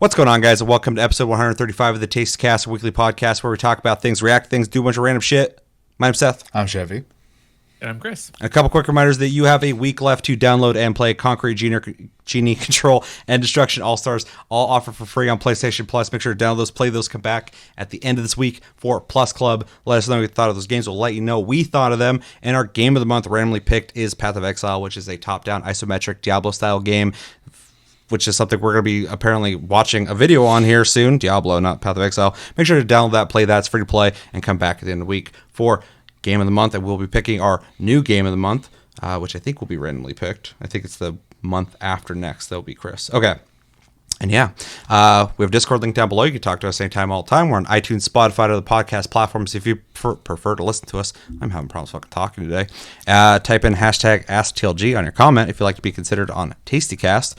What's going on, guys? And welcome to episode 135 of the Taste Cast, a weekly podcast where we talk about things, react to things, do a bunch of random shit. My name's Seth. I'm Chevy. And I'm Chris. And a couple quick reminders that you have a week left to download and play Concrete Genie Control and Destruction All-Stars, all offered for free on PlayStation Plus. Make sure to download those, play those, come back at the end of this week for Plus Club. Let us know what you thought of those games. We'll let you know we thought of them. And our game of the month randomly picked is Path of Exile, which is a top-down isometric Diablo-style game, which is something we're going to be apparently watching a video on here soon. Diablo, not Path of Exile. Make sure to download that, play that. It's free to play, and come back at the end of the week for Game of the Month. And we'll be picking our new Game of the Month, which I think will be randomly picked. I think it's the month after next. That'll be Chris. Okay. And yeah, we have Discord link down below. You can talk to us anytime, all the time. We're on iTunes, Spotify, or the podcast platforms. If you prefer to listen to us, I'm having problems fucking talking today. Type in hashtag AskTLG on your comment if you'd like to be considered on TastyCast,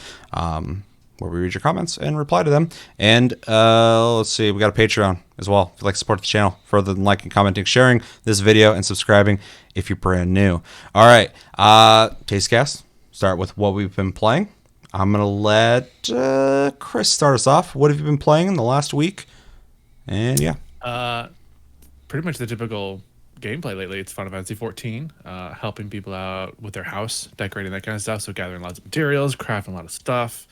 where we read your comments and reply to them. And let's see, we got a Patreon as well if you'd like to support the channel further than liking, commenting, sharing this video, and subscribing if you're brand new. All right, TastyCast, start with what we've been playing. I'm going to let Chris start us off. What have you been playing in the last week? And yeah. Pretty much the typical gameplay lately. It's Final Fantasy 14, helping people out with their house, decorating, that kind of stuff. So gathering lots of materials, crafting a lot of stuff.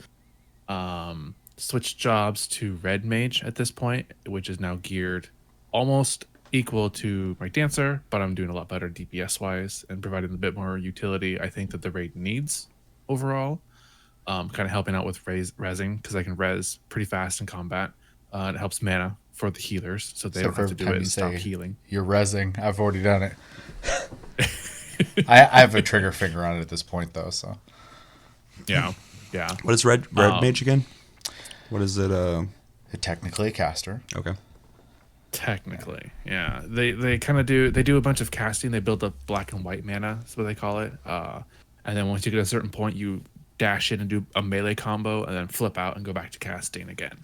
Switched jobs to Red Mage at this point, which is now geared almost equal to my Dancer, but I'm doing a lot better DPS-wise and providing a bit more utility I think that the raid needs overall. Kind of helping out with rezzing because I can res pretty fast in combat. It helps mana for the healers, so they don't have to do it and stop healing. You're rezzing. I've already done it. I have a trigger finger on it at this point, though. So yeah. What is Red Mage again? What is it? Technically a caster. Okay. Technically, yeah. They kind of do. They do a bunch of casting. They build up black and white mana. That's what they call it. And then once you get to a certain point, you dash in and do a melee combo and then flip out and go back to casting again.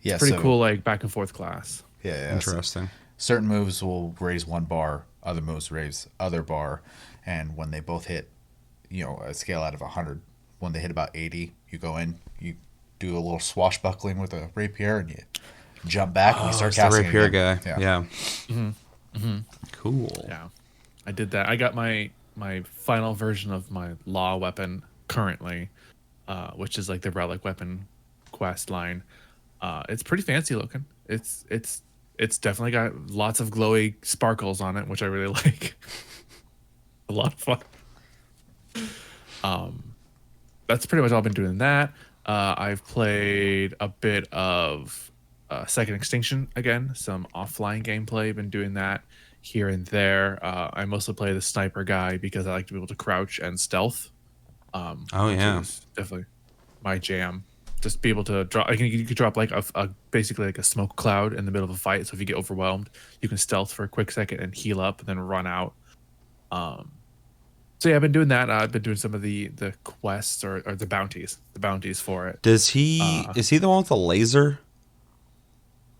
Yeah, pretty cool, like back and forth class. Yeah, Interesting. Certain moves will raise one bar, other moves raise other bar, and when they both hit, a scale out of 100, when they hit about 80, you go in, you do a little swashbuckling with a rapier, and you jump back and you start casting. The rapier again. guy. Yeah. Cool. Yeah, I did that. I got my final version of my law weapon currently, which is like the relic weapon quest line. It's pretty fancy looking. It's definitely got lots of glowy sparkles on it, which I really like. A lot of fun. That's pretty much all I've been doing in that. I've played a bit of Second Extinction again, some offline gameplay. Been doing that here and there. I mostly play the sniper guy because I like to be able to crouch and stealth. Definitely my jam. Just be able to drop. You could drop like a basically like a smoke cloud in the middle of a fight. So if you get overwhelmed, you can stealth for a quick second and heal up, and then run out. So yeah, I've been doing that. I've been doing some of the quests or the bounties for it. Does he is he the one with the laser?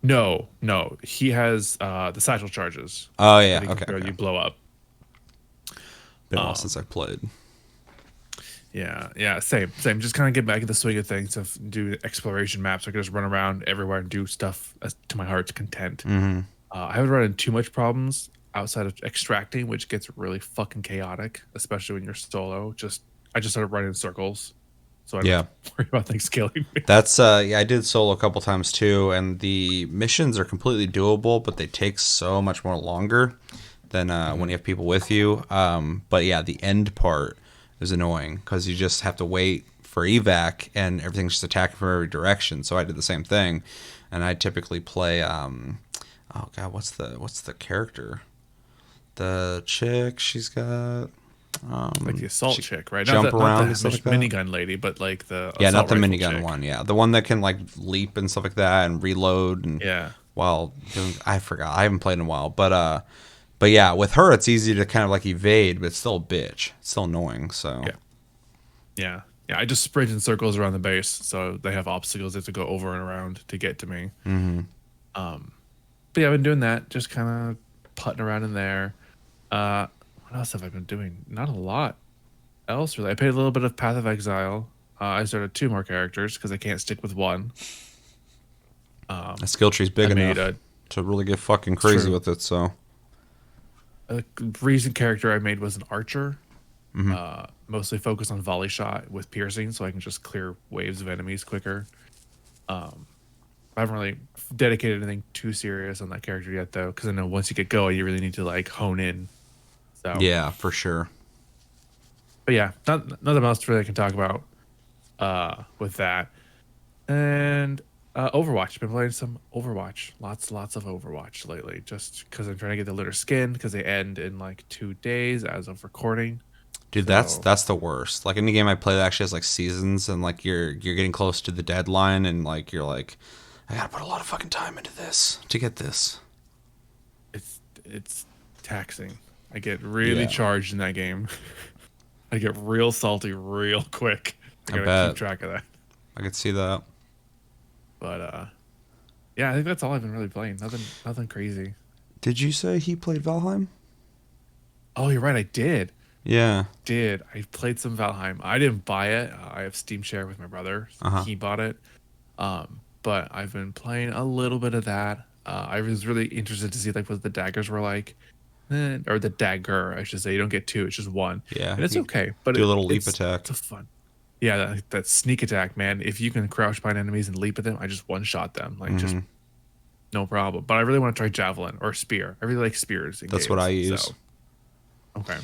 No, he has the satchel charges. Oh yeah, okay. You blow up. Been a while since I played. Yeah, same. Just kind of get back in the swing of things, of do exploration maps. I can just run around everywhere and do stuff to my heart's content. I haven't run into too much problems outside of extracting, which gets really fucking chaotic, especially when you're solo. I just started running in circles, so I don't worry about things killing me. That's I did solo a couple times too, and the missions are completely doable, but they take so much more longer than when you have people with you. But yeah, the end part is annoying because you just have to wait for evac and everything's just attacking from every direction. So I did the same thing, and I typically play what's the character, the chick she's got, like the assault chick, right? Jump around not the minigun lady, but like the not the minigun chick. one, the one that can like leap and stuff like that and reload and while doing, I forgot, I haven't played in a while, but yeah, with her, it's easy to kind of like evade, but it's still a bitch. It's still annoying, so. Yeah. I just sprint in circles around the base, so they have obstacles they have to go over and around to get to me. But yeah, I've been doing that, just kind of putting around in there. What else have I been doing? Not a lot else, really. I played a little bit of Path of Exile. I started 2 more characters because I can't stick with one. The skill tree's big I made enough to really get fucking crazy True. with it. So a recent character I made was an archer, mostly focused on volley shot with piercing, so I can just clear waves of enemies quicker. I haven't really dedicated anything too serious on that character yet, though, because I know once you get going, you really need to like hone in. So yeah, for sure. but yeah, nothing else really I can talk about with that. And Overwatch. Been playing some Overwatch. Lots of Overwatch lately. Just because I'm trying to get the litter skin because they end in like 2 days as of recording. Dude, So that's the worst. Like any game I play that actually has like seasons and like you're getting close to the deadline and like you're like, I gotta put a lot of fucking time into this to get this. it's taxing. I get really Yeah. charged in that game. I get real salty real quick. I I gotta bet. keep track of that. I could see that. But yeah, I think that's all I've been really playing. Nothing crazy. Did you say he played Valheim? Oh, you're right. I did. Yeah. I played some Valheim. I didn't buy it. I have Steam Share with my brother. Uh-huh. He bought it. But I've been playing a little bit of that. I was really interested to see like what the daggers were like, or the dagger, I should say. You don't get two; it's just one. Yeah. And it's You okay. But do a little leap it's attack. fun. Yeah, that sneak attack, man. If you can crouch behind enemies and leap at them, I just one shot them, like just no problem. But I really want to try javelin or spear. I really like spears. In That's games, what I use. So. Okay.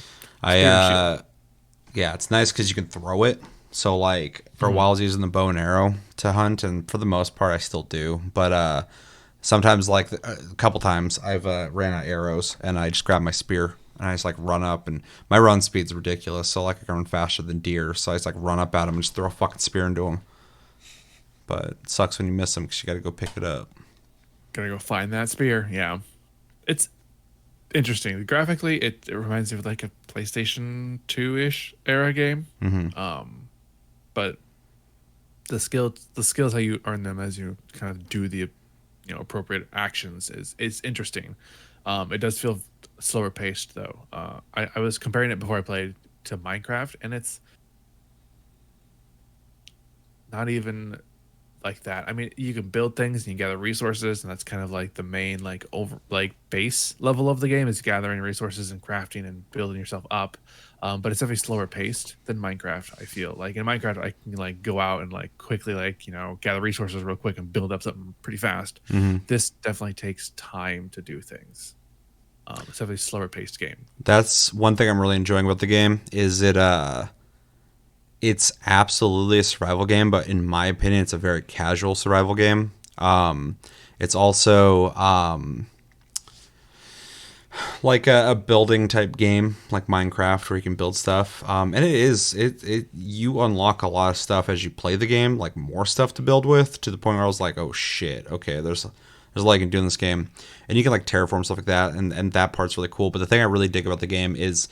Yeah, it's nice because you can throw it. So like for a while I was using the bow and arrow to hunt, and for the most part I still do. But sometimes like a couple times I've ran out of arrows and I just grab my spear and I just like run up, and my run speed's ridiculous. So like I can run faster than deer. So I just like run up at them and just throw a fucking spear into them. But it sucks when you miss them because you got to go pick it up. Gotta go find that spear. Yeah, it's interesting. Graphically, it reminds me of like a PlayStation 2-ish era game. But the skills how you earn them as you kind of do the appropriate actions is interesting. It does feel slower paced though. I was comparing it before I played to Minecraft, and it's not even like that. I mean, you can build things and you gather resources, and that's kind of like the main base level of the game is gathering resources and crafting and building yourself up. But it's definitely slower paced than Minecraft. I feel like in Minecraft I can like go out and like quickly gather resources real quick and build up something pretty fast. This definitely takes time to do things. It's definitely a slower paced game. That's one thing I'm really enjoying about the game is it's absolutely a survival game, but in my opinion, it's a very casual survival game. It's also like a building type game, like Minecraft, where you can build stuff. And you unlock a lot of stuff as you play the game, like more stuff to build with, to the point where I was like, oh shit, okay, there's a lot you can do in this game, and you can like terraform stuff like that, and that part's really cool. But the thing I really dig about the game is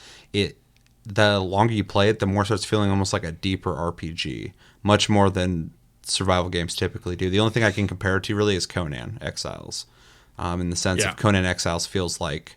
the longer you play it, the more it starts feeling almost like a deeper RPG, much more than survival games typically do. The only thing I can compare it to really is Conan Exiles, in the sense of Conan Exiles feels like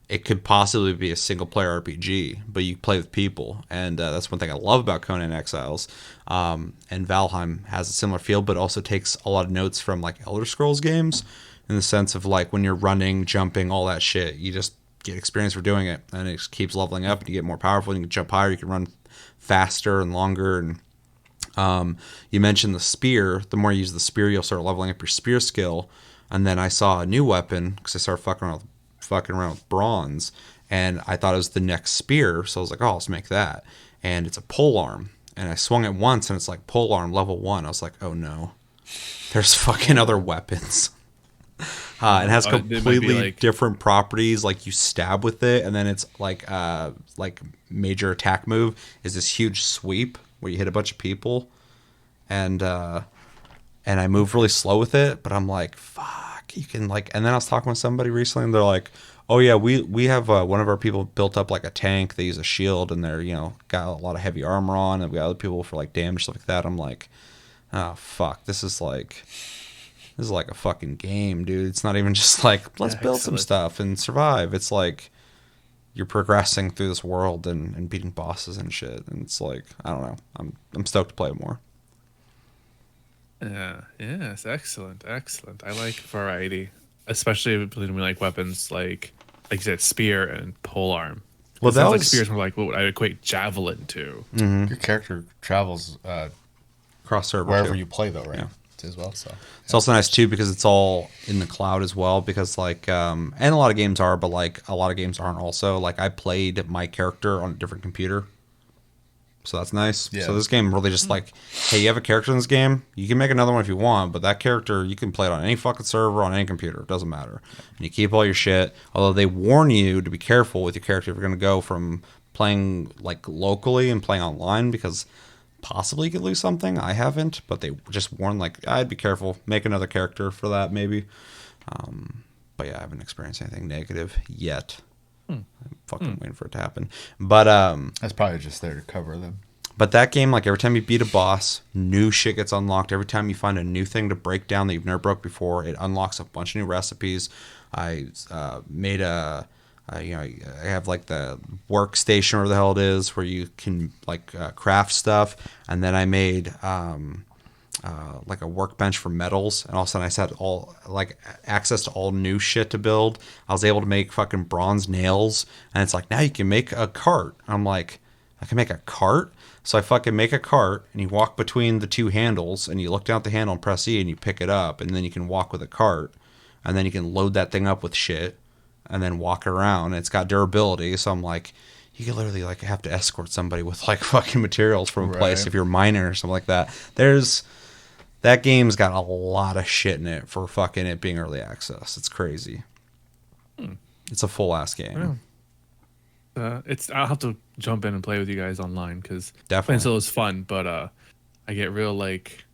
it could possibly be a single player RPG, but you play with people, and that's one thing I love about Conan Exiles. And Valheim has a similar feel, but also takes a lot of notes from like Elder Scrolls games, in the sense of like when you're running, jumping, all that shit, you just get experience for doing it, and it just keeps leveling up, and you get more powerful. You can jump higher, you can run faster and longer. And you mentioned the spear. The more you use the spear, you'll start leveling up your spear skill. And then I saw a new weapon because I started fucking around with bronze, and I thought it was the next spear, so I was like, oh, let's make that. And it's a pole arm, and I swung it once, and it's like pole arm level 1. I was like, oh no, there's fucking other weapons. It has completely different properties. Like you stab with it, and then it's like major attack move is this huge sweep where you hit a bunch of people, and I move really slow with it. But I'm like, fuck, you can like. And then I was talking with somebody recently, and they're like, oh yeah, we have one of our people built up like a tank. They use a shield, and they're got a lot of heavy armor on, and we got other people for like damage, stuff like that. I'm like, oh fuck, this is like a fucking game, dude. It's not even just like, let's build some stuff and survive. It's like you're progressing through this world and beating bosses and shit. And it's like, I don't know. I'm stoked to play it more. Yeah. Yes. Excellent. Excellent. I like variety, especially when we like weapons like you said, spear and polearm. Well, It that sounds like was spears more like what I equate javelin to. Your character travels cross server wherever too. you play, though, right? Yeah. As well. So It's also nice too because it's all in the cloud as well. Because like, and a lot of games are, but like a lot of games aren't. Also, like I played my character on a different computer, so that's nice. Yeah. So this game really just like, hey, you have a character in this game, you can make another one if you want, but that character you can play it on any fucking server on any computer. It doesn't matter, and you keep all your shit. Although they warn you to be careful with your character if you're going to go from playing like locally and playing online because possibly you could lose something. I haven't, but they just warn like I'd be careful. Make another character for that maybe. But yeah, I haven't experienced anything negative yet. I'm fucking waiting for it to happen. But that's probably just there to cover them. but that game, like every time you beat a boss, new shit gets unlocked. Every time you find a new thing to break down that you've never broke before, it unlocks a bunch of new recipes. I made I have like the workstation or the hell it is where you can like craft stuff, and then I made like a workbench for metals, and all of a sudden I had all like access to all new shit to build. I was able to make fucking bronze nails, and it's like now you can make a cart. I'm like, I can make a cart. So I fucking make a cart, and you walk between the two handles, and you look down at the handle and press E, and you pick it up, and then you can walk with a cart, and then you can load that thing up with shit, and then walk around. It's got durability, so I'm like, you could literally like have to escort somebody with like fucking materials from a place if you're a miner or something like that. That game's got a lot of shit in it for fucking it being early access. It's crazy. It's a full ass game. I'll have to jump in and play with you guys online because Definitely. playing solo is fun, but I get real like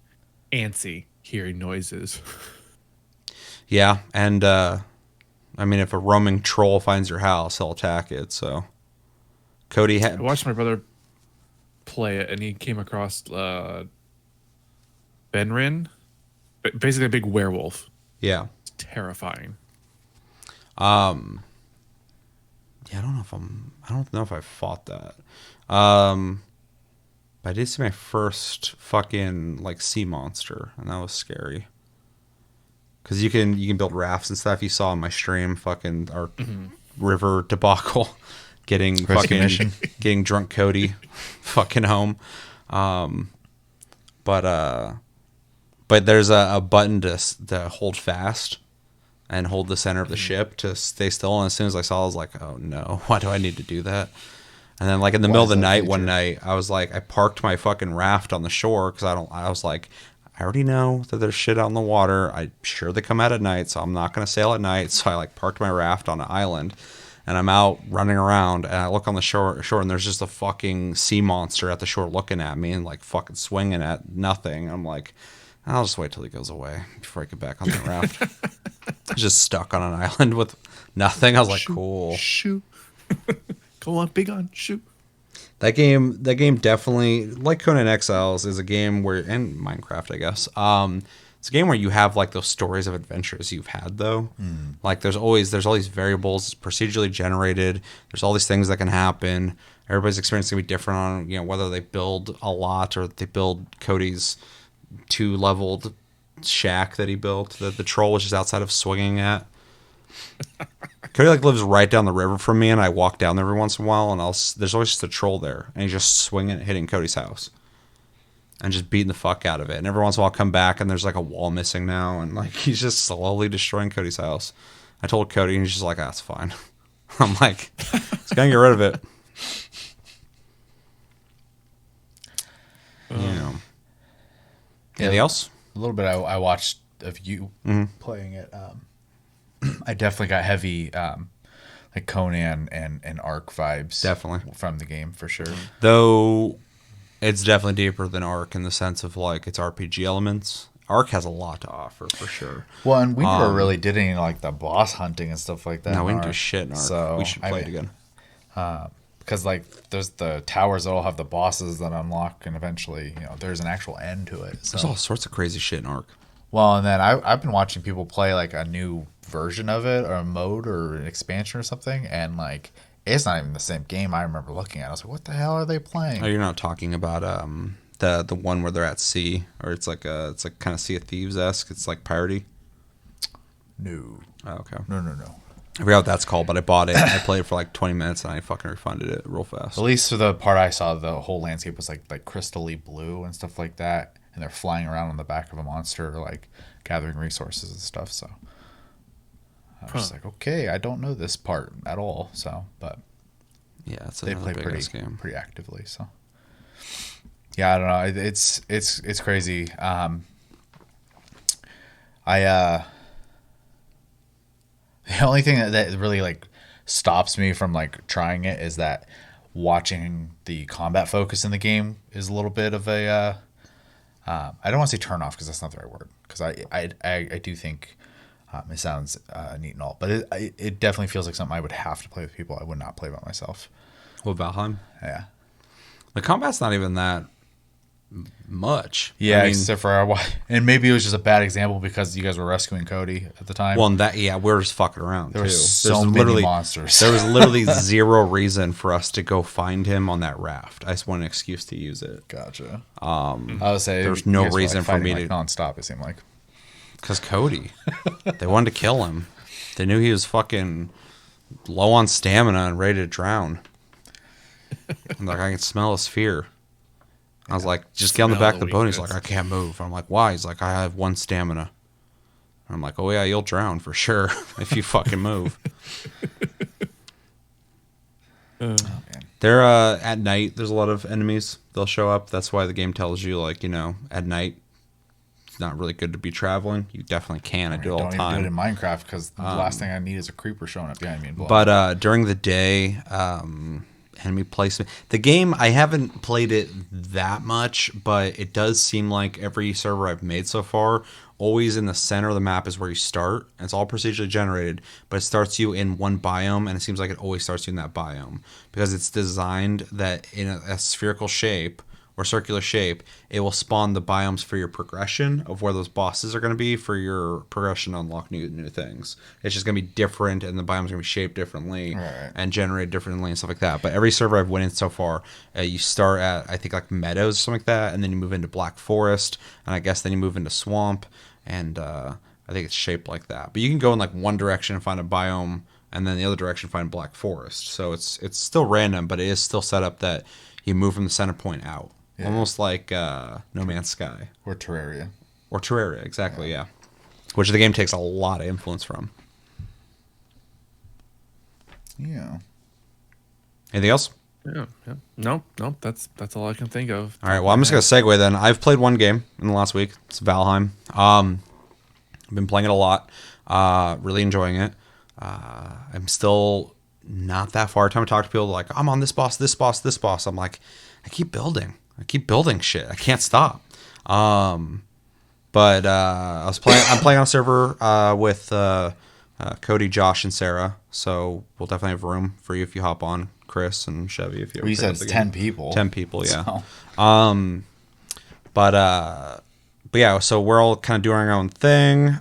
antsy hearing noises. Yeah, and I mean, if a roaming troll finds your house, he'll attack it. So, Cody I watched my brother play it, and he came across Benrin, basically a big werewolf. yeah. It's terrifying. Yeah, I don't know if I fought that. But I did see my first fucking like sea monster, and that was scary. Cause you can build rafts and stuff. You saw in my stream, fucking our river debacle, getting Rescue fucking mission. getting drunk Cody, fucking home. But there's a button to hold fast and hold the center of the ship to stay still. And as soon as I saw it, I was like, oh no, why do I need to do that? And then like in the middle of the night, one night, I was like, I parked my fucking raft on the shore because I was like, I already know that there's shit out in the water. I'm sure they come out at night, so I'm not going to sail at night. So I like parked my raft on an island, and I'm out running around, and I look on the shore, and there's just a fucking sea monster at the shore looking at me and like fucking swinging at nothing. I'm like, I'll just wait till he goes away before I get back on the raft. I was just stuck on an island with nothing. I was like, cool. Shoot. Go on, big on, shoot. That game definitely, like Conan Exiles, is a game where, and Minecraft, I guess. It's a game where you have like those stories of adventures you've had, though. Like there's all these variables, it's procedurally generated. There's all these things that can happen. Everybody's experience can be different on whether they build a lot or they build Cody's 2-leveled shack that he built that the troll was just outside of swinging at. Cody like lives right down the river from me, and I walk down there every once in a while, and there's always just a troll there, and he's just swinging, hitting Cody's house, and just beating the fuck out of it. And every once in a while, I'll come back, and there's like a wall missing now, and like he's just slowly destroying Cody's house. I told Cody, and he's just like, "That's fine." I'm like, "It's gonna get rid of it." Anything else? A little bit I watched of you playing it. I definitely got heavy like Conan and Ark vibes. Definitely. From the game for sure. Though it's definitely deeper than Ark in the sense of like its RPG elements. Ark has a lot to offer for sure. Well, and we never really did any like the boss hunting and stuff like that. No, we in didn't do Ark. shit in Ark. So We should play it again. Because like there's the towers that all have the bosses that unlock, and eventually there's an actual end to it. So There's all sorts of crazy shit in Ark. well, and then I've been watching people play like a new version of it or a mode or an expansion or something, and like it's not even the same game I remember looking at. I was like, what the hell are they playing? Oh, you're not talking about The one where they're at sea, or it's like kind of Sea of Thieves esque. It's like piratey. No. Oh, okay. No. I forgot what that's called, but I bought it. I played it for like 20 minutes and I fucking refunded it real fast. At least for the part I saw, the whole landscape was like crystally blue and stuff like that, and they're flying around on the back of a monster, like gathering resources and stuff. So I was like, okay, I don't know this part at all. So, but Yeah, it's they play big ass game. pretty actively. So yeah, I don't know. It's crazy. The only thing that really like stops me from like trying it is that watching the combat focus in the game is a little bit of a I don't want to say turn off because that's not the right word, because I do think it sounds neat and all, but it definitely feels like something I would have to play with people. I would not play by myself. Well, Valheim? Yeah. The combat's not even that much. Yeah, I mean, except for and maybe it was just a bad example because you guys were rescuing Cody at the time. well, and that, yeah, we're just fucking around there too. were so many monsters. There was literally zero reason for us to go find him on that raft. I just want an excuse to use it. Gotcha. I would say there's no you guys were, reason like, for fighting, me like, nonstop. It seemed like. Because Cody. They wanted to kill him. They knew he was fucking low on stamina and ready to drown. I'm like, I can smell his fear. I was like, just get on the back of the boat. He's like, I can't move. I'm like, why? He's like, I have 1 stamina. I'm like, oh yeah, you'll drown for sure if you fucking move. They're at night. There's a lot of enemies. They'll show up. That's why the game tells you, like, you know, at night it's not really good to be traveling. You definitely can. I do it all the time. Don't even do it in Minecraft because the last thing I need is a creeper showing up behind me. But during the day, enemy placement. The game, I haven't played it that much, but it does seem like every server I've made so far, always in the center of the map is where you start. And it's all procedurally generated, but it starts you in one biome, and it seems like it always starts you in that biome because it's designed that in a spherical shape or circular shape, it will spawn the biomes for your progression of where those bosses are going to be for your progression to unlock new things. It's just going to be different, and the biomes are going to be shaped differently and generated differently and stuff like that. But every server I've went in so far, you start at, I think, like meadows or something like that, and then you move into black forest, and I guess then you move into swamp, and I think it's shaped like that. But you can go in like one direction and find a biome, and then the other direction find black forest. So it's still random, but it is still set up that you move from the center point out. Yeah. Almost like No Man's Sky. Or Terraria. Or Terraria, exactly, yeah. Which the game takes a lot of influence from. Yeah. Anything else? Yeah. Nope. That's all I can think of. All right, well, I'm just going to segue then. I've played one game in the last week. It's Valheim. I've been playing it a lot. Really enjoying it. I'm still not that far. Every time I talk to people, like, I'm on this boss. I'm like, I keep building shit. I can't stop. But I'm playing on a server with Cody, Josh, and Sarah. So we'll definitely have room for you if you hop on. Chris and Chevy, if you ever. You said it's 10 people. 10 people, yeah. So. But yeah, so we're all kind of doing our own thing.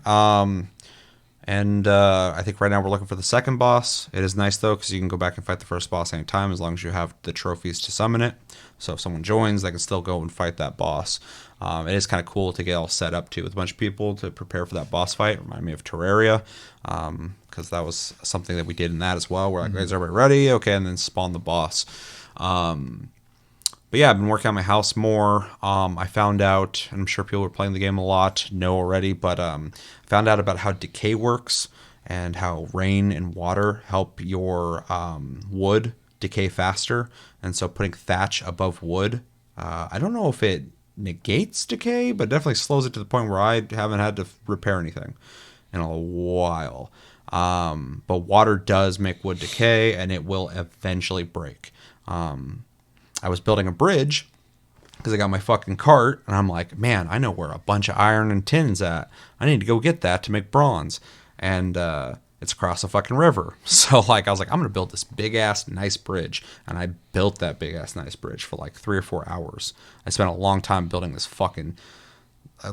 And I think right now we're looking for the second boss. It is nice, though, because you can go back and fight the first boss anytime as long as you have the trophies to summon it. So if someone joins, they can still go and fight that boss. It is kind of cool to get all set up, too, with a bunch of people to prepare for that boss fight. Remind me of Terraria, because that was something that we did in that as well. We're like, is everybody ready? Okay, and then spawn the boss. But yeah, I've been working on my house more. I found out, and I'm sure people who are playing the game a lot know already, but found out about how decay works and how rain and water help your wood decay faster. And so putting thatch above wood, I don't know if it negates decay, but definitely slows it to the point where I haven't had to repair anything in a while. But water does make wood decay, and it will eventually break. I was building a bridge because I got my fucking cart, and I'm like, man, I know where a bunch of iron and tin's at. I need to go get that to make bronze. And it's across a fucking river. So like I was like, I'm going to build this big ass nice bridge. And I built that big ass nice bridge for like 3 or 4 hours. I spent a long time building this fucking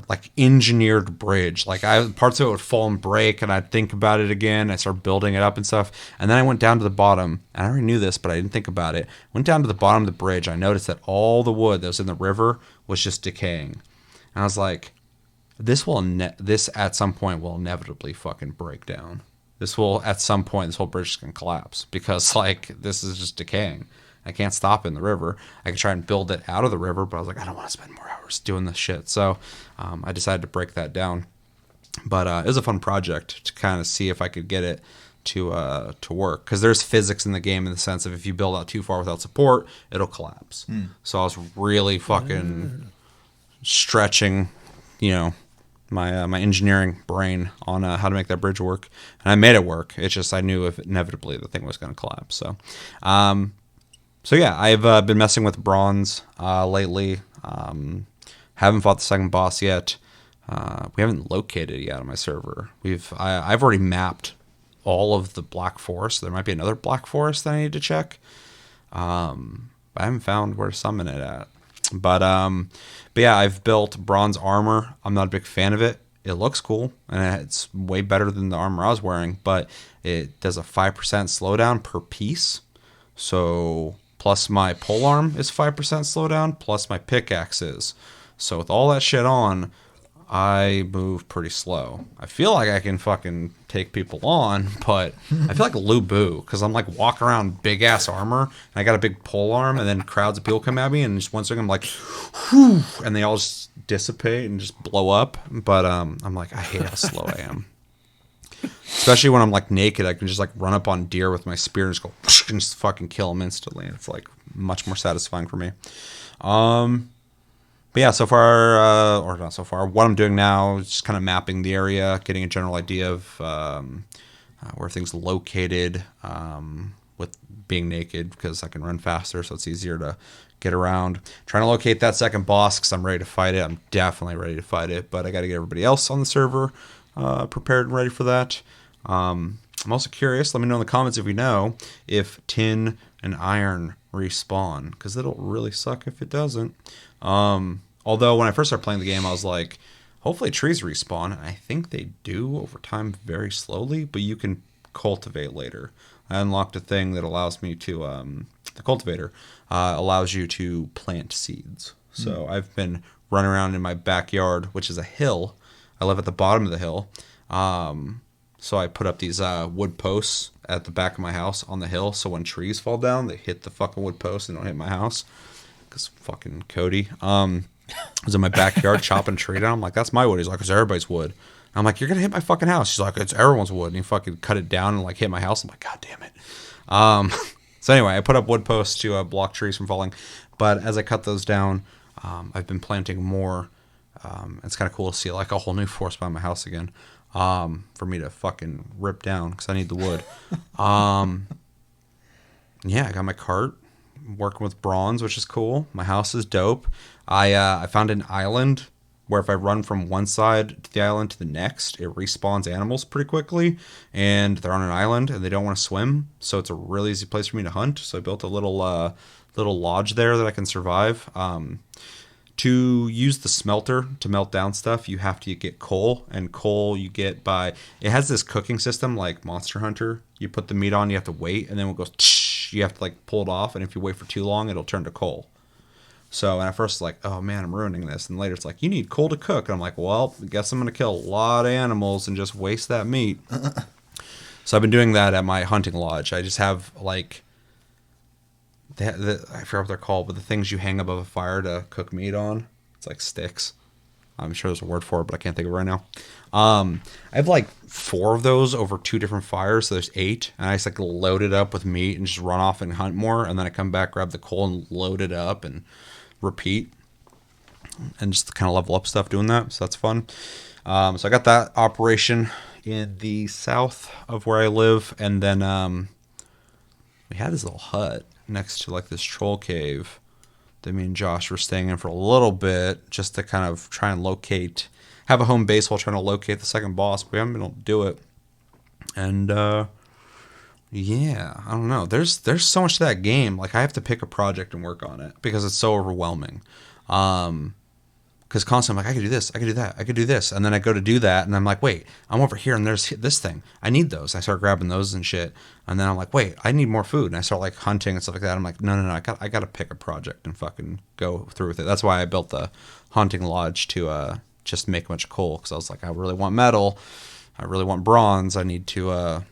like engineered bridge. Like parts of it would fall and break, and I'd think about it again. I start building it up and stuff, and then I went down to the bottom. And I already knew this, but I didn't think about it. Went down to the bottom of the bridge. I noticed that all the wood that was in the river was just decaying, and I was like, this at some point will inevitably fucking break down. This will at some point, this whole bridge is gonna collapse because like this is just decaying. I can't stop in the river. I could try and build it out of the river, but I was like, I don't want to spend more hours doing this shit. So I decided to break that down. But it was a fun project to kind of see if I could get it to work. Because there's physics in the game in the sense of if you build out too far without support, it'll collapse. So I was really fucking stretching, my engineering brain on how to make that bridge work. And I made it work. It's just I knew if inevitably the thing was going to collapse. So yeah, I've been messing with bronze lately. Haven't fought the second boss yet. We haven't located it yet on my server. I've already mapped all of the Black Forest. There might be another Black Forest that I need to check. I haven't found where to summon it at. But yeah, I've built bronze armor. I'm not a big fan of it. It looks cool, and it's way better than the armor I was wearing, but it does a 5% slowdown per piece. So plus my polearm is 5% slowdown, plus my pickaxe is. So with all that shit on, I move pretty slow. I feel like I can fucking take people on, but I feel like Lu Bu, because I'm like walking around big ass armor, and I got a big polearm, and then crowds of people come at me, and just one second I'm like, whew, and they all just dissipate and just blow up. But I'm like, I hate how slow I am. Especially when I'm like naked, I can just like run up on deer with my spear and just go and just fucking kill them instantly. And it's like much more satisfying for me. But yeah, so far, or not so far, what I'm doing now is just kind of mapping the area, getting a general idea of where things are located with being naked because I can run faster, so it's easier to get around. Trying to locate that second boss because I'm ready to fight it. I'm definitely ready to fight it, but I got to get everybody else on the server prepared and ready for that. I'm also curious, let me know in the comments if you know if tin and iron respawn, because it'll really suck if it doesn't. Although when I first started playing the game, I was like, hopefully trees respawn, and I think they do over time very slowly, but you can cultivate later. I unlocked a thing that allows me to, the cultivator allows you to plant seeds. So I've been running around in my backyard, which is a hill. I live at the bottom of the hill. So I put up these wood posts at the back of my house on the hill, so when trees fall down, they hit the fucking wood post and don't hit my house. Because fucking Cody was in my backyard chopping tree down. I'm like, that's my wood. He's like, it's everybody's wood. I'm like, you're going to hit my fucking house. She's like, it's everyone's wood. And he fucking cut it down and like hit my house. I'm like, God damn it. So anyway, I put up wood posts to block trees from falling. But as I cut those down, I've been planting more. It's kind of cool to see like a whole new forest by my house again. For me to fucking rip down because I need the wood. Yeah, I got my cart, working with bronze, which is cool. My house is dope. I found an island where if I run from one side to the island to the next, it respawns animals pretty quickly, and they're on an island and they don't want to swim, so it's a really easy place for me to hunt. So I built a little lodge there that I can survive. To use the smelter to melt down stuff, you have to get coal, and coal you get by, it has this cooking system like Monster Hunter. You put the meat on, you have to wait, and then when it goes, you have to like pull it off, and if you wait for too long, it'll turn to coal. So, and at first it's like, oh man, I'm ruining this. And later it's like, you need coal to cook. And I'm like, well, I guess I'm going to kill a lot of animals and just waste that meat. So I've been doing that at my hunting lodge. I just have like, I forgot what they're called, but the things you hang above a fire to cook meat on. It's like sticks. I'm sure there's a word for it, but I can't think of it right now. I have like 4 of those over 2 different fires, so there's 8. And I just like load it up with meat and just run off and hunt more. And then I come back, grab the coal and load it up and repeat. And just kind of level up stuff doing that. So that's fun. So I got that operation in the south of where I live. And then we had this little hut next to like this troll cave that me and Josh were staying in for a little bit just to kind of try and have a home base while trying to locate the second boss. But we haven't been able to do it. And yeah, I don't know. There's so much to that game. Like I have to pick a project and work on it because it's so overwhelming. Because constantly I'm like, I could do this, I could do that, I could do this. And then I go to do that, and I'm like, wait, I'm over here, and there's this thing. I need those. I start grabbing those and shit. And then I'm like, wait, I need more food. And I start like hunting and stuff like that. I'm like, no, I got to pick a project and fucking go through with it. That's why I built the hunting lodge to just make a bunch of coal. Because I was like, I really want metal. I really want bronze. I need to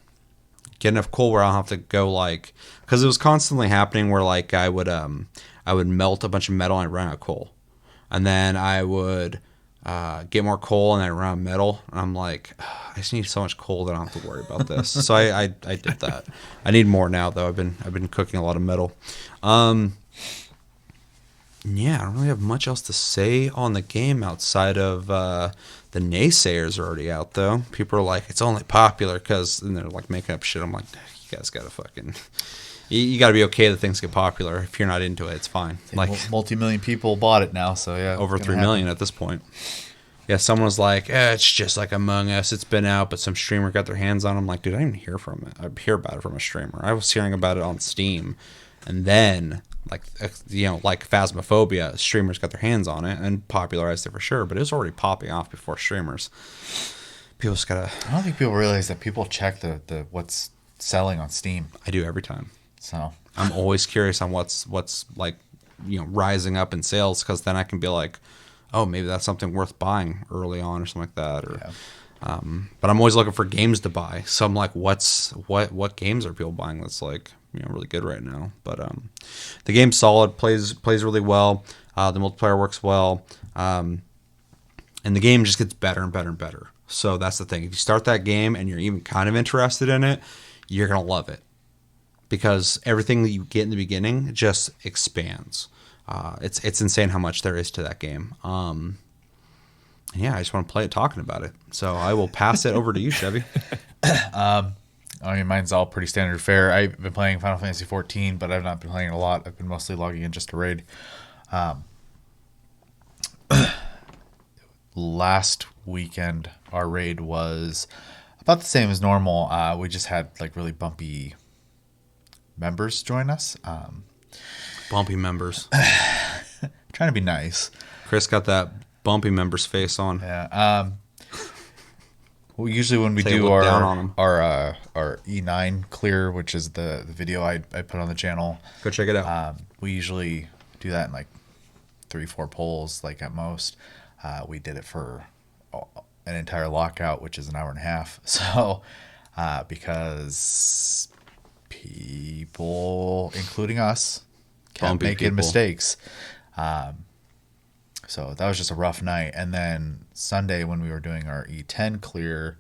get enough coal where I don't have to go like, because it was constantly happening where like I would melt a bunch of metal and I'd run out of coal, and then I would get more coal and then run out of metal, and I'm like, I just need so much coal that I don't have to worry about this. So I did that. I need more now though. I've been cooking a lot of metal. Yeah, I don't really have much else to say on the game outside of the naysayers are already out, though. People are like, it's only popular because, and they're like making up shit. I'm like, you guys gotta fucking, you gotta be okay that things get popular. If you're not into it, it's fine. Like, multi-million people bought it now, so yeah. Over 3 million at this point. Yeah, someone was like, it's just like Among Us. It's been out, but some streamer got their hands on it. I'm like, dude, I didn't even hear from it. I hear about it from a streamer. I was hearing about it on Steam. And then, like Phasmophobia, streamers got their hands on it and popularized it for sure. But it was already popping off before streamers. People just gotta. I don't think people realize that people check the what's selling on Steam. I do every time. So I'm always curious on what's like, rising up in sales, because then I can be like, oh, maybe that's something worth buying early on or something like that. Or, yeah. But I'm always looking for games to buy. So I'm like, what games are people buying that's like, really good right now? But the game's solid, plays really well. The multiplayer works well, and the game just gets better and better and better. So that's the thing. If you start that game and you're even kind of interested in it, you're gonna love it, because everything that you get in the beginning just expands. It's insane how much there is to that game. Yeah, I just want to play it talking about it. So I will pass it over to you, Chevy. I mean, mine's all pretty standard fare. I've been playing Final Fantasy 14, but I've not been playing a lot. I've been mostly logging in just to raid. Last weekend, our raid was about the same as normal. We just had like really bumpy members join us. Bumpy members. Trying to be nice. Chris got that bumpy members face on. Yeah. Well, usually when we do our E9 clear, which is the video I put on the channel, go check it out. We usually do that in like 3-4 polls, like at most. We did it for an entire lockout, which is an hour and a half. So because people, including us, kept making mistakes. So that was just a rough night. And then Sunday, when we were doing our E10 clear,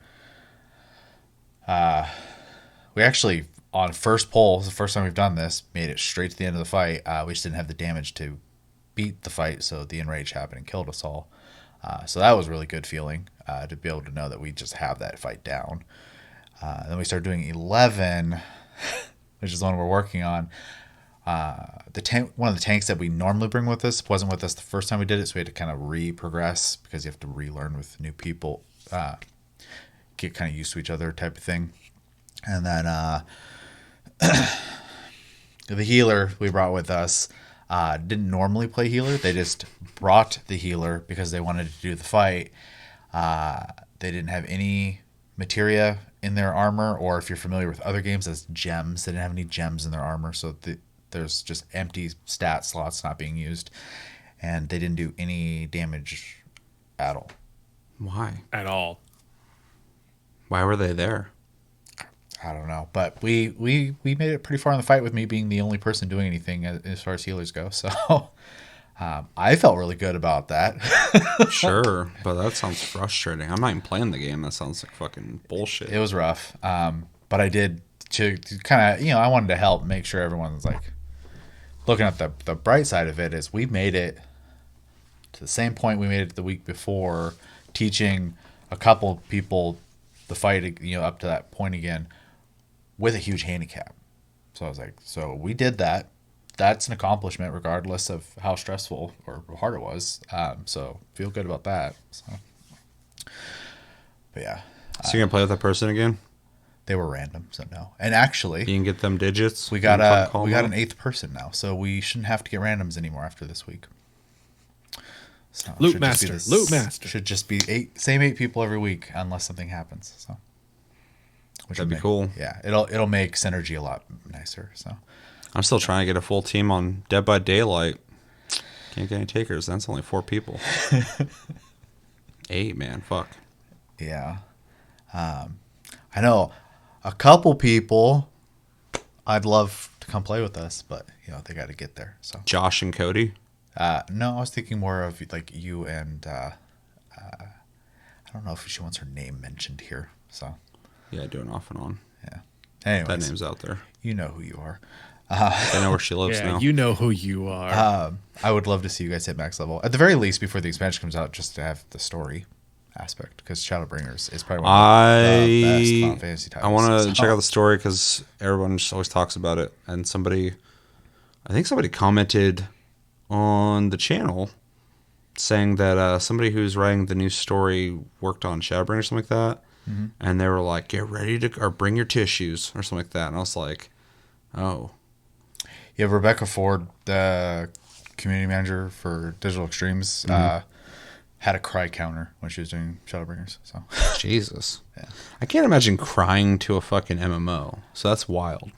we actually, on first poll, the first time we've done this, made it straight to the end of the fight. We just didn't have the damage to beat the fight, so the enrage happened and killed us all. So that was a really good feeling, to be able to know that we just have that fight down. Then we started doing 11, which is the one we're working on. One of the tanks that we normally bring with us wasn't with us the first time we did it, so we had to kind of re-progress, because you have to relearn with new people, get kind of used to each other type of thing. And then the healer we brought with us didn't normally play healer. They just brought the healer because they wanted to do the fight. They didn't have any materia in their armor, or if you're familiar with other games, that's gems. They didn't have any gems in their armor, so there's just empty stat slots not being used, and they didn't do any damage at all. Why? At all. Why were they there? I don't know, but we made it pretty far in the fight with me being the only person doing anything as far as healers go. So I felt really good about that. Sure, but that sounds frustrating. I'm not even playing the game. That sounds like fucking bullshit. It was rough, but I did to kind of, I wanted to help make sure everyone's like looking at the bright side of it. Is we made it to the same point we made it the week before, teaching a couple people the fight, up to that point again, with a huge handicap. So I was like, so we did that. That's an accomplishment regardless of how stressful or hard it was. So feel good about that. So, but yeah. So you're gonna play with that person again? They were random, so no. And actually, you can get them digits. We got an 8th person now, so we shouldn't have to get randoms anymore after this week. So Loot should just be master, this- loot master. should just be same eight people every week unless something happens. So which That'd would be cool. Yeah, it'll make synergy a lot nicer. So I'm still trying to get a full team on Dead by Daylight. Can't get any takers. That's only 4 people. 8, man. Fuck. yeah, I know a couple people I'd love to come play with us, but they got to get there. So Josh and Cody. no, I was thinking more of like you and I don't know if she wants her name mentioned here. So Yeah, doing off and on. yeah. That Anyways, name's out there. you know who you are. I know where she lives Yeah, now. you know who you are. I would love to see you guys hit max level at the very least before the expansion comes out, just to have the story aspect, because Shadowbringers is probably one of the best Final Fantasy titles. I want to So- check out the story because everyone just always talks about it. And I think somebody commented on the channel saying that somebody who's writing the new story worked on Shadowbringers or something like that. Mm-hmm. And they were like, get ready to, or bring your tissues or something like that. And I was like, oh. Yeah, Rebecca Ford, the community manager for Digital Extremes, had a cry counter when she was doing Shadowbringers. So Jesus. Yeah. I can't imagine crying to a fucking MMO. So that's wild.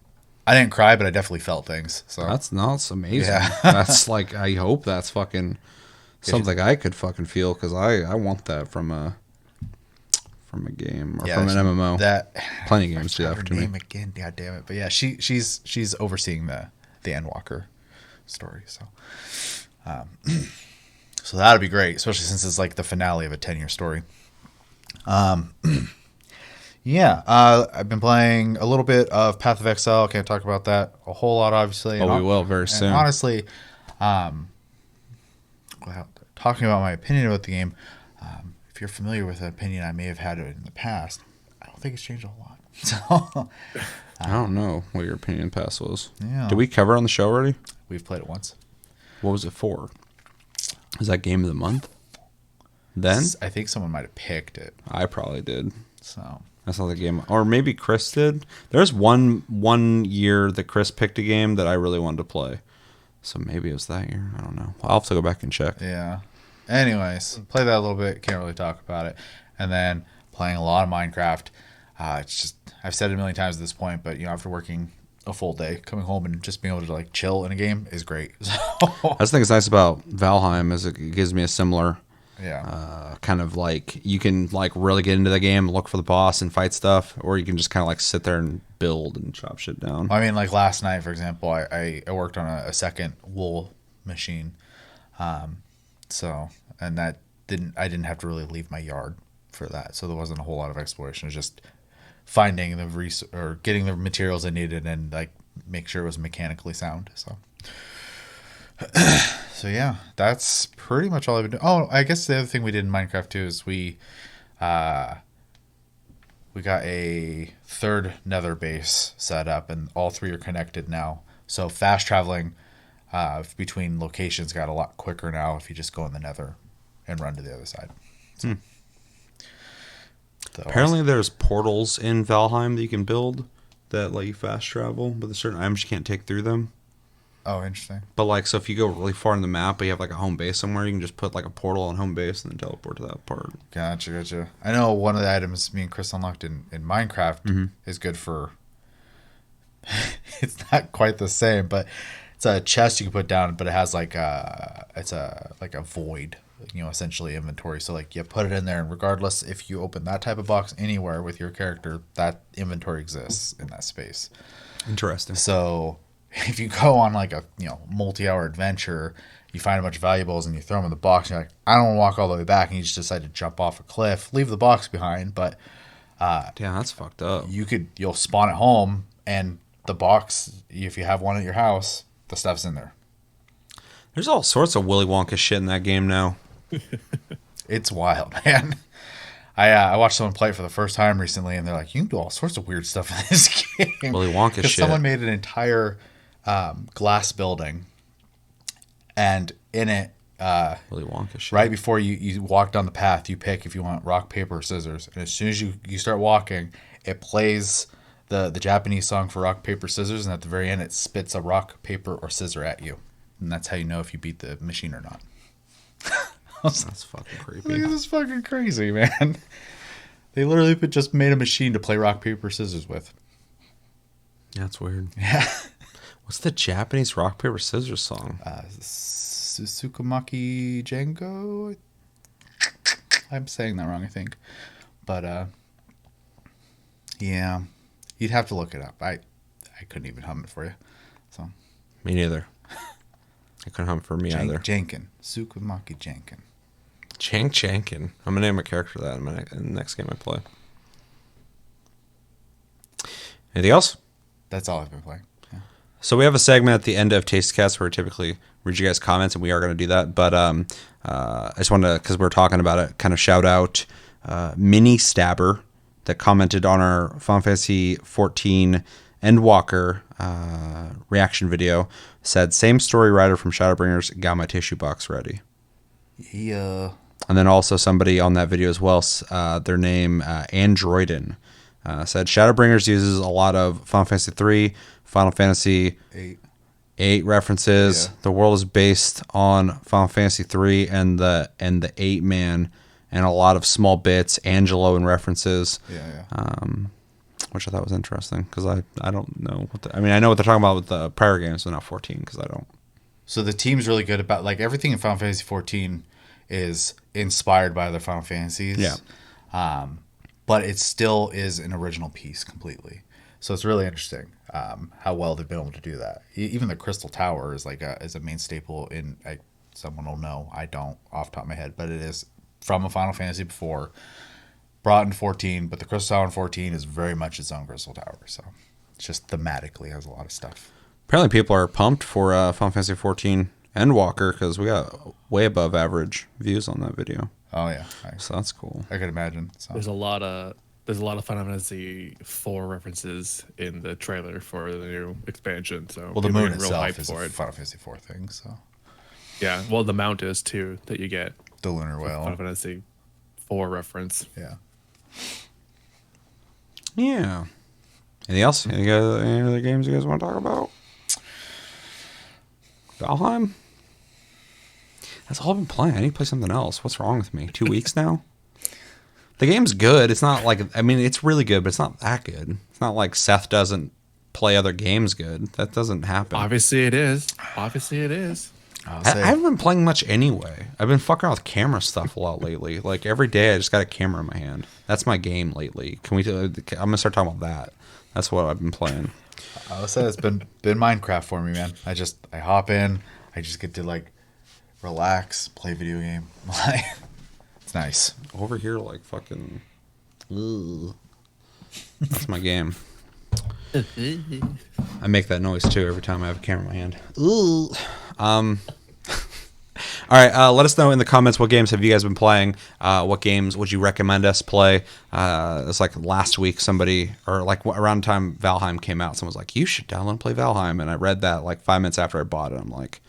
I didn't cry, but I definitely felt things. So That's amazing. Yeah. That's like, I hope that's fucking something I could fucking feel, because I want that from a game or from an MMO. That Plenty of games do that her to me. name again. God damn it! But yeah, she's overseeing the Endwalker story. So so that'd be great, especially since it's like the finale of a 10-year story. Yeah, I've been playing a little bit of Path of Exile. Can't talk about that a whole lot, obviously. Oh, we will very and soon. Honestly, without talking about my opinion about the game, if you're familiar with an opinion I may have had in the past, I don't think it's changed a whole lot. So I don't know what your opinion pass was. Yeah. Did we cover it on the show already? we've played it once. What was it for? Is that game of the month? Then? I think someone might have picked it. I probably did. So That's not the game. Or maybe Chris did. There's one year that Chris picked a game that I really wanted to play. So maybe it was that year. I don't know. I'll have to go back and check. yeah. Anyways, play that a little bit. Can't really talk about it. And then playing a lot of Minecraft. It's just, I've said it a million times at this point, but after working a full day, coming home and just being able to like chill in a game is great. So That's the thing that's nice about Valheim is it gives me a similar yeah. kind of like, you can like really get into the game, look for the boss and fight stuff, or you can just kind of like sit there and build and chop shit down. I mean, like last night, for example, I worked on a second wool machine. And that I didn't have to really leave my yard for that. So there wasn't a whole lot of exploration. It was just finding or getting the materials I needed and like make sure it was mechanically sound. So so yeah, that's pretty much all I've been doing. Oh, I guess the other thing we did in Minecraft too is we got a third nether base set up, and all 3 are connected now. So fast traveling between locations got a lot quicker now if you just go in the nether and run to the other side. So Apparently there's portals in Valheim that you can build that let you fast travel, but there's certain items you can't take through them. Oh, interesting. But like, so if you go really far in the map, but you have like a home base somewhere, you can just put like a portal on home base and then teleport to that part. Gotcha. I know one of the items me and Chris unlocked in Minecraft is good for. It's not quite the same, but it's a chest you can put down, but it has like a void, essentially inventory. So like you put it in there, and regardless if you open that type of box anywhere with your character, that inventory exists in that space. Interesting. So if you go on like a multi-hour adventure, you find a bunch of valuables and you throw them in the box, and you're like, I don't want to walk all the way back, and you just decide to jump off a cliff, leave the box behind, but Damn, that's fucked up. you'll spawn at home, and the box, if you have one at your house, the stuff's in there. There's all sorts of Willy Wonka shit in that game now. It's wild, man. I watched someone play it for the first time recently, and they're like, you can do all sorts of weird stuff in this game. Willy Wonka 'Cause shit. someone made an entire glass building, and in it, Willy Wonka shit. right before you walk down the path, you pick if you want rock, paper, or scissors. And as soon as you start walking, it plays the Japanese song for rock, paper, scissors, and at the very end, it spits a rock, paper, or scissor at you. And that's how you know if you beat the machine or not. That's fucking Like, creepy. this is fucking crazy, man. They literally just made a machine to play rock, paper, scissors with. That's weird. Yeah. What's the Japanese rock, paper, scissors song? Tsukumaki Django? I'm saying that wrong, I think. But, yeah. You'd have to look it up. I couldn't even hum it for you. So Me neither. I couldn't hum for me either. Jankin. Tsukumaki Jankin. Jankin. I'm gonna name a character that in the next game I play. Anything else? That's all I've been playing. Yeah. So we have a segment at the end of Taste Cast where we typically read you guys' comments, and we are going to do that. But I just wanted to, because we're talking about it, kind of shout out Mini Stabber that commented on our Final Fantasy 14 Endwalker reaction video. Said, same story writer from Shadowbringers, got my tissue box ready. Yeah. And then also somebody on that video as well, their name Androidin, said Shadowbringers uses a lot of Final Fantasy 3, Final Fantasy 8 references. Yeah. The world is based on Final Fantasy 3 and the 8-man, and a lot of small bits, Angelo and references. Yeah. Which I thought was interesting because I don't know I know what they're talking about with the prior games, but not 14 because I don't. So the team's really good about, like, everything in Final Fantasy 14 is inspired by other Final Fantasies. Yeah. But it still is an original piece completely. So it's really interesting how well they've been able to do that. Even the Crystal Tower is is a main staple in, someone will know, I don't off the top of my head, but it is from a Final Fantasy before, brought in 14, but the Crystal Tower in 14 is very much its own Crystal Tower. So it's just thematically has a lot of stuff. Apparently people are pumped for Final Fantasy 14 Endwalker because we got way above average views on that video. Oh yeah, So that's cool. I could imagine. So. There's a lot of Final Fantasy 4 references in the trailer for the new expansion. So Well, the people are moon getting real itself hyped is for a it. Final Fantasy 4 thing. So Yeah, well, the mount is too that you get. the lunar Final whale. Fantasy 4 reference. Yeah. Yeah. Anything else? Any other games you guys want to talk about? Valheim? That's all I've been playing. I need to play something else. What's wrong with me? 2 weeks now? The game's good. It's not like, it's really good, but it's not that good. It's not like Seth doesn't play other games good. That doesn't happen. Obviously, it is. Obviously, it is. I'll I say, haven't been playing much anyway. I've been fucking around with camera stuff a lot lately. Like every day I just got a camera in my hand. That's my game lately. I'm going to start talking about that. That's what I've been playing. I'll say it's been Minecraft for me, man. I hop in. I just get to relax, play video game. It's nice. Over here, like fucking. Ugh. That's my game. I make that noise too every time I have a camera in my hand. Ooh. All right, let us know in the comments what games have you guys been playing. What games would you recommend us play? It's like last week somebody, or like around the time Valheim came out, someone was like, you should download and play Valheim. And I read that like 5 minutes after I bought it. I'm like,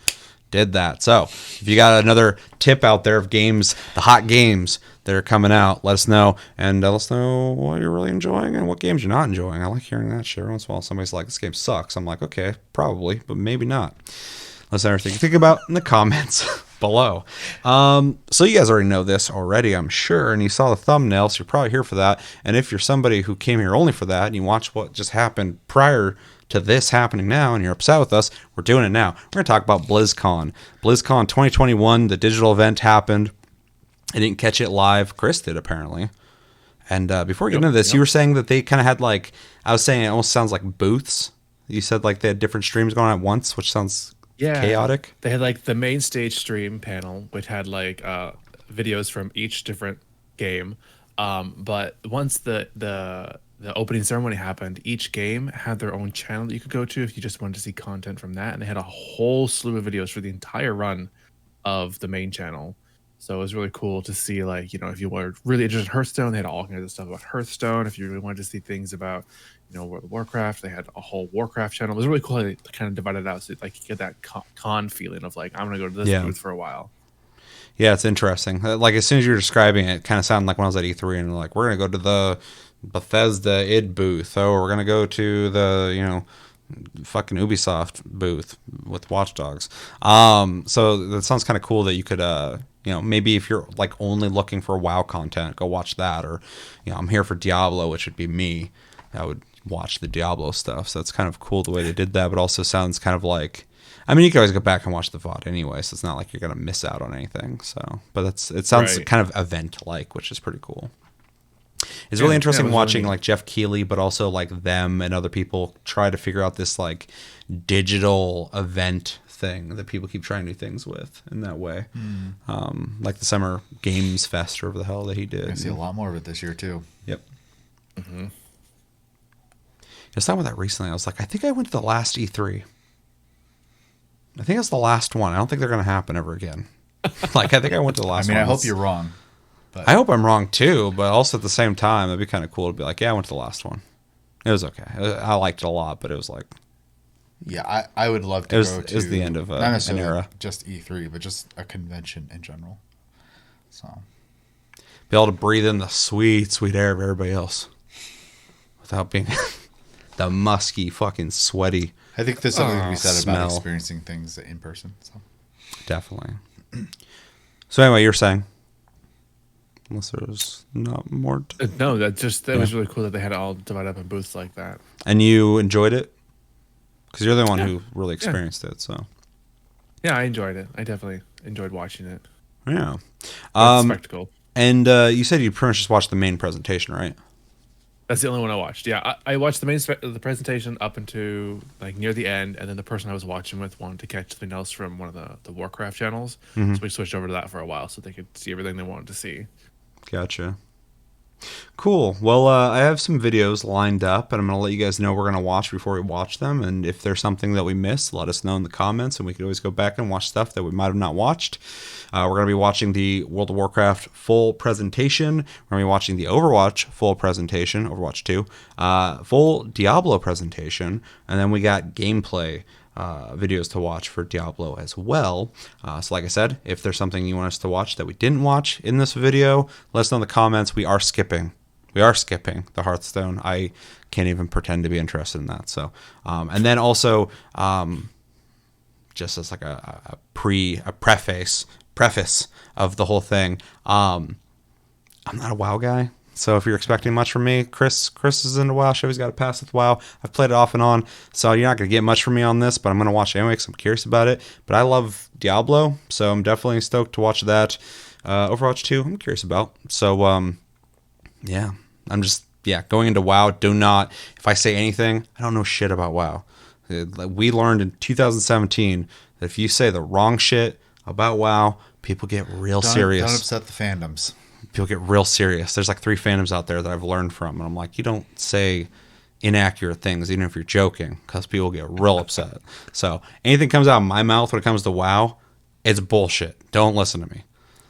did that. So if you got another tip out there of games, the hot games that are coming out, let us know. And let us know what you're really enjoying and what games you're not enjoying. I like hearing that shit. Every once in a while somebody's like, this game sucks. I'm like, okay, probably, but maybe not. Let's know everything you think about in the comments below. So you guys already know this already, I'm sure, and you saw the thumbnail, so you're probably here for that. And if you're somebody who came here only for that and you watched what just happened prior to this happening now and you're upset with us, we're doing it now. We're going to talk about BlizzCon. BlizzCon 2021, the digital event happened. I didn't catch it live. Chris did, apparently. And before we get into this, you were saying that they kind of had I was saying it almost sounds like booths. You said they had different streams going on at once, which sounds chaotic. They had the main stage stream panel, which had videos from each different game. But once the opening ceremony happened, each game had their own channel that you could go to if you just wanted to see content from that. And they had a whole slew of videos for the entire run of the main channel. So it was really cool to see, if you were really interested in Hearthstone, they had all kinds of stuff about Hearthstone. If you really wanted to see things about, World of Warcraft, they had a whole Warcraft channel. It was really cool how they kind of divided it out so you get that con feeling of I'm going to go to this booth for a while. Yeah, it's interesting. As soon as you were describing it, it kind of sounded like when I was at E3 and we're going to go to the Bethesda id booth. Oh, we're going to go to the, fucking Ubisoft booth with Watch Dogs. So that sounds kind of cool that you could, maybe if you're like only looking for WoW content, go watch that. Or, I'm here for Diablo, which would be me. I would watch the Diablo stuff. So that's kind of cool the way they did that, but also sounds kind of like, I mean, you can always go back and watch the VOD anyway, so it's not like you're going to miss out on anything. So, but it sounds Right. kind of event-like, which is pretty cool. It's really interesting it was watching really like Jeff Keighley, but also like them and other people try to figure out this like digital event thing that people keep trying to do things with in that way. Like the Summer Games Fest or whatever the hell that he did. I see a lot more of it this year too. Yep. I was talking about that recently. I was like, I think I went to the last E3. I think it's the last one. I don't think they're going to happen ever again. Like, I think I went to the last one. I hope you're wrong. But I hope I'm wrong too, but also at the same time, it'd be kind of cool to be like, yeah, I went to the last one. It was okay. I liked it a lot, but it was like, yeah, I would love to It was- go it to was the end of, not an necessarily era. just E3, but just a convention in general. So be able to breathe in the sweet, sweet air of everybody else without being the musky, fucking sweaty. I think there's something to be said smell. about experiencing things in person. So Definitely. So anyway, you're saying, unless there's not more, No, that was really cool that they had it all divided up in booths like that. and you enjoyed it because you're the one who really experienced it. So Yeah, I enjoyed it. I definitely enjoyed watching it. yeah. Spectacle. And you said you pretty much just watched the main presentation, right? That's the only one I watched. Yeah, I watched the presentation up into like near the end, and then the person I was watching with wanted to catch something else from one of the Warcraft channels, so we switched over to that for a while so they could see everything they wanted to see. Gotcha. Cool. Well, I have some videos lined up, and I'm going to let you guys know we're going to watch before we watch them. And if there's something that we missed, let us know in the comments, and we could always go back and watch stuff that we might have not watched. We're going to be watching the World of Warcraft full presentation. We're going to be watching the Overwatch full presentation, Overwatch 2, full Diablo presentation, and then we got gameplay videos to watch for Diablo as well. So like I said, if there's something you want us to watch that we didn't watch in this video, let us know in the comments. We are skipping the Hearthstone. I can't even pretend to be interested in that. So and then also just as like a preface of the whole thing, I'm not a WoW guy. So if you're expecting much from me, Chris is into WoW. Chevy's got a pass with WoW. I've played it off and on, so you're not going to get much from me on this, but I'm going to watch it anyway because I'm curious about it. But I love Diablo, so I'm definitely stoked to watch that. Overwatch 2, I'm curious about. So, yeah, I'm just, going into WoW. If I say anything, I don't know shit about WoW. We learned in 2017 that if you say the wrong shit about WoW, people get real serious. Don't upset the fandoms. People get real serious. There's like 3 fandoms out there that I've learned from, and I'm like, you don't say inaccurate things even if you're joking, because people get real upset. So anything comes out of my mouth when it comes to WoW, it's bullshit. Don't listen to me.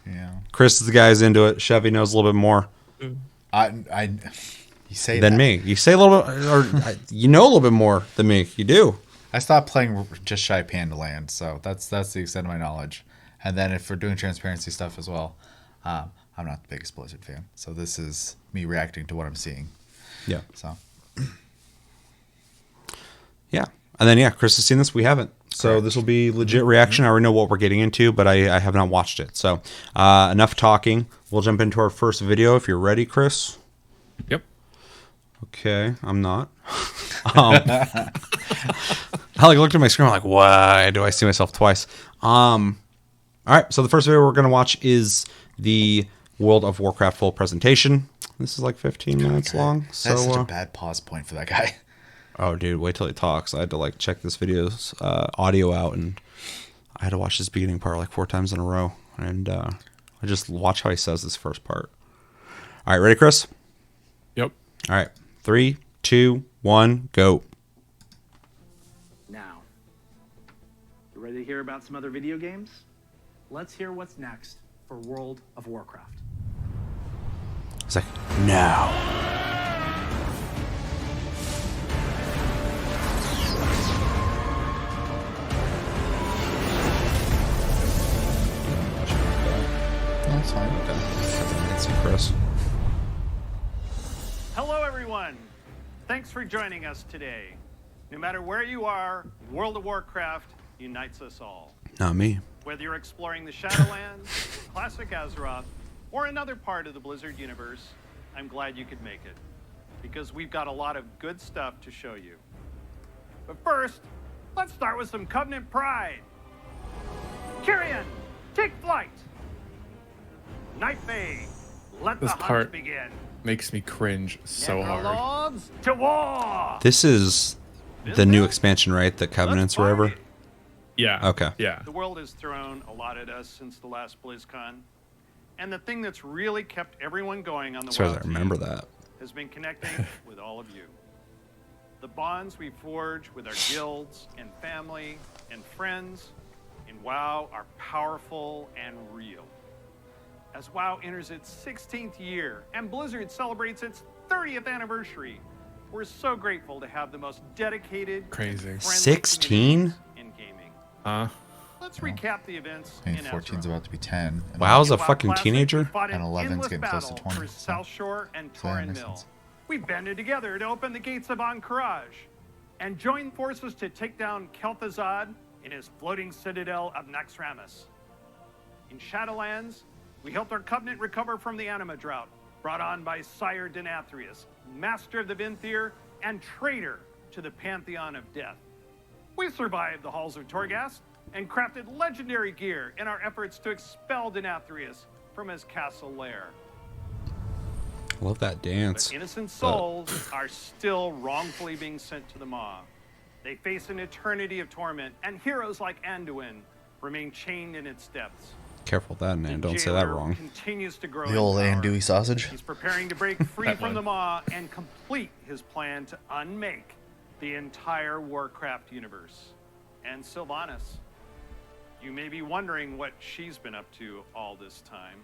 Yeah. Chris is the guy who's into it. Chevy knows a little bit more You say than that. me. You say a little bit, or you know a little bit more than me. You do. I stopped playing just shy of Pandaland, so that's the extent of my knowledge. And then if we're doing transparency stuff as well, I'm not the biggest Blizzard fan, so this is me reacting to what I'm seeing. Yeah. So Yeah. And then, Chris has seen this. We haven't. So Correct. this will be legit reaction. I already know what we're getting into, but I have not watched it. So enough talking. We'll jump into our first video if you're ready, Chris. Yep. Okay, I'm not. I looked at my screen. I'm like, why do I see myself twice? All right, so the first video we're going to watch is the World of Warcraft full presentation. This is like 15 minutes long. that's So, such a bad pause point for that guy. oh, dude, wait till he talks. I had to like check this video's audio out, and I had to watch this beginning part like 4 times in a row. And I just watch how he says this first part. All right, ready, Chris? Yep. All right, 3, 2, 1, go. Now, you ready to hear about some other video games? Let's hear what's next for World of Warcraft. It's like, now. That's fine. Nancy, Chris. Hello, everyone. Thanks for joining us today. No matter where you are, World of Warcraft unites us all. Not me. Whether you're exploring the Shadowlands, classic Azeroth, or another part of the Blizzard universe, I'm glad you could make it, because we've got a lot of good stuff to show you. But first, let's start with some Covenant pride. Kyrian, take flight. Night Fae, let This the hunt part begin. makes me cringe so hard. Necrolords, to war! This is the new expansion, right? The Covenants or whatever. Yeah. Okay. Yeah. The world has thrown a lot at us since the last BlizzCon. And the thing that's really kept everyone going on the As far as WoW I remember team that. has been connecting with all of you. The bonds we forge with our guilds and family and friends in WoW are powerful and real. As WoW enters its 16th year and Blizzard celebrates its 30th anniversary, we're so grateful to have the most dedicated, Crazy. friendly 16? communities in gaming. Let's recap the events I in mean, 14's Azeroth. about to be 10. And WoW's a WoW fucking Classic, teenager? we fought And an 11's endless getting close to battle 20, for so- South Shore and so that Torren makes Mill. sense. We banded together to open the gates of Ahn'Qiraj and joined forces to take down Kel'Thuzad in his floating citadel of Naxxramas. In Shadowlands, we helped our Covenant recover from the Anima drought, brought on by Sire Denathrius, master of the Vinthier and traitor to the Pantheon of Death. We survived the halls of Torghast and crafted legendary gear in our efforts to expel Denathrius from his castle lair. I love that dance. But innocent souls are still wrongfully being sent to the Maw. They face an eternity of torment, and heroes like Anduin remain chained in its depths. Careful with that, man. The Don't say that jailer wrong. Continues to grow The in old power. andouille sausage. He's preparing to break free That from one. the Maw and complete his plan to unmake the entire Warcraft universe. And Sylvanas, you may be wondering what she's been up to all this time.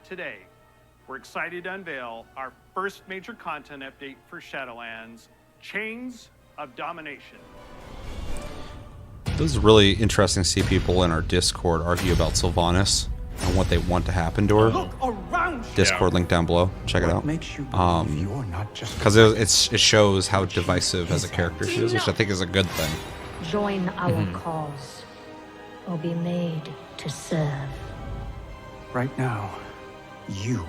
Today, we're excited to unveil our first major content update for Shadowlands, Chains of Domination. It was really interesting to see people in our Discord argue about Sylvanas and what they want to happen to her. Look around you. Discord link down below. Check it out. Makes you believe you're not just Because it shows how divisive as a character she is, which I think is a good thing. Join our cause, or be made to serve. right now. You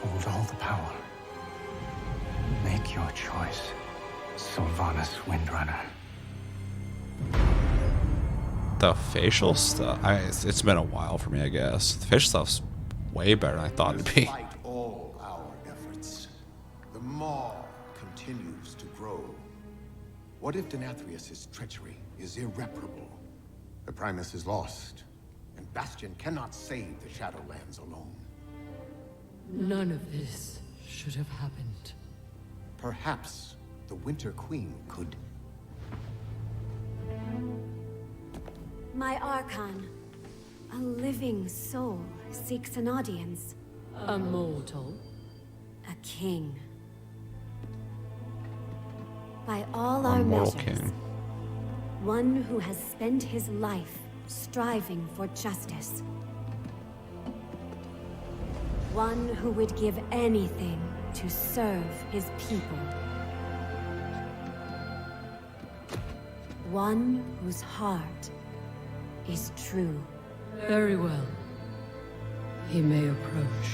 hold all the power. Make your choice, Sylvanas Windrunner. The facial stuff, it's been a while for me, I guess. The facial stuff's way better than I thought it'd be. Despite all our efforts, the Maw continues to grow. What if Denathrius' treachery is irreparable? The Primus is lost, and Bastion cannot save the Shadowlands alone. None of this should have happened. Perhaps the Winter Queen could... My Archon, a living soul, seeks an audience. A mortal? A king. By all our Mortal measures, King. one who has spent his life striving for justice. One who would give anything to serve his people. One whose heart is true. Very well. He may approach.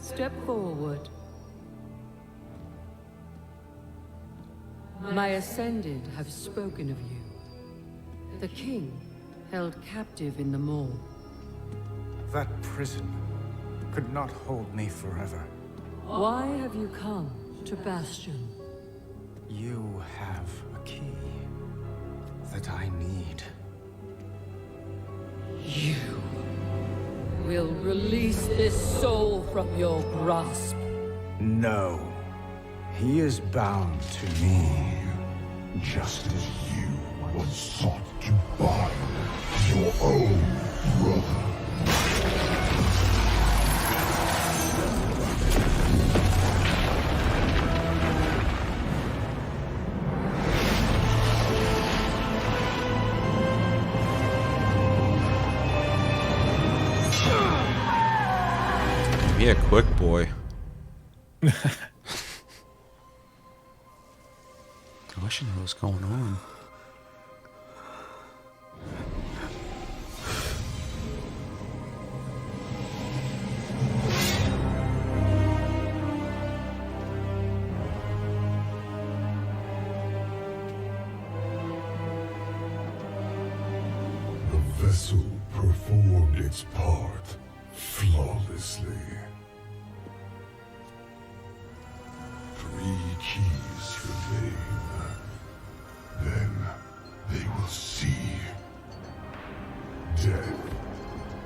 Step forward. My Ascended have spoken of you. The king held captive in the Maw. That prison could not hold me forever. Why have you come to Bastion? You have a key that I need. You will release this soul from your grasp. No. He is bound to me. Just as you once sought to bind your own brother. Be a quick boy. I wish I knew what's going on. The vessel performed its part flawlessly. 3 keys remain. Then they will see. Death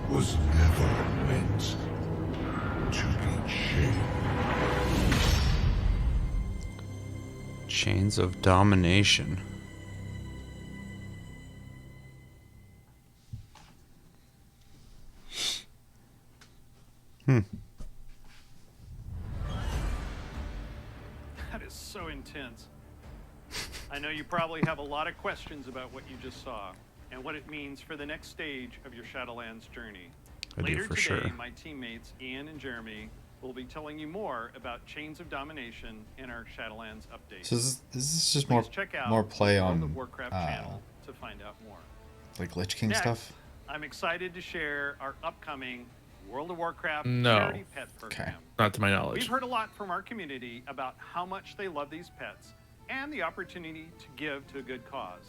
was never meant to be chained. Chains of domination. That is so intense. I know you probably have a lot of questions about what you just saw and what it means for the next stage of your Shadowlands journey. I do Later for today, sure. my teammates Ian and Jeremy will be telling you more about Chains of Domination in our Shadowlands update. So this is just Please check out more play the World on of Warcraft channel to find out more. like Lich King Next, stuff. I'm excited to share our upcoming World of Warcraft No. charity pet program. Not to my knowledge. We've heard a lot from our community about how much they love these pets and the opportunity to give to a good cause,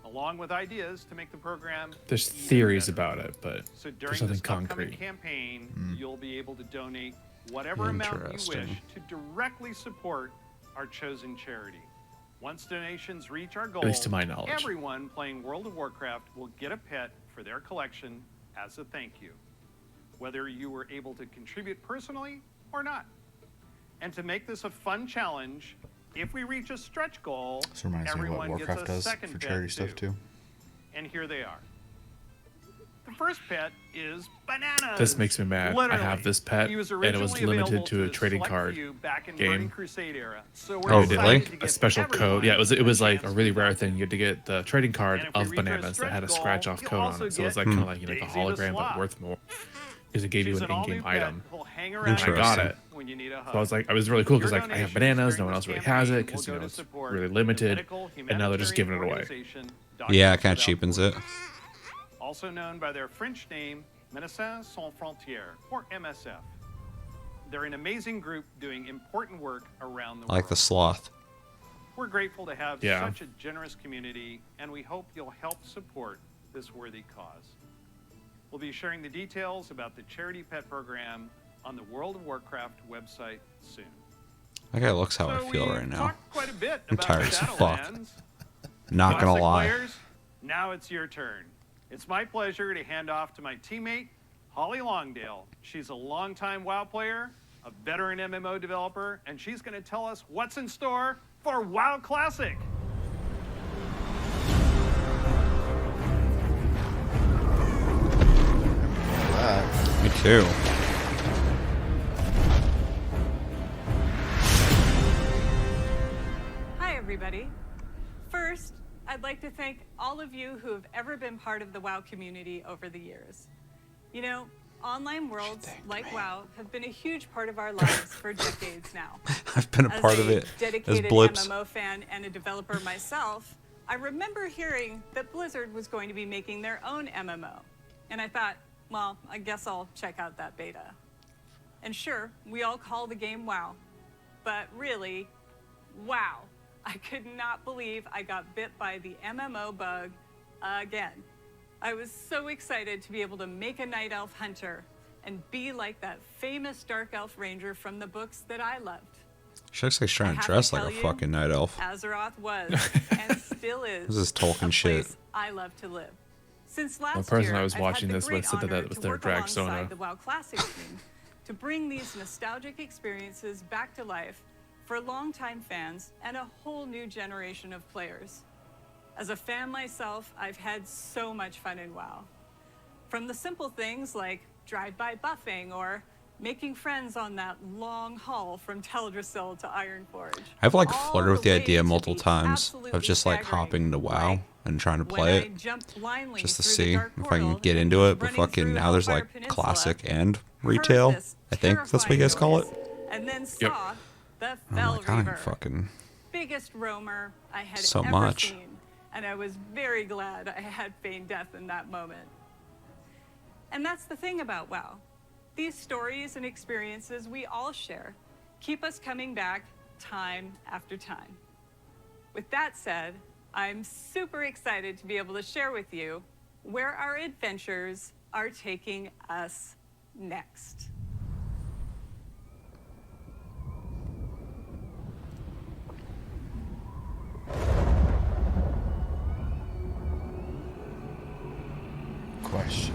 along with ideas to make the program There's even theories better. about it, but So there's during nothing this upcoming concrete. campaign, you'll be able to donate whatever amount you wish Interesting. to directly support our chosen charity. Once donations reach our goal, At least to my knowledge. everyone playing World of Warcraft will get a pet for their collection as a thank you, whether you were able to contribute personally or not. And to make this a fun challenge, if we reach a stretch goal, This reminds me of what everyone Warcraft gets a does second for pet charity stuff too. And here they are. The first pet is Bananas. This makes me mad. I Literally. have this pet, He was and it was originally limited available to a the trading select card few back in game. Burning Crusade era. So we're Oh, excited really? to A give special code. Yeah, it was everyone like a chance really to rare win. thing. You had to get the trading card And if we of reach our bananas that had a stretch scratch off goal, code you'll on also it. So it was get like kind of like, Daisy a the hologram, Sloth. but worth more. Because it gave She's you an an all-new in-game pet item. who'll hang And around I got Interesting. it. when you need a hug. So I was like, I was really cool because Your like I have donations bananas, during no one else this really has it campaign because will you go know to it's support really the limited, medical and now they're just giving it away. humanitarian Yeah, it Doctors kind of Without cheapens it. Borders, also known by their French name, Médecins Sans Frontières, or MSF. They're an amazing group doing important work around the I like world. the sloth. We're grateful to have Yeah. such a generous community, and we hope you'll help support this worthy cause. We'll be sharing the details about the charity pet program on the World of Warcraft website soon. That guy looks how So I feel we've right now. talked quite a bit I'm about tired as fuck. Shadowlands. Not gonna Classic lie. Players, now it's your turn. It's my pleasure to hand off to my teammate, Holly Longdale. She's a longtime WoW player, a veteran MMO developer, and she's going to tell us what's in store for WoW Classic. Me too. Hi, everybody. First, I'd like to thank all of you who have ever been part of the WoW community over the years. You know, online worlds like WoW have been a huge part of our lives for decades now. I've been a As part of it as dedicated blips. MMO fan and a developer myself, I remember hearing that Blizzard was going to be making their own MMO. And I thought, well, I guess I'll check out that beta. And sure, we all call the game WoW. But really, wow. I could not believe I got bit by the MMO bug again. I was so excited to be able to make a night elf hunter and be like that famous dark elf ranger from the books that I loved. She looks like she's I trying to have dress to like a tell you, fucking night elf. Azeroth was and still is This is Tolkien a shit. place I love to live. Since last The person year, I was I've watching had the this great with said that honor that was to their work drag alongside Sona. the WoW Classic team to bring these nostalgic experiences back to life for longtime fans and a whole new generation of players. As a fan myself, I've had so much fun in WoW. From the simple things like drive-by buffing or making friends on that long haul from Teldrassil to Ironforge. I've like all flirted with the way idea to multiple the times of absolutely just like staggering, hopping to WoW like and trying to when play I it jumped blindly just to through the see dark if I can portal get and into it. But running fucking through now there's Hellfire like Peninsula, classic and heard retail. this I think that's what you guys call it. terrifying noise, and then saw the Oh Fell my god, Reaver. fucking Biggest roamer I had so ever much. seen, and I was very glad I had feigned death in that moment. And that's the thing about WoW. These stories and experiences we all share keep us coming back time after time. With that said, I'm super excited to be able to share with you where our adventures are taking us next. Question.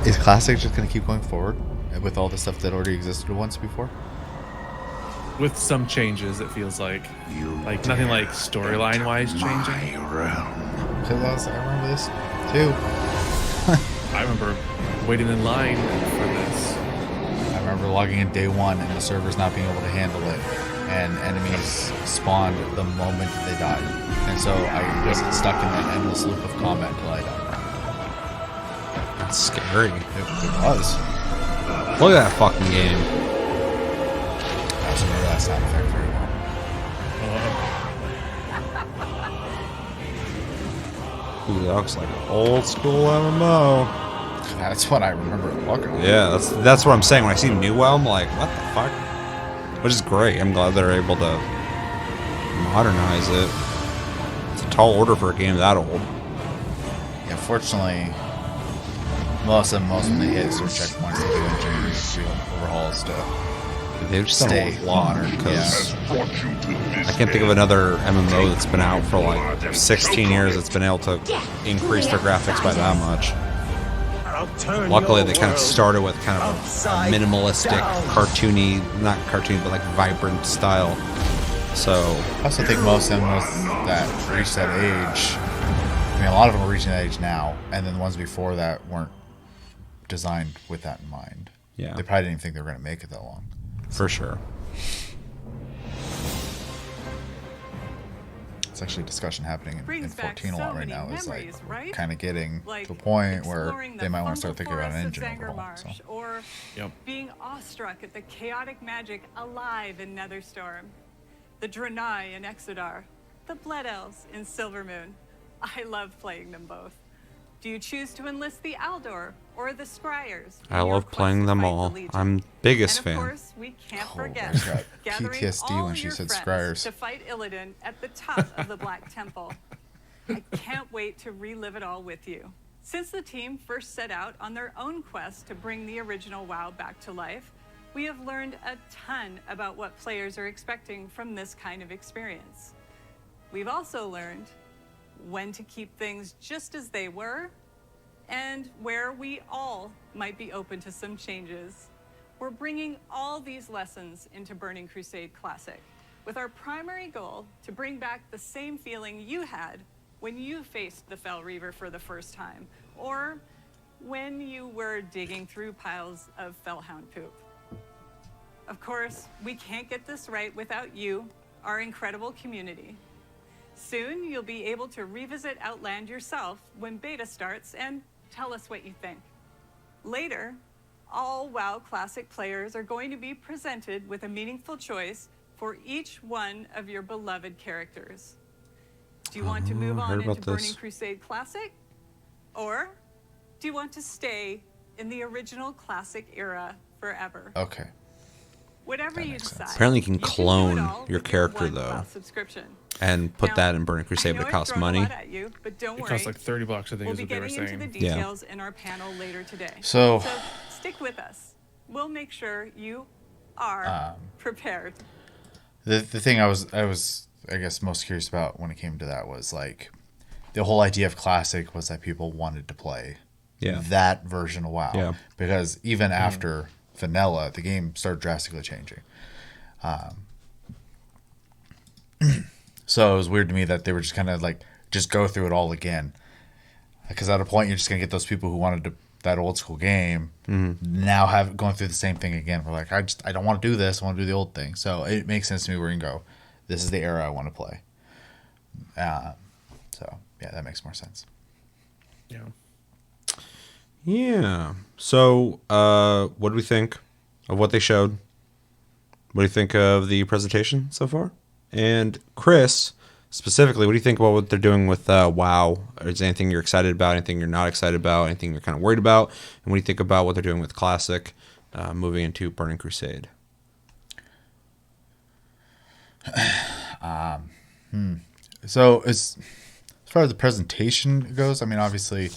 Is Classic just going to keep going forward with all the stuff that already existed once before? With some changes, it feels like nothing like storyline wise changing. Because I remember this too. I remember waiting in line for this. I remember logging in day one and the servers not being able to handle it, and enemies spawned the moment they died, and so I was stuck in that endless loop of combat until I died. That's scary. It was. Look at that fucking game. I just remember that sound effect very well. Ooh, that looks like an old school MMO. That's what I remember it looking like. Yeah, that's what I'm saying. When I see New WoW, I'm like, what the fuck? Which is great. I'm glad they're able to modernize it. It's a tall order for a game that old. Yeah, fortunately, most of them, when they hit certain checkpoints, they do engineer overhauls to They've just stay done a lot modern. because I can't think of another MMO that's been out for like 16 years that's been able to increase their graphics by that much. Luckily, they kind of started with kind of a minimalistic, cartoony, not cartoony, but like vibrant style. So I also think most of them that reach that age, I mean, a lot of them are reaching that age now, and then the ones before that weren't designed with that in mind. Yeah. They probably didn't even think they were going to make it that long. For sure. It's actually a discussion happening in 14 a lot right now. Is like right? kind of getting Like to a point where exploring they might want to start fungal thinking about an forests of engine overhaul. So. Zangarmarsh, or being awestruck at the chaotic magic alive in Netherstorm, the Draenei in Exodar, the Blood Elves in Silvermoon. I love playing them both. Do you choose to enlist the Aldor or the Scryers? I love playing them all. I'm biggest And of fan. course, we can't forget I got gathering PTSD all when she your said friends Scryers. to fight Illidan at the top of the Black Temple. I can't wait to relive it all with you. Since the team first set out on their own quest to bring the original WoW back to life, we have learned a ton about what players are expecting from this kind of experience. We've also learned when to keep things just as they were, and where we all might be open to some changes. We're bringing all these lessons into Burning Crusade Classic, with our primary goal to bring back the same feeling you had when you faced the Fell Reaver for the first time, or when you were digging through piles of Fellhound poop. Of course, we can't get this right without you, our incredible community. Soon, you'll be able to revisit Outland yourself when beta starts and tell us what you think. Later, all WoW Classic players are going to be presented with a meaningful choice for each one of your beloved characters. Do you want to move on into Burning Crusade Classic? Or do you want to stay in the original Classic era forever? Okay. Whatever you decide. Apparently, you can do it clone all your with character one though, cloud subscription. and put Now, that in Burning Crusade, I but know it costs I've thrown a money. lot at you, but don't It worry. costs like $30, I think, We'll is be what they were getting into saying. the details in our panel later today. So Stick with us. We'll make sure you are prepared. the thing I was I guess most curious about when it came to that was like the whole idea of Classic was that people wanted to play that version of WoW. Yeah. Because even after Vanilla, the game started drastically changing. So it was weird to me that they were just kind of like just go through it all again. Because at a point you're just gonna get those people who wanted that old school game now going through the same thing again. We're like, I don't want to do this. I want to do the old thing. So it makes sense to me where you can go, this is the era I want to play. So yeah, that makes more sense. Yeah. Yeah. So, what do we think of what they showed? What do you think of the presentation so far? And Chris, specifically, what do you think about what they're doing with WoW? Is there anything you're excited about? Anything you're not excited about? Anything you're kind of worried about? And what do you think about what they're doing with Classic, moving into Burning Crusade? So as far as the presentation goes, I mean, obviously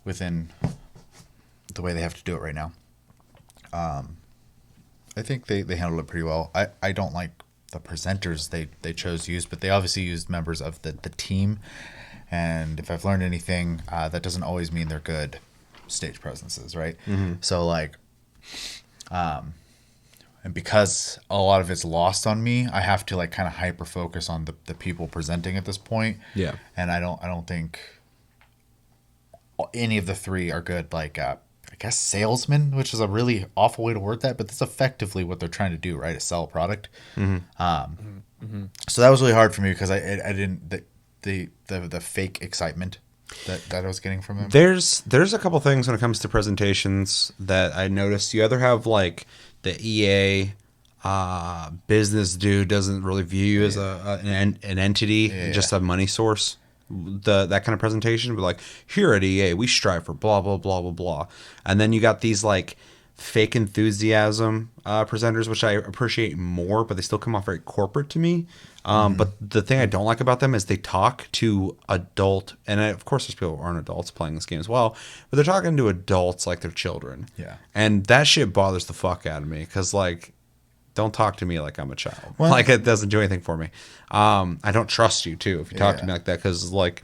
within the way they have to do it right now, I think they handled it pretty well. I don't like the presenters they chose to use, but they obviously used members of the team. And if I've learned anything, that doesn't always mean they're good stage presences, right? Mm-hmm. So like, and because a lot of it's lost on me, I have to like kind of hyper focus on the people presenting at this point. Yeah. And I don't think any of the three are good. Like, I guess salesmen, which is a really awful way to word that, but that's effectively what they're trying to do, right? Is sell a product. Mm-hmm. So that was really hard for me because I didn't the fake excitement that I was getting from them. There's a couple things when it comes to presentations that I noticed. You either have like the EA business dude doesn't really view you as an entity, just a money source. That kind of presentation, but like, here at EA we strive for blah blah blah blah blah, and then you got these like fake enthusiasm presenters, which I appreciate more, but they still come off very corporate to me. But the thing I don't like about them is they talk to adult, and of course there's people who aren't adults playing this game as well, but they're talking to adults like they're children. Yeah. And that shit bothers the fuck out of me, because like, don't talk to me like I'm a child. Well, like, it doesn't do anything for me. I don't trust you too if you talk to me like that, because like,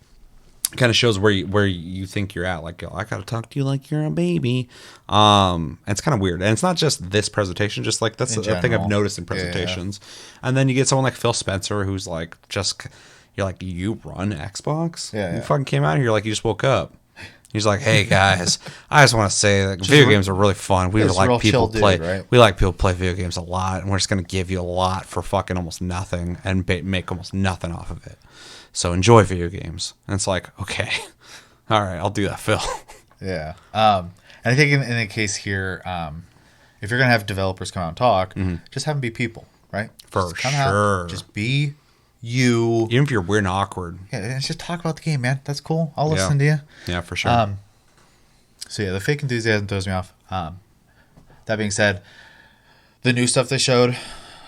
it kind of shows where you think you're at. Like, I gotta talk to you like you're a baby. And it's kind of weird. And it's not just this presentation. Just like, that's a thing I've noticed in presentations. And then you get someone like Phil Spencer, who's like, you're like, you run Xbox? You fucking came out here like you just woke up. He's like, hey guys, I just want to say that video games are really fun. We like people play. Right? We like people play video games a lot, and we're just gonna give you a lot for fucking almost nothing and make almost nothing off of it. So enjoy video games. And it's like, okay, all right, I'll do that, Phil. Yeah. And I think in the case here, if you're gonna have developers come out and talk, just have them be people, right? For sure. Just be you. Even if you're weird and awkward. Yeah, just talk about the game, man. That's cool. I'll listen to you. Yeah, for sure. So yeah, the fake enthusiasm throws me off. That being said, the new stuff they showed,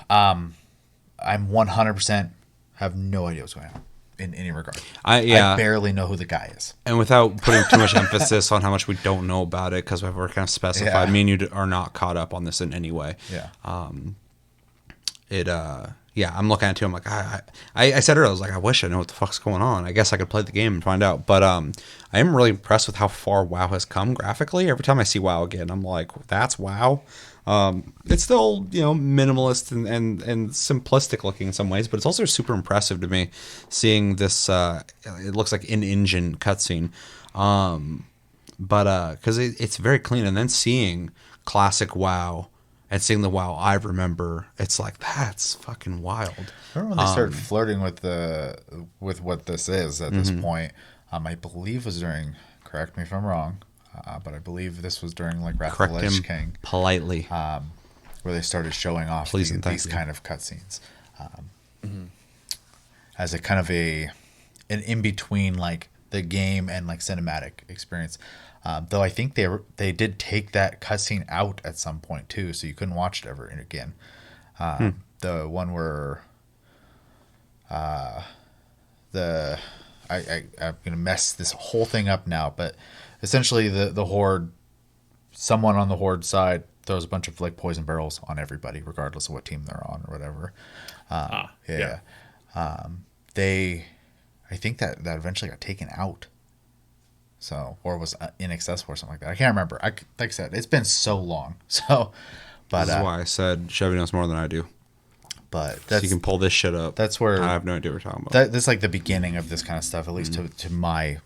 I'm 100% have no idea what's going on in any regard. I barely know who the guy is. And without putting too much emphasis on how much we don't know about it, because we've already kind of specified, me and you are not caught up on this in any way. Yeah. I'm looking at it too. I'm like, I said earlier, I was like, I wish I knew what the fuck's going on. I guess I could play the game and find out. But I am really impressed with how far WoW has come graphically. Every time I see WoW again, I'm like, that's WoW. It's still, minimalist and simplistic looking in some ways, but it's also super impressive to me seeing this. It looks like in-engine cutscene, but because it's very clean, and then seeing classic WoW. And seeing the WoW I remember, it's like, that's fucking wild. I remember when they started flirting with what this is at this point. I believe was during, correct me if I'm wrong, but I believe this was during like Wrath of the Lich King. Politely. Where they started showing off these kind of cutscenes. As a kind of an in-between like the game and like cinematic experience. Though I think they did take that cutscene out at some point too, so you couldn't watch it ever again. The one where I'm gonna mess this whole thing up now, but essentially the Horde, someone on the Horde side throws a bunch of like poison barrels on everybody, regardless of what team they're on or whatever. I think that eventually got taken out. So, or was inaccessible or something like that. I can't remember. Like I said, it's been so long. So, but this is why I said Chevy knows more than I do. But so you can pull this shit up. That's where I have no idea what we're talking about. That's like the beginning of this kind of stuff, at least to my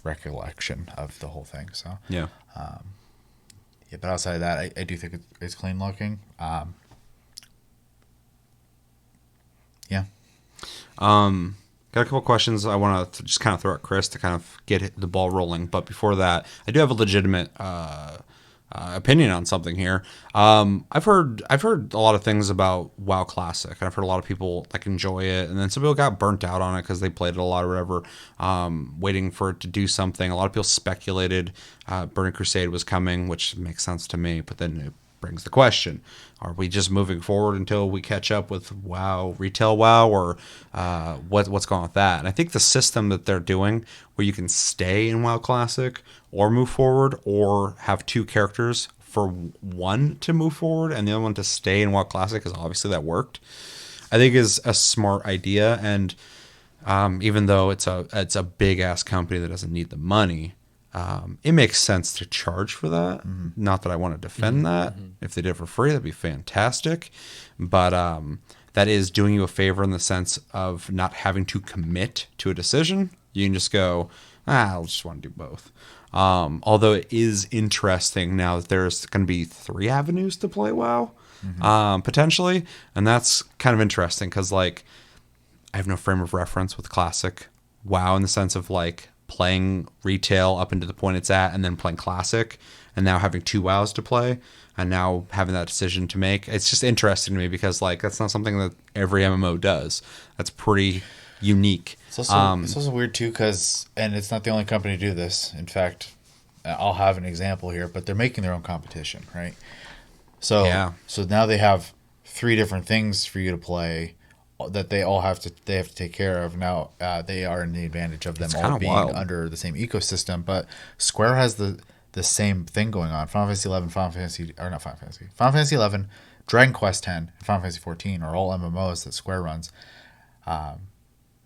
recollection of the whole thing. So yeah. But outside of that, I do think it's clean looking. Yeah. Got a couple questions I want to just kind of throw at Chris to kind of get the ball rolling. But before that, I do have a legitimate opinion on something here. I've heard a lot of things about WoW Classic, and I've heard a lot of people like enjoy it, and then some people got burnt out on it because they played it a lot or whatever, waiting for it to do something. A lot of people speculated Burning Crusade was coming, which makes sense to me, but then it brings the question: are we just moving forward until we catch up with WoW, retail WoW, or what's going on with that? And I think the system that they're doing, where you can stay in WoW Classic or move forward, or have two characters for one to move forward and the other one to stay in WoW Classic, because obviously that worked, I think is a smart idea. And even though it's a big ass company that doesn't need the money, it makes sense to charge for that. Not that I want to defend that. If they did it for free, that'd be fantastic. But that is doing you a favor in the sense of not having to commit to a decision. You can just go, I'll just want to do both. Although it is interesting now that there's going to be 3 avenues to play WoW, potentially. And that's kind of interesting because, like, I have no frame of reference with Classic WoW in the sense of, like, playing retail up into the point it's at and then playing Classic and now having 2 WoWs to play and now having that decision to make. It's just interesting to me because, like, that's not something that every MMO does. That's pretty unique. It's also weird too because, and it's not the only company to do this. In fact, I'll have an example here, but they're making their own competition, right? So now they have 3 different things for you to play that they have to take care of. Now they are in the advantage of them all being under the same ecosystem, but Square has the same thing going on. Final Fantasy 11, Dragon Quest 10, and Final Fantasy 14 are all MMOs that Square runs.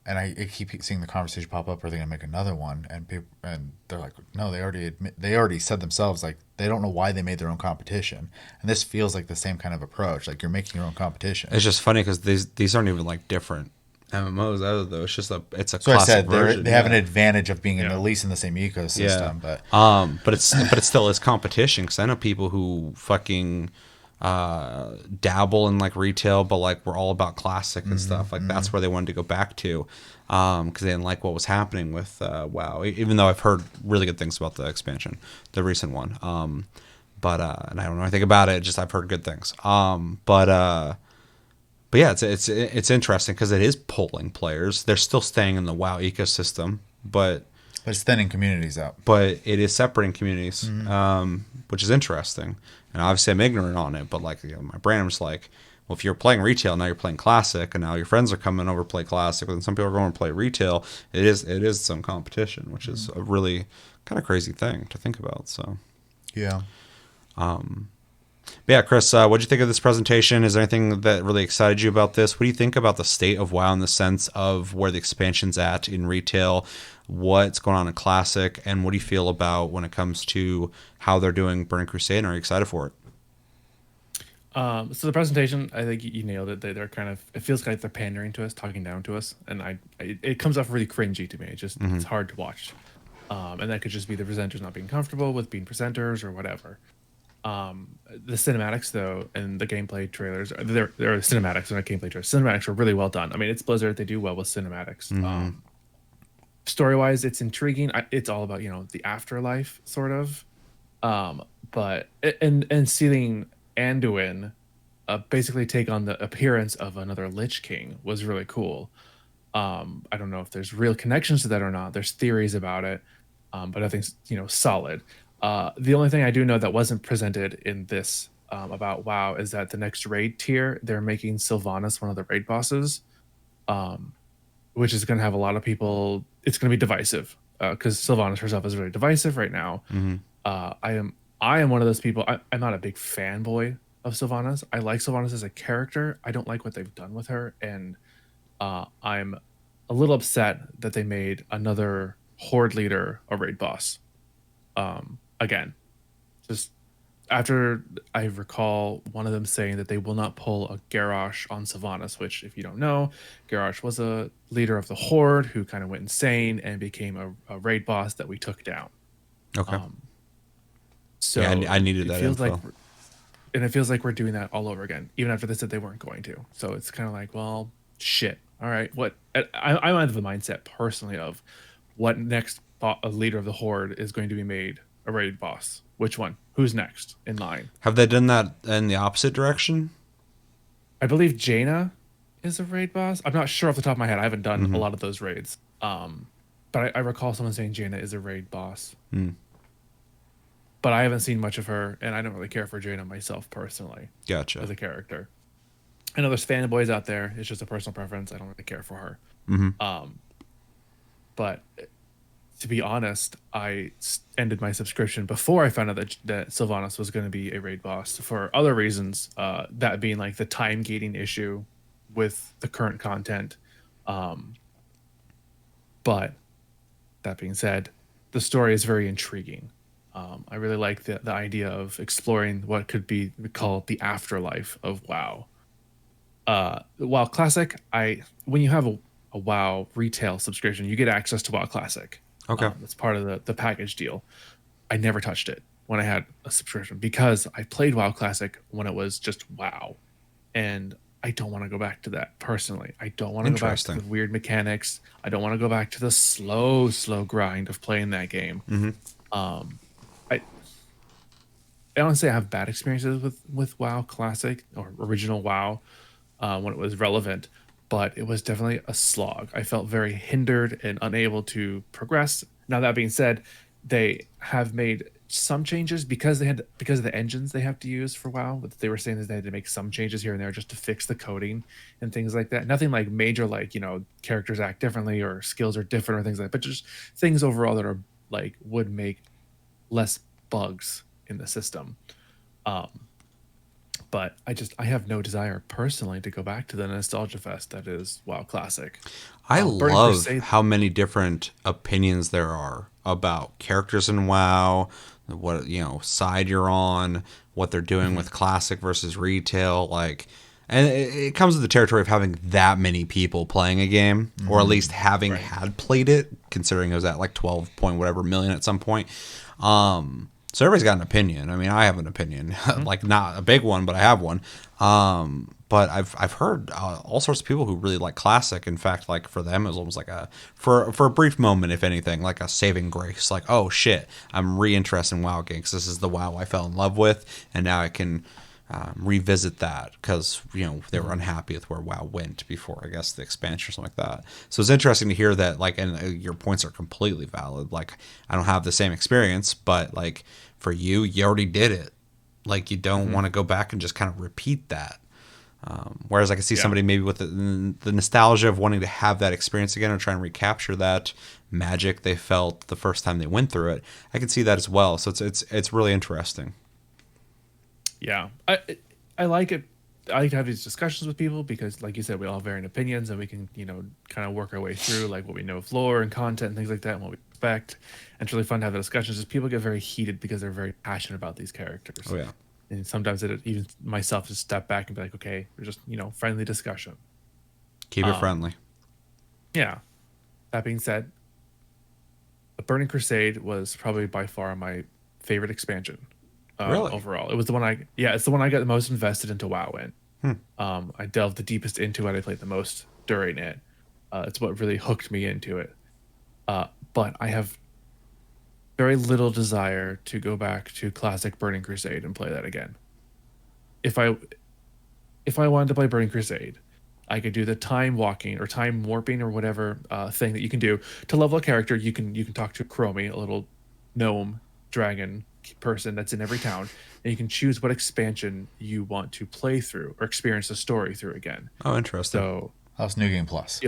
And I keep seeing the conversation pop up, are they going to make another one? And they're like, no, they already said themselves, like, they don't know why they made their own competition. And this feels like the same kind of approach, like you're making your own competition. It's just funny because these aren't even like different MMOs either, though. It's just it's a so classic I said version. They have an advantage of being at least in the same ecosystem. But it still is competition, because I know people who fucking dabble in like retail, but like we're all about Classic and stuff. Like that's where they wanted to go back to, because they didn't like what was happening with WoW. Even though I've heard really good things about the expansion, the recent one. But and I don't know anything about it. Just I've heard good things. But yeah, it's interesting because it is pulling players. They're still staying in the WoW ecosystem, but it's thinning communities out. But it is separating communities, which is interesting. And obviously I'm ignorant on it, but like, my brain was like, well, if you're playing retail, now you're playing Classic, and now your friends are coming over to play Classic, and some people are going to play retail. It is some competition, which is a really kind of crazy thing to think about. So yeah. But yeah, Chris, what did you think of this presentation? Is there anything that really excited you about this? What do you think about the state of WoW in the sense of where the expansion's at in retail, what's going on in Classic, and what do you feel about when it comes to how they're doing Burning Crusade, and are you excited for it? So the presentation, I think you nailed it. They're kind of, it feels like they're pandering to us, talking down to us, and it comes off really cringy to me. It just it's hard to watch, and that could just be the presenters not being comfortable with being presenters or whatever. The cinematics though, and the gameplay trailers, they're cinematics, they're not gameplay trailers. Cinematics are really well done. I mean, it's Blizzard, they do well with cinematics. Story wise, it's intriguing. It's all about, the afterlife sort of, but and seeing Anduin basically take on the appearance of another Lich King was really cool. I don't know if there's real connections to that or not. There's theories about it, but I think solid. The only thing I do know that wasn't presented in this about WoW is that the next raid tier, they're making Sylvanas one of the raid bosses, which is going to have a lot of people. It's going to be divisive because Sylvanas herself is very divisive right now. I am one of those people. I'm not a big fanboy of Sylvanas. I like Sylvanas as a character. I don't like what they've done with her, and I'm a little upset that they made another Horde leader a raid boss. Again, just after I recall one of them saying that they will not pull a Garrosh on Sylvanas, which, if you don't know, Garrosh was a leader of the Horde who kind of went insane and became a raid boss that we took down. Okay. So yeah, I needed that info. And it feels like we're doing that all over again, even after they said they weren't going to. So it's kind of like, well, shit. All right, what? I'm out of the mindset personally of what next a leader of the Horde is going to be made a raid boss. Which one? Who's next in line? Have they done that in the opposite direction? I believe Jaina is a raid boss. I'm not sure off the top of my head. I haven't done Mm-hmm. a lot of those raids. But I recall someone saying Jaina is a raid boss. But I haven't seen much of her, and I don't really care for Jaina myself personally. Gotcha. As a character. I know there's fanboys out there. It's just a personal preference. I don't really care for her. But to be honest, I ended my subscription before I found out that Sylvanas was going to be a raid boss for other reasons. That being like the time gating issue with the current content. But that being said, the story is very intriguing. I really like the idea of exploring what could be called the afterlife of WoW. WoW Classic, when you have a WoW retail subscription, you get access to WoW Classic. Okay. It's part of the package deal. I never touched it when I had a subscription because I played WoW Classic when it was just WoW. And I don't want to go back to that personally. I don't want to go back to the weird mechanics. I don't want to go back to the slow grind of playing that game. I don't say I have bad experiences with WoW Classic or original WoW when it was relevant, but it was definitely a slog. I felt very hindered and unable to progress. Now that being said, they have made some changes because of the engines they have to use for WoW. But they were saying that they had to make some changes here and there just to fix the coding and things like that. Nothing like major, like characters act differently or skills are different or things like that, but just things overall that are like would make less bugs in the system. But I have no desire personally to go back to the nostalgia fest that is WoW Classic. I love how many different opinions there are about characters in WoW, what side you're on, what they're doing with Classic versus retail, and it comes with the territory of having that many people playing a game, or at least having had played it, considering it was at like 12 point whatever million at some point. So everybody's got an opinion. I mean, I have an opinion, like not a big one, but I have one. But I've heard all sorts of people who really like Classic. In fact, like for them, it was almost like for a brief moment, if anything, like a saving grace. Like, oh shit, I'm reinterested in WoW games because this is the WoW I fell in love with, and now I can revisit that because they were unhappy with where WoW went before, I guess, the expansion or something like that. So it's interesting to hear that, like, and your points are completely valid. Like, I don't have the same experience, but like for you already did it. Like, you don't want to go back and just kind of repeat that. Whereas I can see somebody maybe with the nostalgia of wanting to have that experience again or try and recapture that magic they felt the first time they went through it. I can see that as well. So it's really interesting. Yeah, I like it. I like to have these discussions with people because, like you said, we all have varying opinions and we can, kind of work our way through like what we know of lore and content and things like that and what we expect. And it's really fun to have the discussions. Just people get very heated because they're very passionate about these characters. Oh yeah. And sometimes even myself just step back and be like, okay, we're just friendly discussion. Keep it friendly. Yeah. That being said, the Burning Crusade was probably by far my favorite expansion. Really? Overall, it was the one it's the one I got the most invested into WoW in. I delved the deepest into it. I played the most during it. It's what really hooked me into it. But I have very little desire to go back to classic Burning Crusade and play that again. If I wanted to play Burning Crusade, I could do the time walking or time warping or whatever thing that you can do to level a character. You can talk to Chromie, a little gnome dragon person that's in every town, and you can choose what expansion you want to play through or experience the story through again. Oh, interesting. So that's New Game Plus.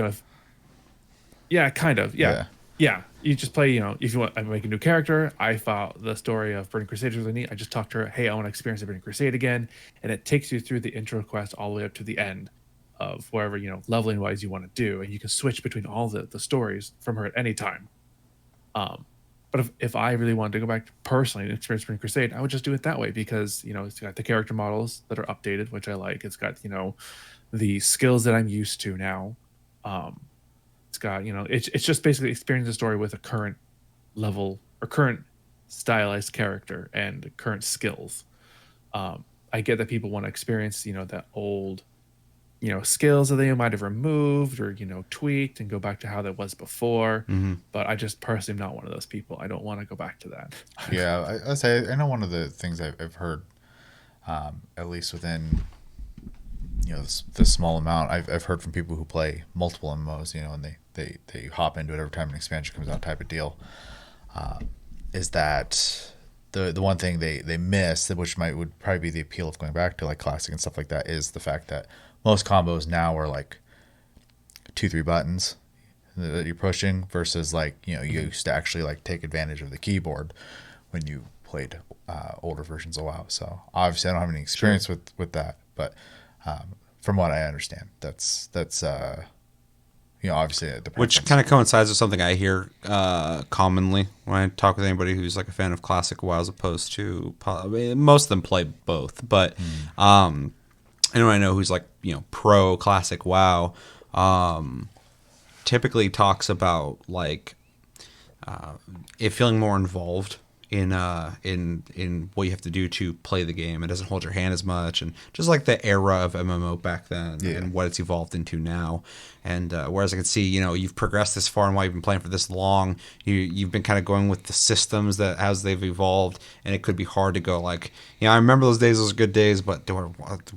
Yeah, kind of. Yeah. You just play. If you want, I make a new character. I thought the story of Burning Crusade is really neat. I just talk to her. Hey, I want to experience the Burning Crusade again, and it takes you through the intro quest all the way up to the end of wherever leveling wise you want to do, and you can switch between all the stories from her at any time. But if I really wanted to go back personally and experience Burning Crusade, I would just do it that way because, it's got the character models that are updated, which I like. It's got, the skills that I'm used to now. It's got, it's just basically experiencing the story with a current level or current stylized character and current skills. I get that people want to experience, that old skills that they might have removed or tweaked and go back to how that was before. But I just personally am not one of those people. I don't want to go back to that. Yeah, I say I know one of the things I've heard, at least within this small amount, I've heard from people who play multiple MMOs, and they hop into it every time an expansion comes out, type of deal. Is that the one thing they miss, which would probably be the appeal of going back to like classic and stuff like that, is the fact that most combos now are like 2-3 buttons that you're pushing versus like you used to actually like take advantage of the keyboard when you played older versions of WoW. So obviously I don't have any experience with that, but from what I understand, that's obviously the preference. Which kind of coincides with something I hear commonly when I talk with anybody who's like a fan of classic WoW as opposed to most of them play both, but anyone I know who's like pro classic WoW typically talks about like it feeling more involved in what you have to do to play the game. It doesn't hold your hand as much, and just like the era of MMO back then and what it's evolved into now. And whereas I can see, you've progressed this far and why you've been playing for this long, you've been kind of going with the systems that as they've evolved, and it could be hard to go like, I remember those days, those good days, but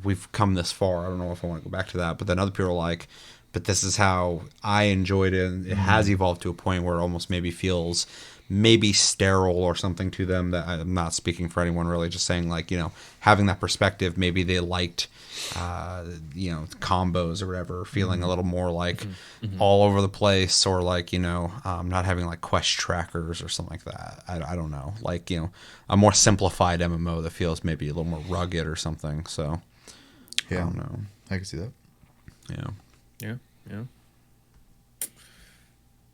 we've come this far. I don't know if I want to go back to that. But then other people are like, but this is how I enjoyed it, and it has evolved to a point where it almost maybe feels maybe sterile or something to them. That I'm not speaking for anyone really, just saying like, having that perspective, maybe they liked combos or whatever, feeling a little more like all over the place, or like not having like quest trackers or something like that. I don't know, like a more simplified MMO that feels maybe a little more rugged or something. So I don't know, I can see that. Yeah.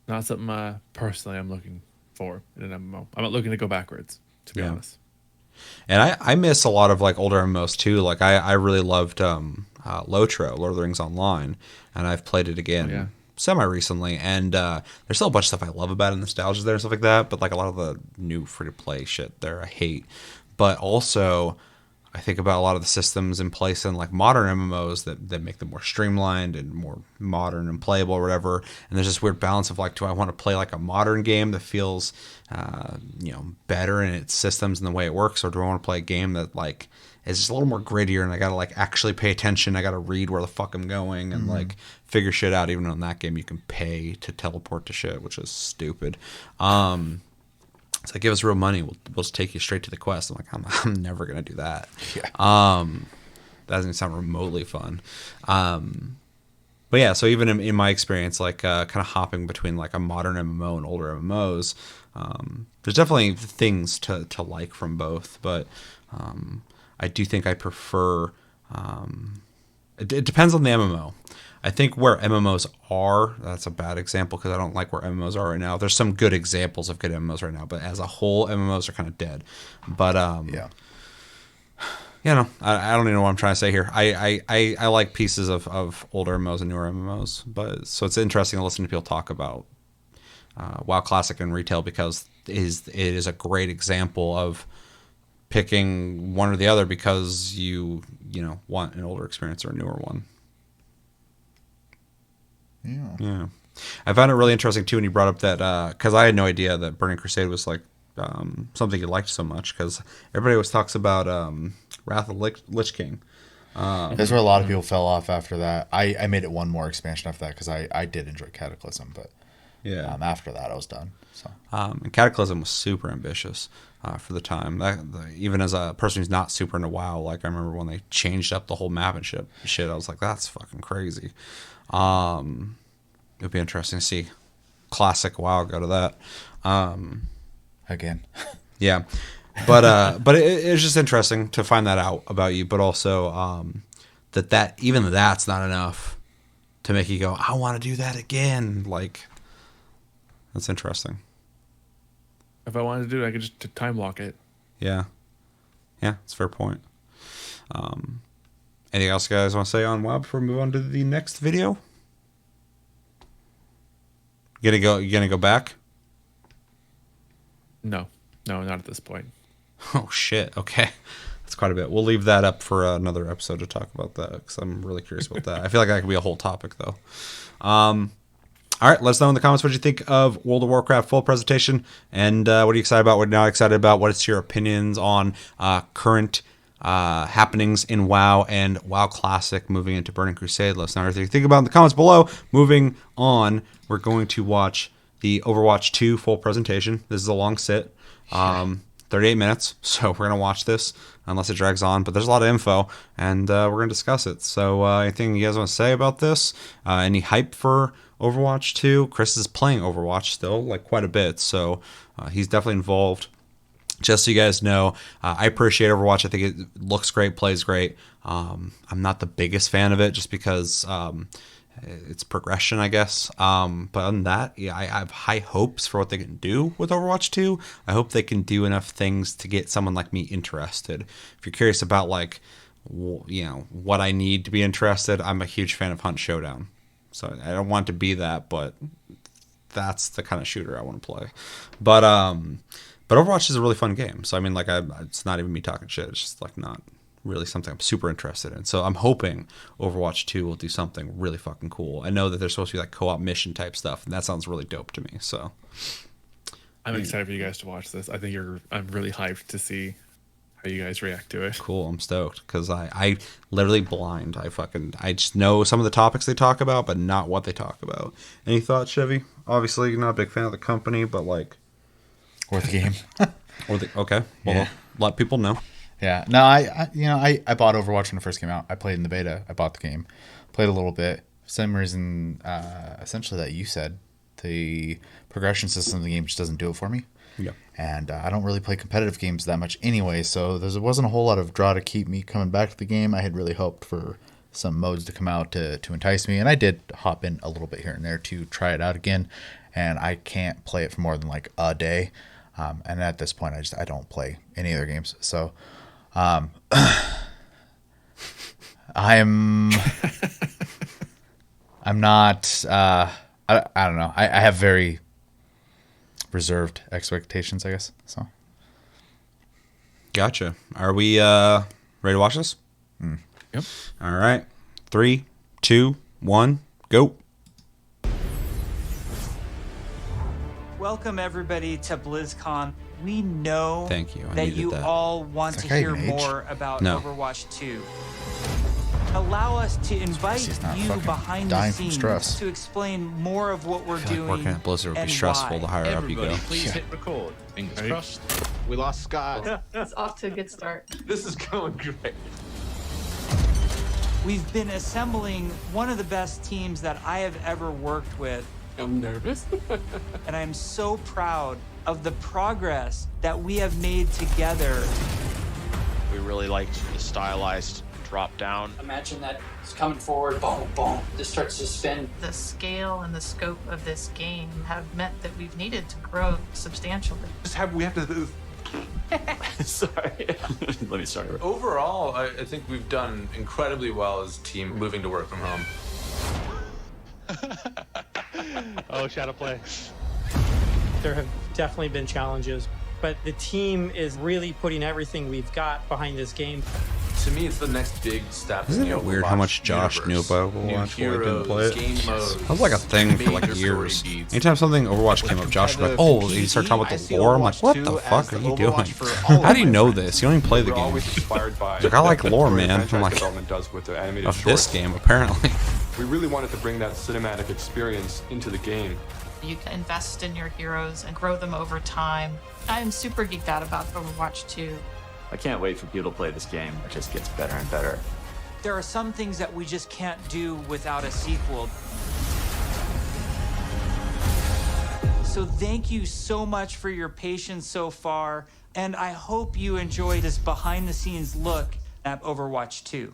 Not something personally I'm looking for in an MMO. I'm not looking to go backwards, to be honest. And I miss a lot of like older MMOs too. Like I really loved Lotro, Lord of the Rings Online, and I've played it again semi recently. And there's still a bunch of stuff I love about it, nostalgia there and stuff like that. But like a lot of the new free to play shit there, I hate. But also, I think about a lot of the systems in place in like modern MMOs that make them more streamlined and more modern and playable or whatever. And there's this weird balance of like, do I want to play like a modern game that feels, better in its systems and the way it works? Or do I want to play a game that like is just a little more grittier and I got to like actually pay attention. I got to read where the fuck I'm going and like figure shit out. Even in that game, you can pay to teleport to shit, which is stupid. It's like, give us real money, we'll just take you straight to the quest. I'm like, I'm never gonna do that. That doesn't sound remotely fun. But yeah, so even in my experience, like kind of hopping between like a modern MMO and older MMOs, there's definitely things to like from both. But I do think I prefer. It depends on the MMO. I think where MMOs are, that's a bad example because I don't like where MMOs are right now. There's some good examples of good MMOs right now, but as a whole, MMOs are kind of dead. But I don't even know what I'm trying to say here. I like pieces of older MMOs and newer MMOs, but so it's interesting to listen to people talk about WoW Classic and retail because it is a great example of picking one or the other because you want an older experience or a newer one. Yeah. I found it really interesting too when you brought up that because I had no idea that Burning Crusade was like something you liked so much because everybody always talks about Wrath of Lich King. That's where a lot of people fell off after that. I made it one more expansion after that because I did enjoy Cataclysm, but after that I was done. So and Cataclysm was super ambitious for the time. Even as a person who's not super into WoW, like I remember when they changed up the whole map and shit, I was like, that's fucking crazy. It would be interesting to see classic WoW go to that again. Yeah, but it's just interesting to find that out about you, but also that even that's not enough to make you go, I want to do that again. Like, that's interesting. If I wanted to do it, I could just time lock it. Yeah, it's a fair point. Anything else you guys want to say on WoW before we move on to the next video? You gonna go back? No, not at this point. Oh shit. Okay, It's quite a bit. We'll leave that up for another episode to talk about that because I'm really curious about that. I feel like that could be a whole topic though. All right, let us know in the comments what you think of World of Warcraft full presentation, and what are you excited about, what are you not excited about, what's your opinions on current happenings in WoW and WoW Classic moving into Burning Crusade. Let us know everything you think about in the comments below. Moving on, we're going to watch the Overwatch 2 full presentation. This is a long sit, 38 minutes, so we're going to watch this unless it drags on, but there's a lot of info, and we're going to discuss it. So anything you guys want to say about this? Any hype for Overwatch 2? Chris is playing Overwatch still, like quite a bit, so he's definitely involved. Just so you guys know, I appreciate Overwatch. I think it looks great, plays great. I'm not the biggest fan of it just because it's progression, I guess. But other than that, yeah, I have high hopes for what they can do with Overwatch 2. I hope they can do enough things to get someone like me interested. If you're curious about like, what I need to be interested, I'm a huge fan of Hunt Showdown. So I don't want it to be that, but that's the kind of shooter I want to play. But Overwatch is a really fun game. So I mean, like, it's not even me talking shit. It's just like not really something I'm super interested in. So I'm hoping Overwatch 2 will do something really fucking cool. I know that there's supposed to be like co-op mission type stuff, and that sounds really dope to me. So I'm excited for you guys to watch this. I'm really hyped to see how you guys react to it. Cool. I'm stoked because I literally blind. I just know some of the topics they talk about, but not what they talk about. Any thoughts, Chevy? Obviously, you're not a big fan of the company, but like, or the game, okay. Well, yeah. Let people know. Yeah. No, I bought Overwatch when it first came out. I played in the beta. I bought the game, played a little bit. For some reason, essentially that you said, the progression system of the game just doesn't do it for me. Yeah. And I don't really play competitive games that much anyway, so there wasn't a whole lot of draw to keep me coming back to the game. I had really hoped for some modes to come out to entice me, and I did hop in a little bit here and there to try it out again, and I can't play it for more than like a day. And at this point, I don't play any other games. So I'm not, I don't know. I have very reserved expectations, I guess. So gotcha. Are we ready to watch this? Yep. All right. 3, 2, 1, go. Welcome everybody to BlizzCon. We know Thank you. that you all want to hear more about Overwatch 2. Allow us to invite you behind the scenes to explain more of what we're doing. Working at Blizzard would be stressful the higher up you go. Please hit record. Fingers crossed. We lost Scott. It's off to a good start. This is going great. We've been assembling one of the best teams that I have ever worked with. I'm nervous. And I'm so proud of the progress that we have made together. We really liked the stylized drop down. Imagine that it's coming forward, boom, boom, just starts to spin. The scale and the scope of this game have meant that we've needed to grow substantially. We have to. Sorry. Let me start. Overall, I think we've done incredibly well as a team moving to work from home. Oh, shadow play. There have definitely been challenges, but the team is really putting everything we've got behind this game. To me, it's the next big step. Isn't it weird how much Josh knew about Overwatch while I didn't play it? That was like a thing for like years. Anytime something Overwatch came up, Josh was like, oh, he started talking about the lore. I'm like, what the fuck are you doing? How do you know this? You don't even play the game. He's like, I like lore, man. I'm like, of this game, apparently. We really wanted to bring that cinematic experience into the game. You can invest in your heroes and grow them over time. I'm super geeked out about Overwatch 2. I can't wait for people to play this game. It just gets better and better. There are some things that we just can't do without a sequel. So thank you so much for your patience so far, and I hope you enjoy this behind-the-scenes look at Overwatch 2.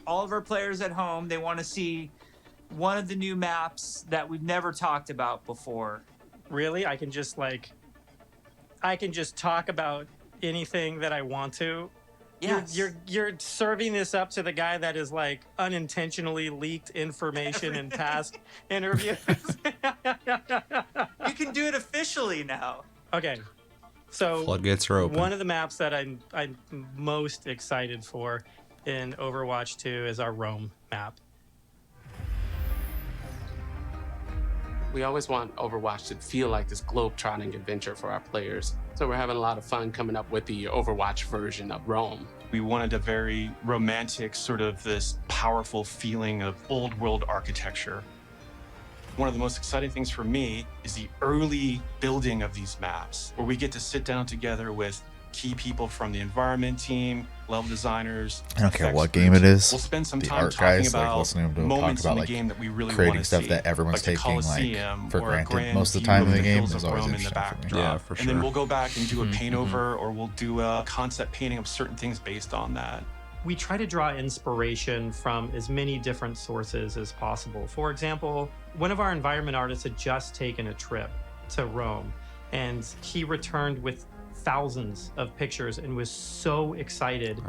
All of our players at home, they want to see one of the new maps that we've never talked about before. Really? I can just talk about anything that I want to. Yes. You're serving this up to the guy that is like unintentionally leaked information in past interviews. You can do it officially now. Okay, so Floodgates are open. One of the maps that I'm most excited for in Overwatch 2 is our Rome map. We always want Overwatch to feel like this globe-trotting adventure for our players. So we're having a lot of fun coming up with the Overwatch version of Rome. We wanted a very romantic, sort of this powerful feeling of old world architecture. One of the most exciting things for me is the early building of these maps, where we get to sit down together with key people from the environment team, level designers. I don't care what game it is. We'll spend some the time art talking guys, about like listening to them talk moments about in the like game that we really creating want to stuff see, that everyone's like the taking like Colosseum for or a granted grand most of the view time in the game hills is of always Rome in the interesting for me. backdrop. Yeah, for And then sure. we'll go back and do a paint over, or we'll do a concept painting of certain things based on that. We try to draw inspiration from as many different sources as possible. For example, one of our environment artists had just taken a trip to Rome, and he returned with thousands of pictures and was so excited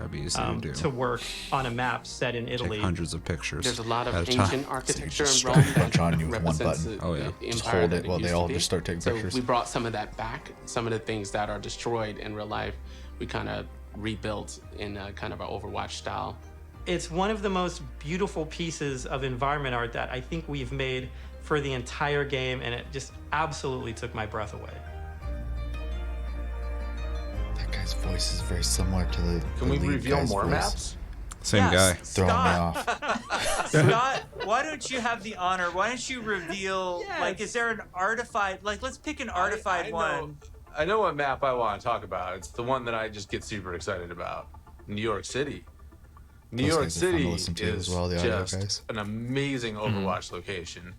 to work on a map set in Italy. Take hundreds of pictures. There's a lot of at a ancient time. architecture So in you Rome just bunch on you with one represents button. Oh, yeah. Just empire hold that it while they used all to just be. start taking So pictures. we brought some of that back. Some of the things that are destroyed in real life, we kind of rebuilt in kind of our Overwatch style. It's one of the most beautiful pieces of environment art that I think we've made for the entire game, and it just absolutely took my breath away. That guy's voice is very similar to the Can we lead reveal guy's more voice. maps? Same guy. Throwing me off. Scott, why don't you have the honor? Why don't you reveal, like, is there an artified, like, let's pick an artified one. I know what map I want to talk about. It's the one that I just get super excited about. New York City. New Those York guys are fun to City listen to is as well, the audio just guys. an amazing Overwatch location.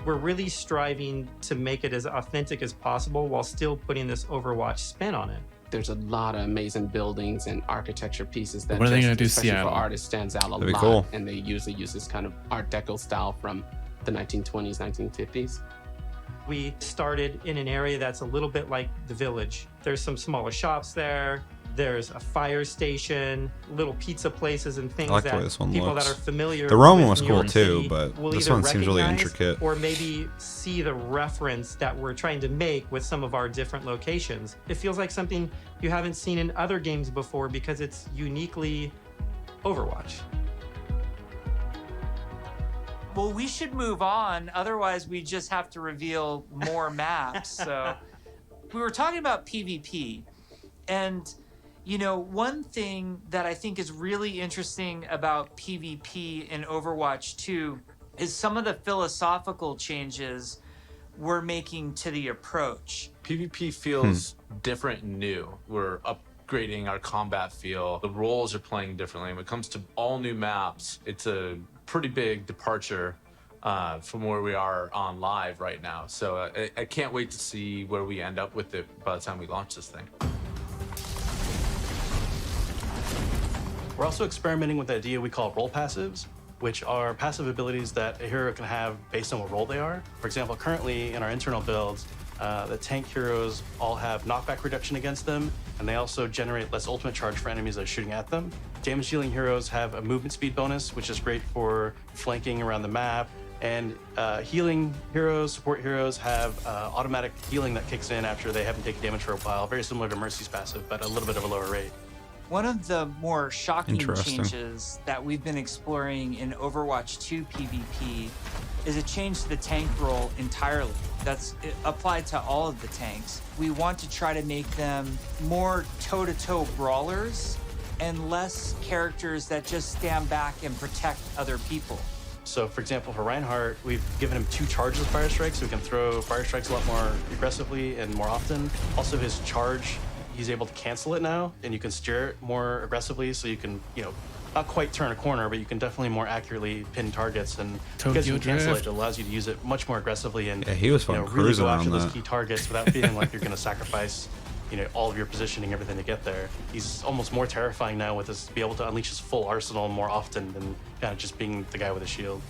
We're really striving to make it as authentic as possible while still putting this Overwatch spin on it. There's a lot of amazing buildings and architecture pieces that When are they just, gonna do especially Seattle? for artists, stands out a That'd be lot. cool. And they usually use this kind of Art Deco style from the 1920s, 1950s. We started in an area that's a little bit like the village. There's some smaller shops there. There's a fire station, little pizza places, and things I like the way that this one people looks. that are familiar The Rome with one was New cool York too, City but will this either one seems really recognize intricate. or maybe see the reference that we're trying to make with some of our different locations. It feels like something you haven't seen in other games before because it's uniquely Overwatch. Well, we should move on. Otherwise, we just have to reveal more maps. So we were talking about PvP. And, you know, one thing that I think is really interesting about PvP in Overwatch 2 is some of the philosophical changes we're making to the approach. PvP feels different and new. We're upgrading our combat feel. The roles are playing differently. When it comes to all new maps, it's a pretty big departure from where we are on live right now. So I can't wait to see where we end up with it by the time we launch this thing. We're also experimenting with the idea we call role passives, which are passive abilities that a hero can have based on what role they are. For example, currently in our internal builds, the tank heroes all have knockback reduction against them, and they also generate less ultimate charge for enemies that are shooting at them. Damage dealing heroes have a movement speed bonus, which is great for flanking around the map. And healing heroes, support heroes have automatic healing that kicks in after they haven't taken damage for a while, very similar to Mercy's passive, but a little bit of a lower rate. One of the more shocking Interesting. changes that we've been exploring in Overwatch 2 PvP is a change to the tank role entirely. That's applied to all of the tanks. We want to try to make them more toe-to-toe brawlers and less characters that just stand back and protect other people. So, for example, for Reinhardt, we've given him 2 charges of Fire Strike, so he can throw Fire Strikes a lot more aggressively and more often. Also, his charge, he's able to cancel it now, and you can steer it more aggressively, so you can, you know, not quite turn a corner, but you can definitely more accurately pin targets. And because you can cancel it, it allows you to use it much more aggressively and he was really cruising go after around those that. key targets without feeling like you're going to sacrifice, you know, all of your positioning, everything to get there. He's almost more terrifying now with this, be able to unleash his full arsenal more often than kind of just being the guy with a shield.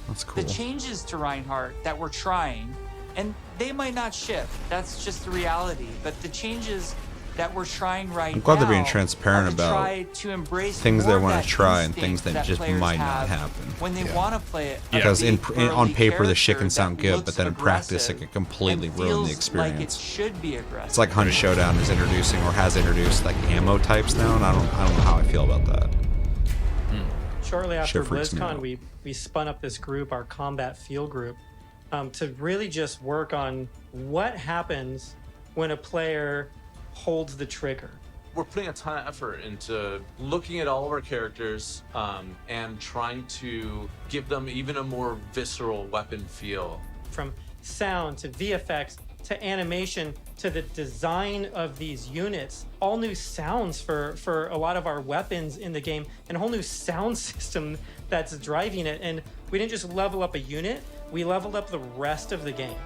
That's cool. The changes to Reinhardt that we're trying, and they might not ship, that's just the reality, but the changes that we're trying right now. I'm glad they're being transparent about try to embrace things they more of want that to try and instinct things that just players might not have happen. when they want to play it. Because on paper the shit can sound good, looks but then in practice it can completely and ruin the feels like it experience. should be aggressive. It's like Hunt Showdown is introducing or has introduced like ammo types now, and I don't know how I feel about that. Shortly after Shit freaks me BlizzCon, out. we spun up this group, our combat field group, to really just work on what happens when a player holds the trigger. We're putting a ton of effort into looking at all of our characters and trying to give them even a more visceral weapon feel. From sound to VFX to animation to the design of these units, all new sounds for a lot of our weapons in the game, and a whole new sound system that's driving it. And we didn't just level up a unit, we leveled up the rest of the game.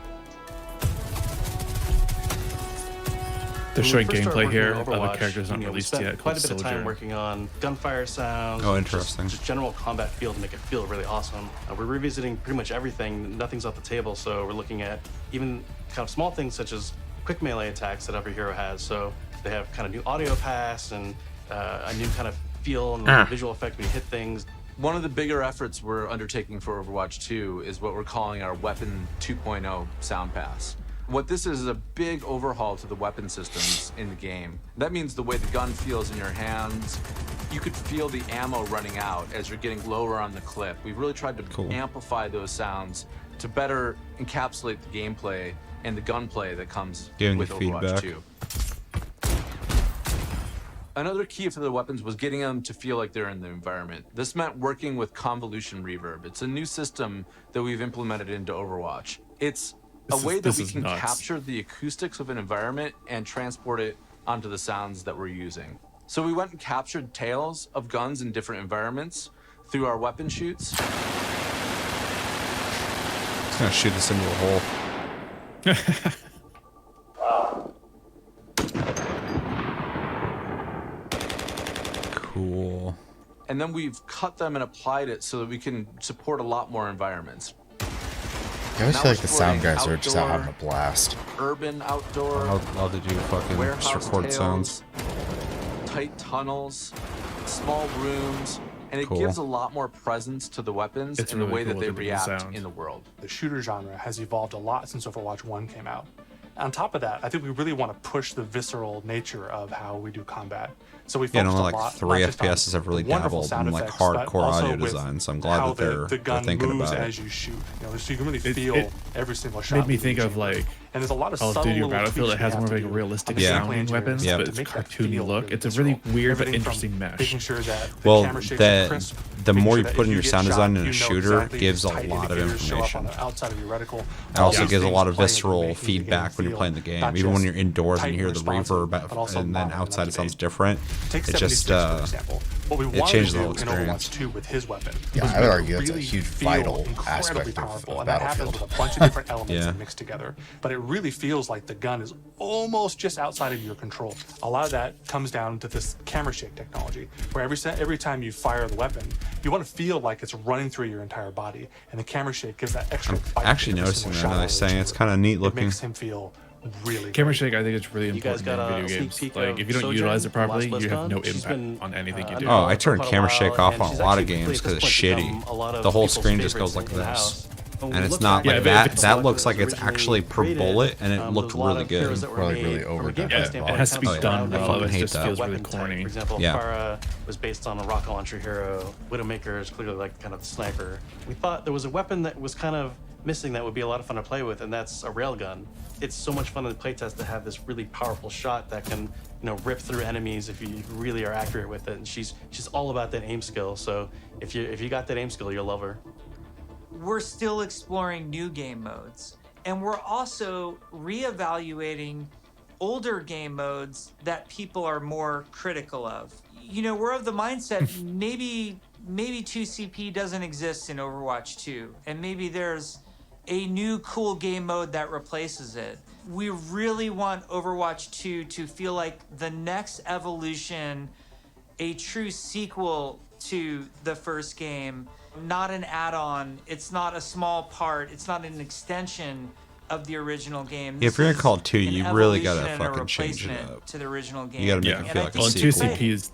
They're When we showing first started gameplay working here on of the Overwatch, characters not we released spent yet. Quite a called bit of time Soldier. working on gunfire sounds. Oh, interesting. Just general combat feel to make it feel really awesome. We're revisiting pretty much everything. Nothing's off the table, so we're looking at even kind of small things such as quick melee attacks that every hero has. So they have kind of new audio pass and a new kind of feel and visual effect when you hit things. One of the bigger efforts we're undertaking for Overwatch 2 is what we're calling our Weapon 2.0 Sound Pass. What this is a big overhaul to the weapon systems in the game. That means the way the gun feels in your hands. You could feel the ammo running out as you're getting lower on the clip. We've really tried to amplify those sounds to better encapsulate the gameplay and the gunplay that comes Giving with you Overwatch feedback. 2. Another key for the weapons was getting them to feel like they're in the environment. This meant working with convolution reverb. It's a new system that we've implemented into Overwatch. It's a way that we can capture the acoustics of an environment and transport it onto the sounds that we're using. So we went and captured tales of guns in different environments through our weapon shoots. It's gonna shoot this into a hole. Cool. And then we've cut them and applied it so that we can support a lot more environments. I always feel like the sound guys are just out having a blast. Urban, outdoor. How did you fucking just record tales, sounds? Tight tunnels, small rooms, and it gives a lot more presence to the weapons It's in the really way cool that they to do the react sound. in the world. The shooter genre has evolved a lot since Overwatch 1 came out. On top of that, I think we really want to push the visceral nature of how we do combat. So we Yeah, focused no, a like lot, 3 not just on FPSs have really wonderful dabbled sound in like effects, but hardcore also audio with design, so I'm glad how that they're the gun thinking moves about as it. you shoot. You know, so you can really It- feel it every single shot. Made me that think you of like and there's a lot of Call of subtle Duty or little Battlefield tweaks that has you more have of to like do realistic on the sounding gameplay weapons, engineers but to it's make that cartoony feel look. really It's a really visceral. weird but Everything from interesting mesh. making sure that the Well, camera shakes are the crisp, the making more sure you that put if in you your get sound shot, design in you a know shooter exactly gives a tight lot of indicators show up information. on the outside of your reticle. It also All these gives a lot of things play into visceral making the game feedback when you're feel playing the game. not Even when just you're indoors and tight you hear and the responsive, reverb, but also and then modern and outside it sounds up-to-date. different. Take It just 76, for example. What we it wanted changes to the do whole in experience. Overwatch 2 with his weapon Yeah, was I would make it argue that's a really huge feel vital incredibly aspect of powerful, of and that happens Battlefield. with a bunch of different elements Yeah. that mix together. But it really feels like the gun is almost just outside of your control. A lot of that comes down to this camera shake technology, where every time you fire the weapon, you want to feel like it's running through your entire body, and the camera shake gives that extra bite. Actually to every noticing single that shot now they're out of the saying it's chamber. kind of neat It looking. makes him feel really Camera shake, I think it's really You guys important got in a video sneak games. peek Like of if you don't Sojourn utilize it from last properly, you have no BlizzCon? She's impact been, on anything you do. Oh, I turn quite a camera while, shake off and on she's a lot of actually games quickly because at it's this point shitty. become a lot of The whole people's screen just goes favorites like in the this. house. When And we it's looked not at like it, that. it's That what looks was like it's originally actually per created. bullet, and it There's looked a lot really of heroes good. that were Probably made really from a overdone gameplay that standpoint, it has to be kind of done surrounding well. It hate just that. feels really weapon type. corny. For example, Yeah. Farah was based on a rocket launcher hero. Widowmaker is clearly like kind of the sniper. We thought there was a weapon that was kind of missing that would be a lot of fun to play with, and that's a railgun. It's so much fun in the playtest to have this really powerful shot that can, rip through enemies if you really are accurate with it. And she's all about that aim skill. So if you got that aim skill, you'll love her. We're still exploring new game modes, and we're also reevaluating older game modes that people are more critical of. We're of the mindset maybe 2CP doesn't exist in Overwatch 2, and maybe there's a new cool game mode that replaces it. We really want Overwatch 2 to feel like the next evolution, a true sequel to the first game, not an add-on. It's not a small part. It's not an extension of the original game. If you're This gonna call is it 2, an you really gotta evolution and a fucking change it replacement up. to the original game. You gotta make Yeah. it feel like a Well, in sequel. 2CP is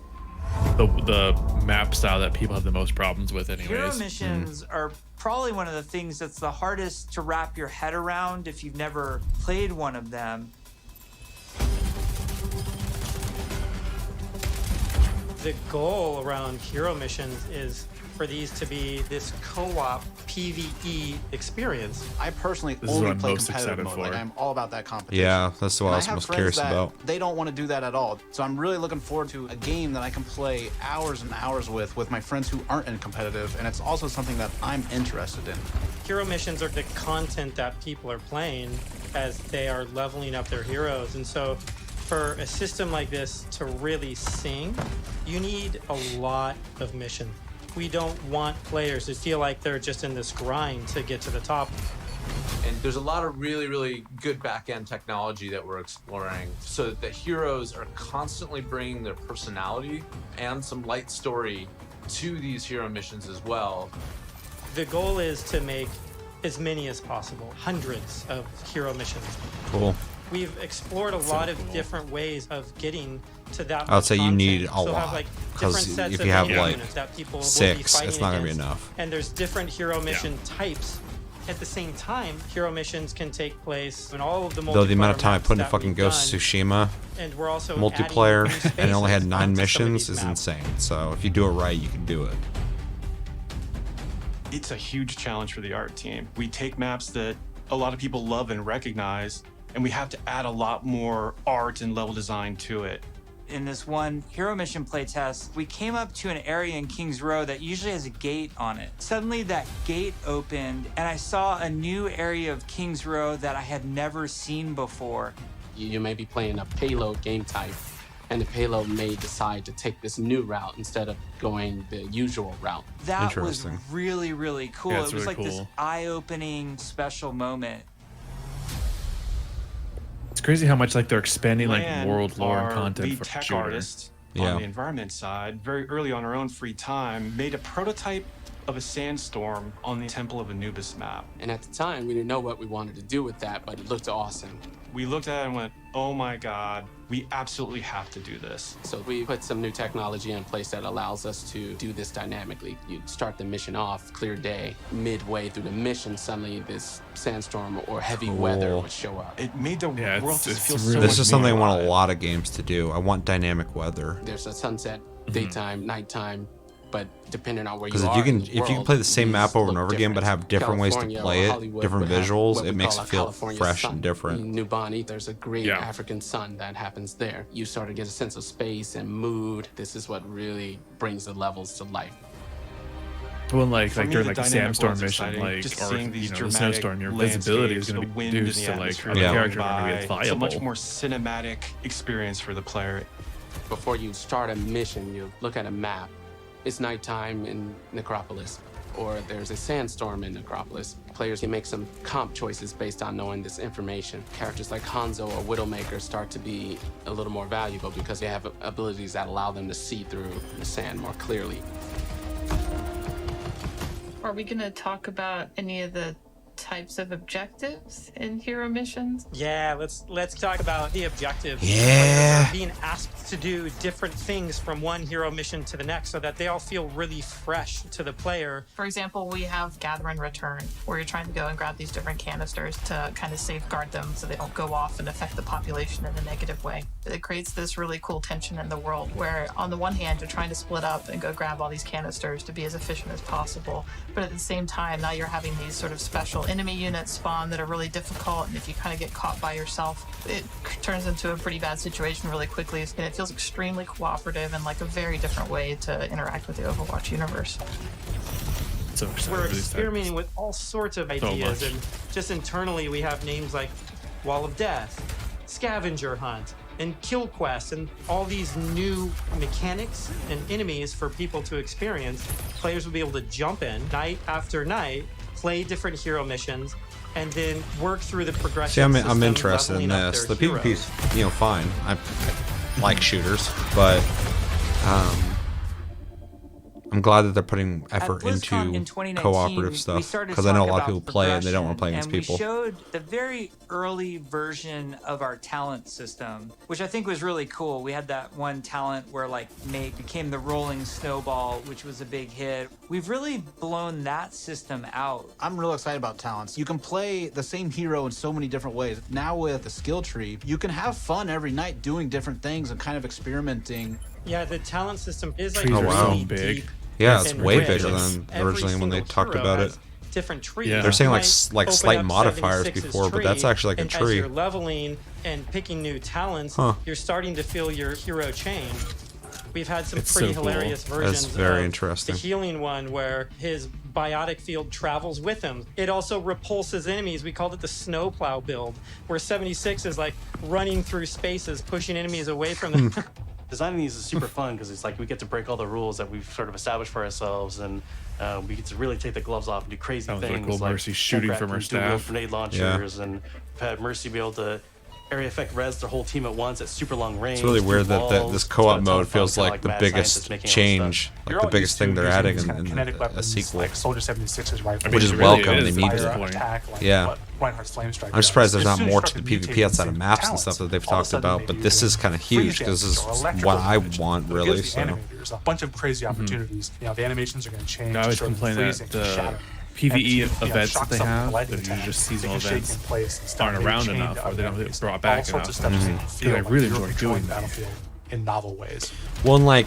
the map style that people have the most problems with, anyways. Hero missions are probably one of the things that's the hardest to wrap your head around if you've never played one of them. The goal around hero missions is for these to be this co-op PvE experience. I personally This is only what I'm play most competitive excited mode. Like for. I'm all about that competition. Yeah, that's what And I was have most friends curious that about. They don't want to do that at all. So I'm really looking forward to a game that I can play hours and hours with my friends who aren't in competitive, and it's also something that I'm interested in. Hero missions are the content that people are playing as they are leveling up their heroes. And so for a system like this to really sing, you need a lot of mission. We don't want players to feel like they're just in this grind to get to the top. And there's a lot of really, really good back-end technology that we're exploring so that the heroes are constantly bringing their personality and some light story to these hero missions as well. The goal is to make as many as possible, hundreds of hero missions. Cool. We've explored a lot of different ways of getting to that. I would say you content. need a So have, lot, like, because different sets if of you have enemy like units that people will be 6, fighting it's not gonna be against. enough. And there's different hero mission types. At the same time, hero missions can take place in all of the Though the amount of time I maps put into that fucking we've Ghost of done. Tsushima And we're also multiplayer adding new and it only had spaces 9 onto some of missions these is maps. insane. So if you do it right, you can do it. It's a huge challenge for the art team. We take maps that a lot of people love and recognize, and we have to add a lot more art and level design to it. In this one hero mission playtest, we came up to an area in Kings Row that usually has a gate on it. Suddenly that gate opened and I saw a new area of Kings Row that I had never seen before. You may be playing a payload game type, and the payload may decide to take this new route instead of going the usual route. That was really, really cool. Yeah, It it's was really like this cool. eye-opening special moment. It's crazy how much like they're expanding like Lan, world lore and our content lead for tech shooter. artist Yeah. on the environment side, very early on our own free time, made a prototype of a sandstorm on the Temple of Anubis map. And at the time, we didn't know what we wanted to do with that, but it looked awesome. We looked at it and went, oh my God, we absolutely have to do this. So we put some new technology in place that allows us to do this dynamically. You start the mission off, clear day. Midway through the mission, suddenly this sandstorm or heavy weather Cool. would show up. It made the world just feel so This much is something I more want a alive. lot of games to do. I want dynamic weather. There's a sunset, daytime, nighttime, but depending on where you Because are if you can in the world, play the same these map over and look over again, but different. have different ways to California or play it, Hollywood different would have visuals, what it we makes call it a feel California fresh sun. and different. In New Bonnie, there's a great Yeah. African sun that happens there. You start to get a sense of space and mood. This is what really brings the levels to life. Well, like For me, during the like a dynamic sandstorm world's mission, exciting. like Just or seeing these you know, the dramatic snowstorm, your visibility is going to landscapes, be the wind in reduced the to like atmosphere the going character are going to by. be It's a viable. much more cinematic experience for the player. Before you start a mission, you look at a map. It's nighttime in Necropolis, or there's a sandstorm in Necropolis. Players can make some comp choices based on knowing this information. Characters like Hanzo or Widowmaker start to be a little more valuable because they have abilities that allow them to see through the sand more clearly. Are we going to talk about any of the types of objectives in hero missions? Yeah, let's talk about the objectives. Yeah. Players are being asked to do different things from one hero mission to the next so that they all feel really fresh to the player. For example, we have Gather and Return, where you're trying to go and grab these different canisters to kind of safeguard them so they don't go off and affect the population in a negative way. It creates this really cool tension in the world where, on the one hand, you're trying to split up and go grab all these canisters to be as efficient as possible, but at the same time, now you're having these sort of special enemy units spawn that are really difficult, and if you kind of get caught by yourself, it turns into a pretty bad situation really quickly, and it feels extremely cooperative and like a very different way to interact with the Overwatch universe. So excited We're for these experimenting with all sorts of ideas, much. and just internally we have names like Wall of Death, Scavenger Hunt, and Kill Quest, and all these new mechanics and enemies for people to experience. Players will be able to jump in night after night, play different hero missions, and then work through the progression. See, I'm system, interested in leveling up this. their The heroes. PvP's, fine. I like shooters, but I'm glad that they're putting effort BlizzCon in into 2019, cooperative we stuff started because I know a talking lot of about people play it and they don't want to play progression, against people. and we showed the very early version of our talent system, which I think was really cool. We had that one talent where like Make became the rolling snowball, which was a big hit. We've really blown that system out. I'm real excited about talents. You can play the same hero in so many different ways. Now with the skill tree, you can have fun every night doing different things and kind of experimenting. Yeah, the talent system is like Oh, wow. really big. deep. Yeah, it's and way rich. bigger It's than every originally when they single talked hero about has it. different trees. Yeah. They're saying You like might like open slight up modifiers 76's before, but that's tree, actually like a and tree. As you're leveling and picking new talents, Huh. you're starting to feel your hero change. We've had some It's pretty so cool. hilarious That's versions very of interesting. the healing one where his biotic field travels with him. It also repulses enemies. We called it the snowplow build, where 76 is like running through spaces, pushing enemies away from them. Designing these is super fun because it's like we get to break all the rules that we've sort of established for ourselves, and we get to really take the gloves off and do crazy Sounds really things cool. like Mercy shooting from her staff. grenade launchers, and we've had Mercy be able to area effect res their whole team at once at super long range. It's really weird that walls. this It's co-op been a ton mode of fun, feels kinda like the mad biggest scientists making all this change, stuff. like the biggest thing they're adding in kinetic a weapons, sequel. like Soldier 76's rifle, Which is really welcome. is They need at this it. point. attack, like Yeah. what Reinhardt's flame strike I'm surprised does. there's As not soon more as to you the start PvP outside of mutating maps and talents, stuff that they've all of a talked sudden about, they but do this is kind of freeze huge because this damage or is electrical what I damage. want It really. gives the So animators a bunch of crazy opportunities. You know, the animations are going to change. I always from complain freezing that to the shattering. PvE And to, events shock that they something have, with a lightning that are attack, just they seasonal can shake events, in place and start aren't around chained enough, or they don't enemies. get brought All back sorts enough. of stuff to make you feel I like really you're enjoy controlling doing that. Battlefield in novel ways. well, and like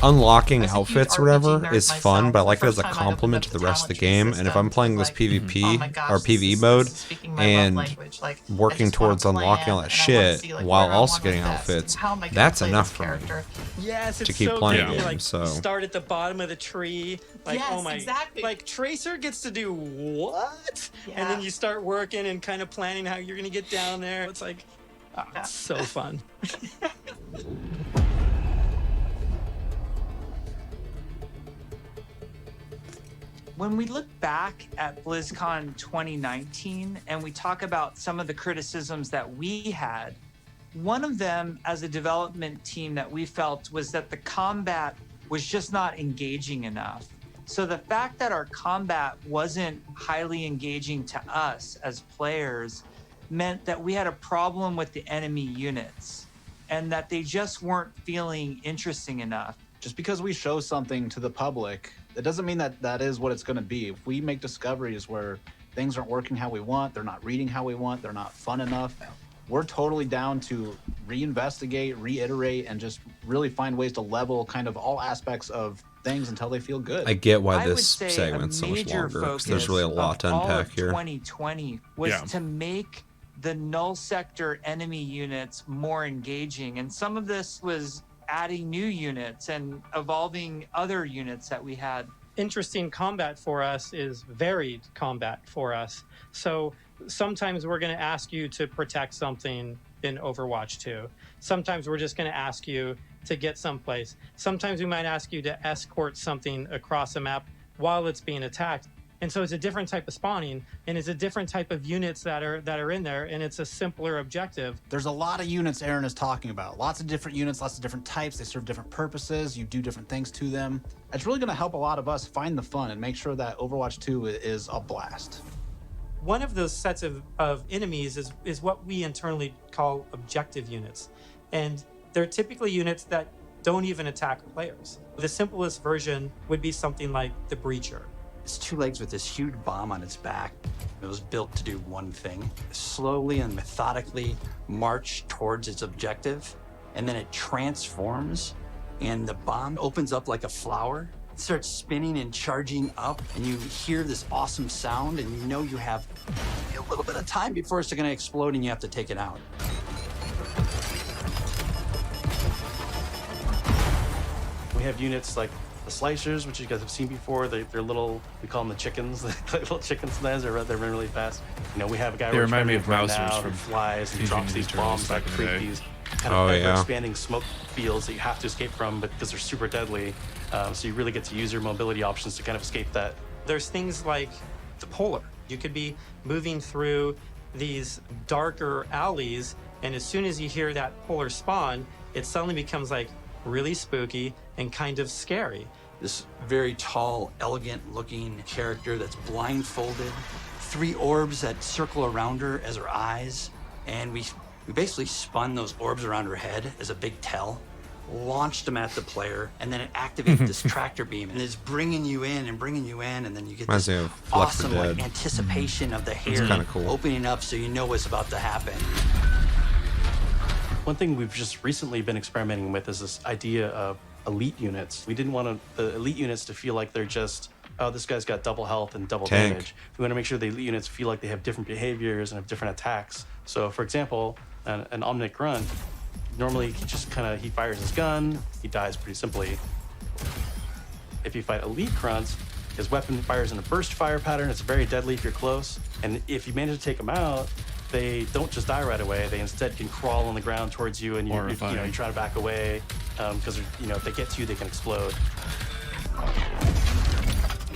unlocking As a huge outfits or RPG whatever nerd is fun, myself, but I the like it as first a time I complement opened to up the rest of the talent tree game. And if system, I'm playing this like, PvP oh my gosh, or this PvE is mode speaking my love and language. Like, I working just wanna towards unlocking all plan, that and I wanna shit see, like, while where I also wanna getting invest, outfits, and how am I gonna that's play enough this for me character? Yes, it's to keep so playing good. You, games. like, So start at the bottom of the tree. Like, Yes, oh my, exactly. like Tracer gets to do what? And then you start working and kind of planning how you're gonna get down there. It's like, it's so fun. When we look back at BlizzCon 2019 and we talk about some of the criticisms that we had, one of them as a development team that we felt was that the combat was just not engaging enough. So the fact that our combat wasn't highly engaging to us as players meant that we had a problem with the enemy units and that they just weren't feeling interesting enough. Just because we show something to the public, it doesn't mean that that is what it's going to be. If we make discoveries where things aren't working how we want, they're not reading how we want, they're not fun enough, we're totally down to reinvestigate, reiterate, and just really find ways to level kind of all aspects of things until they feel good. I get why I would this say segment's so much major longer because focus there's really a lot to of all unpack of here. 2020 was to make the null sector enemy units more engaging, and some of this was adding new units and evolving other units that we had. Interesting combat for us is varied combat for us. So sometimes we're going to ask you to protect something in Overwatch 2. Sometimes we're just going to ask you to get someplace. Sometimes we might ask you to escort something across a map while it's being attacked. And so it's a different type of spawning, and it's a different type of units that are in there, and it's a simpler objective. There's a lot of units Aaron is talking about. Lots of different units, lots of different types. They serve different purposes. You do different things to them. It's really going to help a lot of us find the fun and make sure that Overwatch 2 is a blast. One of those sets of enemies is what we internally call objective units. And they're typically units that don't even attack players. The simplest version would be something like the Breacher. It's two legs with this huge bomb on its back. It was built to do one thing, slowly and methodically march towards its objective, and then it transforms, and the bomb opens up like a flower. It starts spinning and charging up, and you hear this awesome sound, and you know you have a little bit of time before it's gonna explode and you have to take it out. We have units like the slicers, which you guys have seen before. They're little, we call them the chickens. They're little chicken sometimes. They're running really fast. You know, we have a guy They remind me of right Mousers now from who flies and Teenage drops Mutant these Ninja Turtles bombs that back in the create day. these kind of Oh, yeah. ever-expanding smoke fields that you have to escape from, but because they're super deadly. So you really get to use your mobility options to kind of escape that. There's things like the Polar. You could be moving through these darker alleys, and as soon as you hear that Polar spawn, it suddenly becomes like really spooky and kind of scary. This very tall, elegant-looking character that's blindfolded, 3 orbs that circle around her as her eyes, and we basically spun those orbs around her head as a big tell, launched them at the player, and then it activated this tractor beam, and it's bringing you in, and then you get Reminds this me of Left 4 awesome Dead. anticipation of the hair kinda cool. opening up so you know what's about to happen. One thing we've just recently been experimenting with is this idea of elite units. We didn't want the elite units to feel like they're just, oh, this guy's got double health and double Tank. damage. We want to make sure the elite units feel like they have different behaviors and have different attacks. So, for example, an Omnic Grunt, normally he fires his gun, he dies pretty simply. If you fight elite grunts, his weapon fires in a burst fire pattern. It's very deadly if you're close. And if you manage to take them out, they don't just die right away. They instead can crawl on the ground towards you, and you try to back away because if they get to you, they can explode.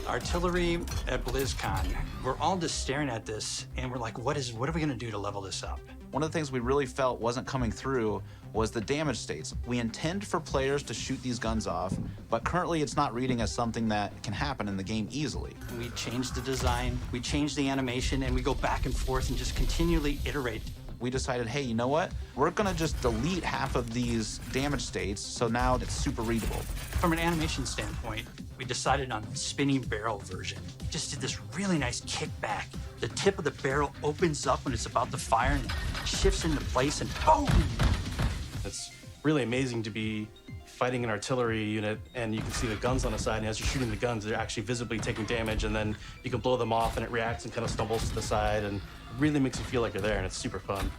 Artillery at BlizzCon, we're all just staring at this, and we're like, what are we gonna do to level this up? One of the things we really felt wasn't coming through was the damage states. We intend for players to shoot these guns off, but currently it's not reading as something that can happen in the game easily. We changed the design, we changed the animation, and we go back and forth and just continually iterate. We decided, hey, you know what? We're gonna just delete half of these damage states, so now it's super readable. From an animation standpoint, we decided on the spinning barrel version. Just did this really nice kickback. The tip of the barrel opens up when it's about to fire and shifts into place and boom! It's really amazing to be fighting an artillery unit and you can see the guns on the side, and as you're shooting the guns, they're actually visibly taking damage, and then you can blow them off and it reacts and kind of stumbles to the side, and really makes you feel like you're there, and it's super fun.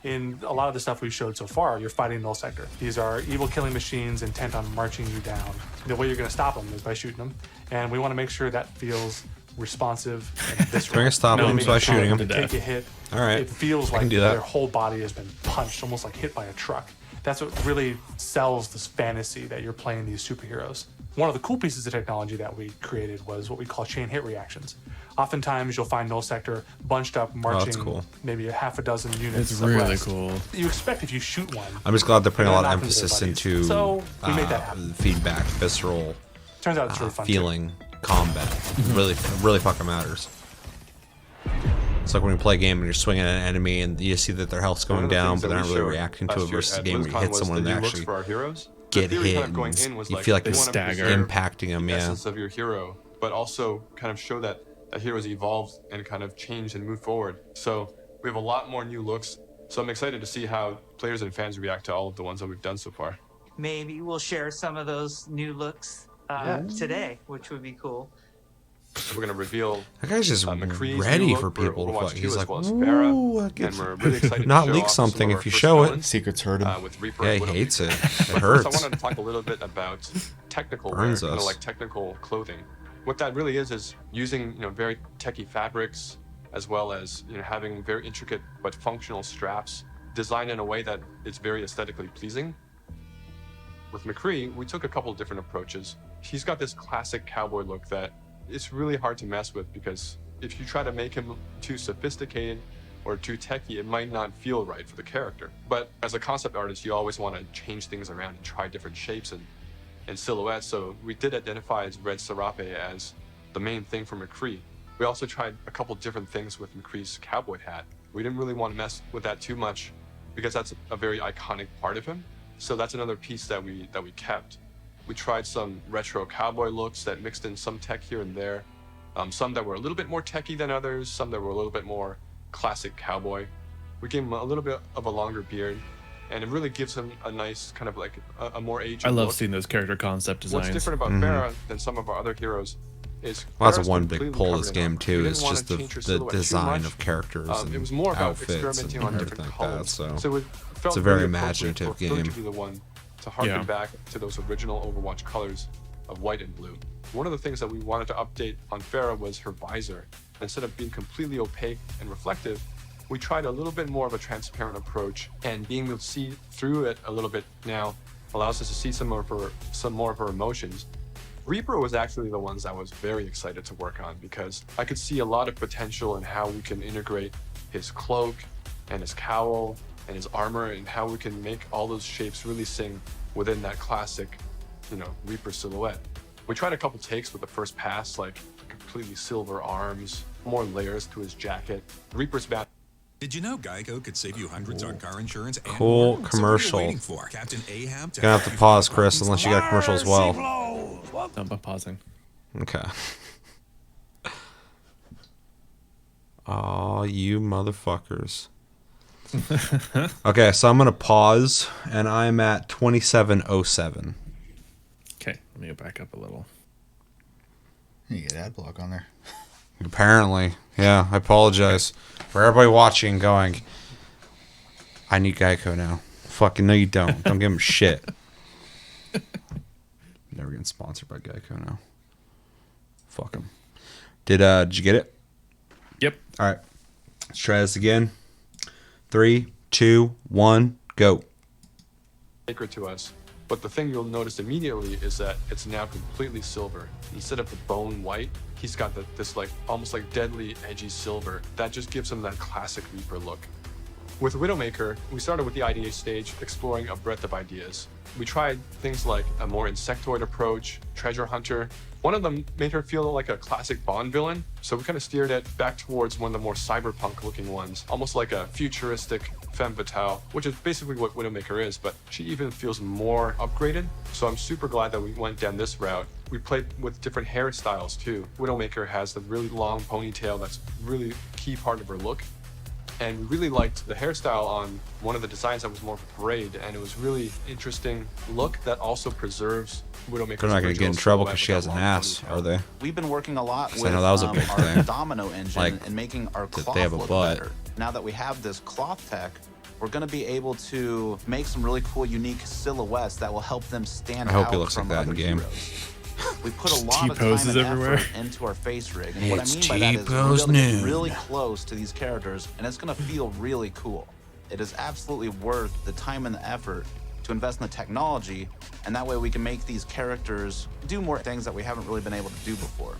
In a lot of the stuff we've showed so far, you're fighting null sector. These are evil killing machines intent on marching you down. The way you're going to stop them is by shooting them, and we want to make sure that feels responsive and visceral. We're gonna stop them by shooting them. To take a hit, All right. it feels I can like do that. their whole body has been punched, almost like hit by a truck. That's what really sells this fantasy that you're playing these superheroes. One of the cool pieces of technology that we created was what we call chain hit reactions. Oftentimes you'll find null sector bunched up, marching cool. maybe a half a dozen units. It's really abreast. cool. You expect if you shoot one. I'm just glad they're putting a lot of they're not gonna emphasis their buddies. into So we made that happen. feedback, visceral Turns out it's really fun. feeling, combat. really fucking matters. It's like when you play a game and you're swinging at an enemy and you see that their health's going down, but they're not really reacting to it, versus a game where you hit someone and they actually get hit and you feel like it's impacting them. The Yeah. essence of your hero, but also kind of show that heroes evolved and kind of changed and moved forward. So we have a lot more new looks. So I'm excited to see how players and fans react to all of the ones that we've done so far. Maybe we'll share some of those new looks today, which would be cool. We're going to reveal That guy's just McCree's ready new for look people to Overwatch fight. 2 He's as like, well as Farah, ooh, I and get we're really excited not to show leak off something some of if our you first show it. villains, Secrets hurt him. with Reaper Yeah, and he Widowmaker. hates it. It But hurts. first, I wanted to talk a little bit about technical wear, Burns us. like technical clothing. What that really is using very techie fabrics, as well as having very intricate but functional straps designed in a way that is very aesthetically pleasing. With McCree, we took a couple of different approaches. He's got this classic cowboy look that it's really hard to mess with, because if you try to make him too sophisticated or too techie, it might not feel right for the character. But as a concept artist, you always want to change things around and try different shapes and silhouettes. So we did identify as Red Serape as the main thing for McCree. We also tried a couple different things with McCree's cowboy hat. We didn't really want to mess with that too much, because that's a very iconic part of him. So that's another piece that we kept. We tried some retro cowboy looks that mixed in some tech here and there. Some that were a little bit more techie than others, some that were a little bit more classic cowboy. We gave him a little bit of a longer beard, and it really gives him a nice kind of like a more aged I love look. seeing those character concept designs. What's different about Farah than some of our other heroes is Well, that's Farah's one big completely pull of this covered in game armor. too. We Is didn't wanna just the change her silhouette too design much. of characters and It was more about outfits and experimenting on everything different like that. colors. So it felt it's a very really appropriate imaginative for her game. to be the one to harken Yeah. back to those original Overwatch colors of white and blue. One of the things that we wanted to update on Farah was her visor. Instead of being completely opaque and reflective, we tried a little bit more of a transparent approach, and being able to see through it a little bit now allows us to see some more of her emotions. Reaper was actually the ones I was very excited to work on, because I could see a lot of potential in how we can integrate his cloak and his cowl and his armor, and how we can make all those shapes really sing within that classic, Reaper silhouette. We tried a couple takes with the first pass, like completely silver arms, more layers to his jacket. Reaper's map. Did you know Geico could save you hundreds on car insurance? And Cool more? commercial. So what are you waiting for? Captain Ahab Gonna have to pause, Chris, unless you got commercial as well. I'm pausing. Okay. Aw, you motherfuckers. Okay, so I'm gonna pause, and I'm at 27:07. Okay, let me go back up a little. You get ad block on there. Apparently, yeah. I apologize for everybody watching. Going, I need Geico now. Fucking no, you don't. Don't give them shit. Never getting sponsored by Geico now. Fuck them. Did you get it? Yep. All right. Let's try this again. 3, 2, 1, go. Sacred to us. But the thing you'll notice immediately is that it's now completely silver. Instead of the bone white, he's got this like almost like deadly edgy silver that just gives him that classic Reaper look. With Widowmaker, we started with the idea stage, exploring a breadth of ideas. We tried things like a more insectoid approach, treasure hunter. One of them made her feel like a classic Bond villain, so we kind of steered it back towards one of the more cyberpunk looking ones, almost like a futuristic femme fatale, which is basically what Widowmaker is, but she even feels more upgraded. So I'm super glad that we went down this route. We played with different hairstyles too. Widowmaker has the really long ponytail that's really key part of her look. And we really liked the hairstyle on one of the designs that was more of a parade, and it was really interesting look that also preserves Widowmaker's. They're not going to get in trouble because she has an ass, are they? We've been working a lot with I know that was a big our thing. domino engine Like, and making our that cloth they have a look butt. better. Now that we have this cloth tech, we're going to be able to make some really cool, unique silhouettes that will help them stand I out hope he looks like from that in other game. heroes. We put a lot of time T-poses and everywhere. effort into our face rig, and what I It's mean by that is we're T-pose able to get noon. really close to these characters, and it's going to feel really cool. It is absolutely worth the time and the effort to invest in the technology, and that way we can make these characters do more things that we haven't really been able to do before.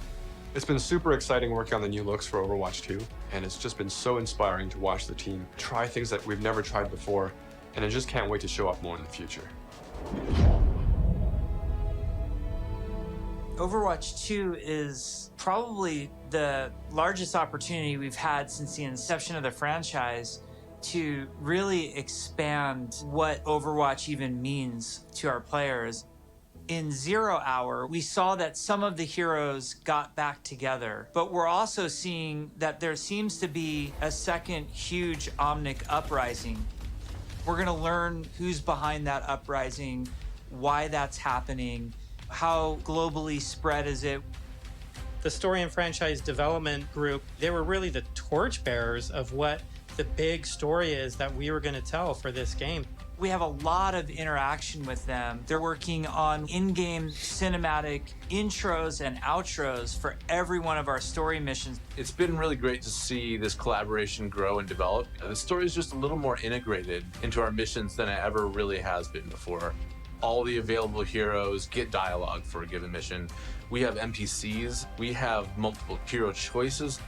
It's been super exciting working on the new looks for Overwatch 2, and it's just been so inspiring to watch the team try things that we've never tried before, and I just can't wait to show up more in the future. Overwatch 2 is probably the largest opportunity we've had since the inception of the franchise to really expand what Overwatch even means to our players. In 0 Hour, we saw that some of the heroes got back together, but we're also seeing that there seems to be a second huge Omnic uprising. We're gonna learn who's behind that uprising, why that's happening, how globally spread is it. The story and franchise development group, they were really the torchbearers of what the big story is that we were going to tell for this game. We have a lot of interaction with them. They're working on in-game cinematic intros and outros for every one of our story missions. It's been really great to see this collaboration grow and develop. The story is just a little more integrated into our missions than it ever really has been before. All the available heroes get dialogue for a given mission. We have NPCs. We have multiple hero choices.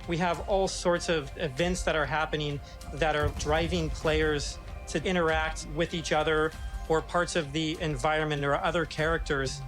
We have all sorts of events that are happening that are driving players to interact with each other or parts of the environment or other characters.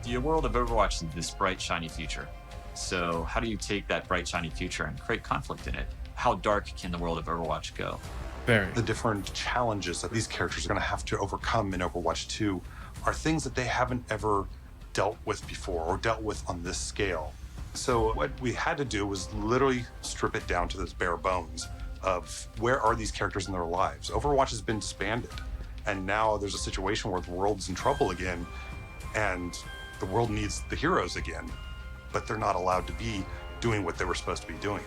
The world of Overwatch is this bright, shiny future. So how do you take that bright, shiny future and create conflict in it? How dark can the world of Overwatch go? The different challenges that these characters are going to have to overcome in Overwatch 2 are things that they haven't ever dealt with before or dealt with on this scale. So what we had to do was literally strip it down to those bare bones of where are these characters in their lives. Overwatch has been disbanded, and now there's a situation where the world's in trouble again, and the world needs the heroes again, but they're not allowed to be doing what they were supposed to be doing.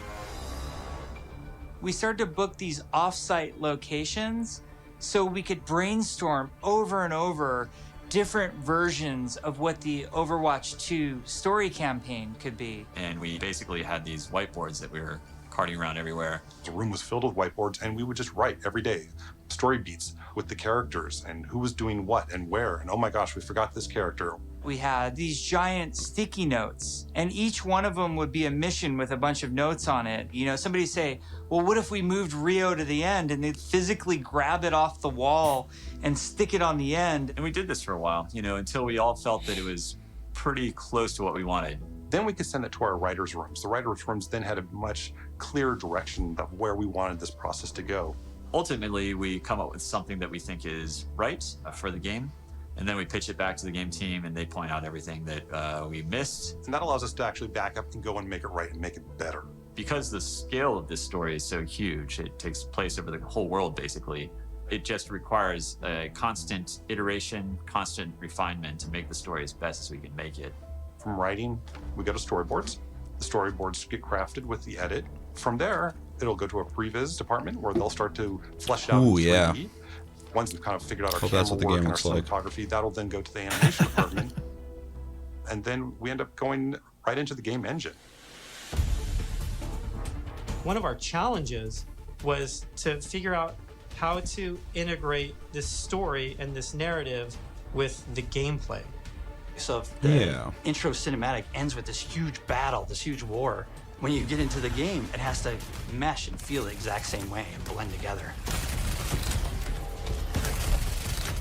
We started to book these off-site locations so we could brainstorm over and over different versions of what the Overwatch 2 story campaign could be. And we basically had these whiteboards that we were carting around everywhere. The room was filled with whiteboards, and we would just write every day story beats with the characters and who was doing what and where. And oh my gosh, we forgot this character. We had these giant sticky notes, and each one of them would be a mission with a bunch of notes on it. You know, somebody say, well, what if we moved Rio to the end, and they'd physically grab it off the wall and stick it on the end. And we did this for a while, you know, until we all felt that it was pretty close to what we wanted. Then we could send it to our writers' rooms. The writers' rooms then had a much clearer direction of where we wanted this process to go. Ultimately, we come up with something that we think is right for the game. And then we pitch it back to the game team, and they point out everything that we missed. And that allows us to actually back up and go and make it right and make it better. Because the scale of this story is so huge, it takes place over the whole world, basically. It just requires a constant iteration, constant refinement to make the story as best as we can make it. From writing, we go to storyboards. The storyboards get crafted with the edit. From there, it'll go to a previs department where they'll start to flesh it out in 3D. Yeah. Once we've kind of figured out our Hope camera that's what the work game and our looks like. cinematography, that'll then go to the animation department. And then we end up going right into the game engine. One of our challenges was to figure out how to integrate this story and this narrative with the gameplay. So if the intro cinematic ends with this huge battle, this huge war, when you get into the game, it has to mesh and feel the exact same way and blend together.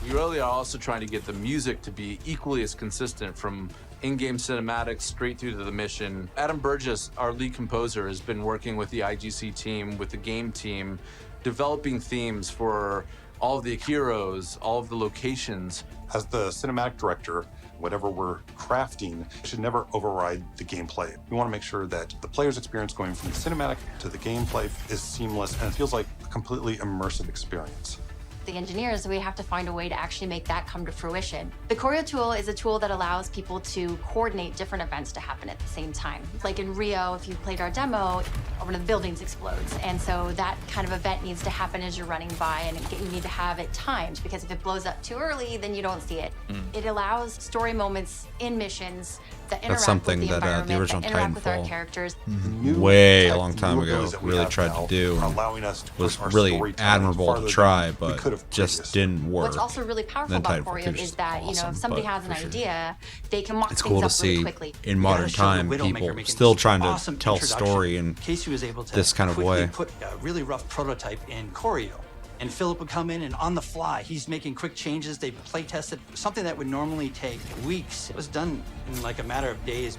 We really are also trying to get the music to be equally as consistent from in-game cinematics straight through to the mission. Adam Burgess, our lead composer, has been working with the IGC team, with the game team, developing themes for all of the heroes, all of the locations. As the cinematic director, whatever we're crafting should never override the gameplay. We want to make sure that the player's experience going from the cinematic to the gameplay is seamless and it feels like a completely immersive experience. The engineers, we have to find a way to actually make that come to fruition. The choreo tool is a tool that allows people to coordinate different events to happen at the same time. Like in Rio, if you played our demo, one of the buildings explodes. And so that kind of event needs to happen as you're running by, and you need to have it timed, because if it blows up too early, then you don't see it. It allows story moments in missions that interact That's something with the that environment, the original that interact with our Titanfall characters. way a long time ago really tried to do and allowing us to was push our really storytelling admirable farther to than try, we but could have just didn't work. What's also really powerful And then about Titanfall choreo 2 is that, you know, if somebody has an idea, they can mock It's things cool to up really see quickly. in modern time people still trying to tell story in Casey was able to this kind of quickly way. put a really rough prototype in choreo. And Philip would come in and on the fly, he's making quick changes. They play tested something that would normally take weeks. It was done in like a matter of days.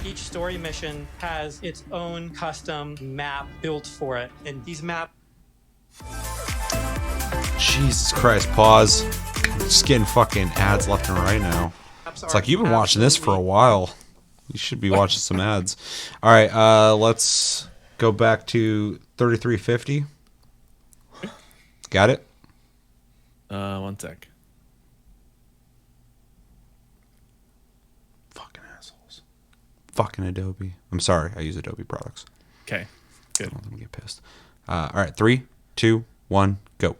Each story mission has its own custom map built for it. And these maps... Jesus Christ, pause. Just getting fucking ads left and right now. It's like you've been watching this for a while. You should be watching some ads. All right, let's go back to 3350. Got it? 1 sec. Fucking Adobe. I'm sorry, I use Adobe products. Okay, good. Don't let me get pissed. All right, 3, 2, 1, go.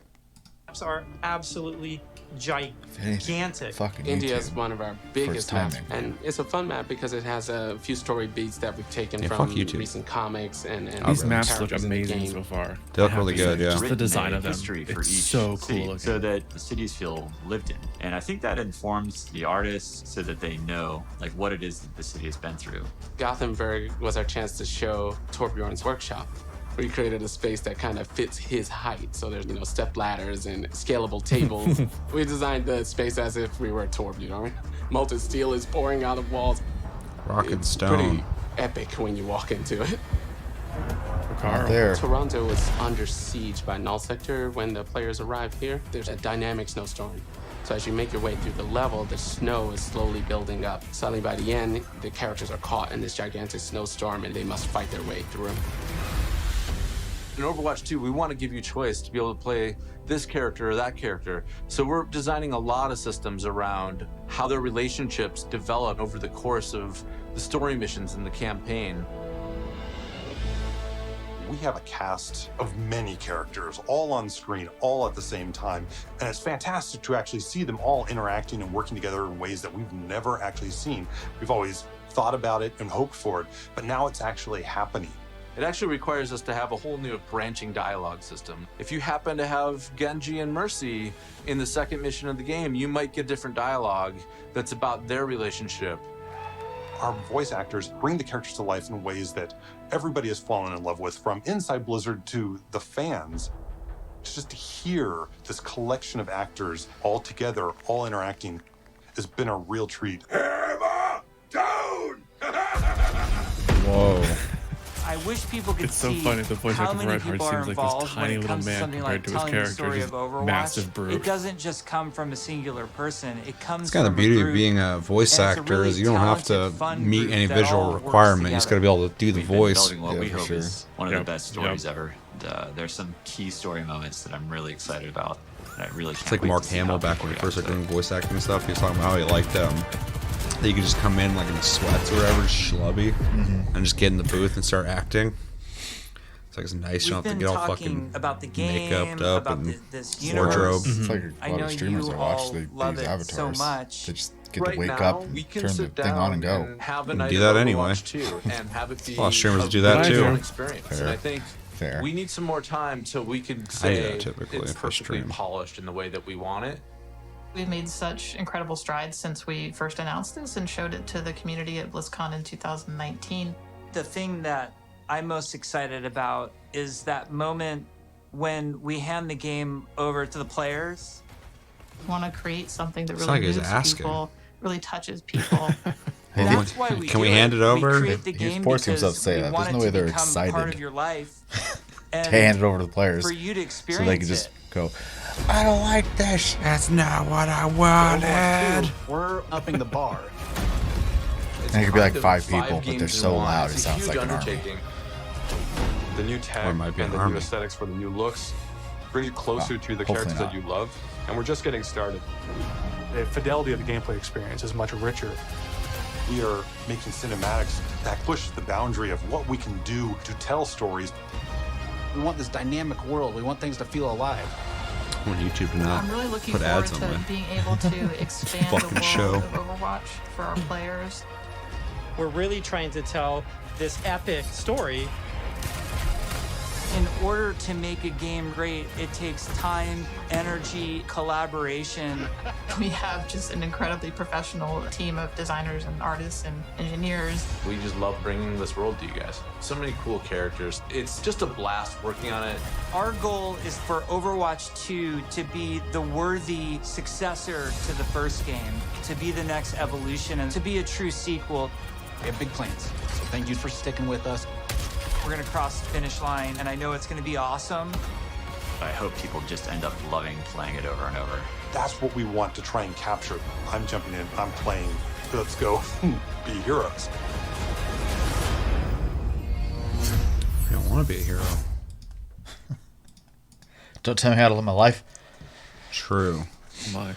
Maps are absolutely gigantic. India is one of our biggest maps, and it's a fun map because it has a few story beats that we've taken from recent comics and these maps look characters in the amazing game. so far. They look really good, yeah. Just the design of them. History for It's each so city, cool looking. so that the cities feel lived in. And I think that informs the artists so that they know like what it is that the city has been through. Gothenburg was our chance to show Torbjorn's workshop. We created a space that kind of fits his height. So there's, step ladders and scalable tables. We designed the space as if we were Torbjorn. Molten steel is pouring out of walls. Rock and It's stone. pretty epic when you walk into it. Carl. Toronto was under siege by Null Sector when the players arrived here. There's a dynamic snowstorm. So as you make your way through the level, the snow is slowly building up. Suddenly by the end, the characters are caught in this gigantic snowstorm and they must fight their way through it. In Overwatch 2, we want to give you choice to be able to play this character or that character. So we're designing a lot of systems around how their relationships develop over the course of the story missions in the campaign. We have a cast of many characters, all on screen, all at the same time. And it's fantastic to actually see them all interacting and working together in ways that we've never actually seen. We've always thought about it and hoped for it, but now it's actually happening. It actually requires us to have a whole new branching dialogue system. If you happen to have Genji and Mercy in the second mission of the game, you might get different dialogue that's about their relationship. Our voice actors bring the characters to life in ways that everybody has fallen in love with, from inside Blizzard to the fans. Just to hear this collection of actors all together, all interacting, has been a real treat. Whoa. I wish people could It's so see funny, the voice how actor for many Red Heart people are seems like this involved when tiny it little comes to man something compared like to his telling the character, story just of Overwatch. massive brute. It doesn't just come from a singular person. It comes It's kind of from the beauty a of group, being a voice and it's a actor really is you don't have talented, to fun meet group any that visual all works requirement. You just got to together. be able to do the We've been voice. building what we hope is one of Yep. the best stories ever. There's some key story moments that I'm really excited about. And I really can't It's like wait Mark to see Hamill how back people when he react first started to it. doing voice acting and stuff. He was talking about how he liked that you could just come in like in sweats or whatever, schlubby, and just get in the booth and start acting. It's like it's nice. You don't have to We've get been all talking fucking about the game, makeuped up about and this wardrobe. universe. It's like a I lot know of streamers you I watch, all they love use it avatars. so much. They just get Right to wake now, up we and can turn the sit thing on and go. and have a You can night do of that Overwatch anyway. 2 and have it be A lot of streamers a do that really too. fun experience. Fair. And I think Fair. we need some more time till we can I do say that typically it's for perfectly stream. polished in the way that we want it. We've made such incredible strides since we first announced this and showed it to the community at Blizzcon in 2019. The thing that I'm most excited about is that moment when we hand the game over to the players. We want to create something that It's really like he's moves asking. people, really touches people. That's why we Can we do hand it over? We create the He's game forcing because himself to say we that. want There's no it way to they're become part excited of your life. to And hand it over to the players. for you to So experience they can just it. go, I don't like this. That's not what I wanted. We're upping the bar. And it could be like kind of 5 people, but games they're in so one. loud, It's it a sounds huge like an army. undertaking. The new Or it tech might be and an the army. new aesthetics for the new looks bring you closer to the hopefully characters not. that you love, and we're just getting started. The fidelity of the gameplay experience is much richer. We are making cinematics that push the boundary of what we can do to tell stories. We want this dynamic world. We want things to feel alive. I want YouTube to not I'm really looking put forward ads on to my being able to expand the fucking world show. of Overwatch for our players. We're really trying to tell this epic story. In order to make a game great, it takes time, energy, collaboration. We have just an incredibly professional team of designers and artists and engineers. We just love bringing this world to you guys. So many cool characters. It's just a blast working on it. Our goal is for Overwatch 2 to be the worthy successor to the first game, to be the next evolution, and to be a true sequel. We have big plans. So thank you for sticking with us. We're gonna cross the finish line, and I know it's gonna be awesome. I hope people just end up loving playing it over and over. That's what we want to try and capture. I'm jumping in, I'm playing. Let's go be heroes. I don't want to be a hero. Don't tell me how to live my life. True. My.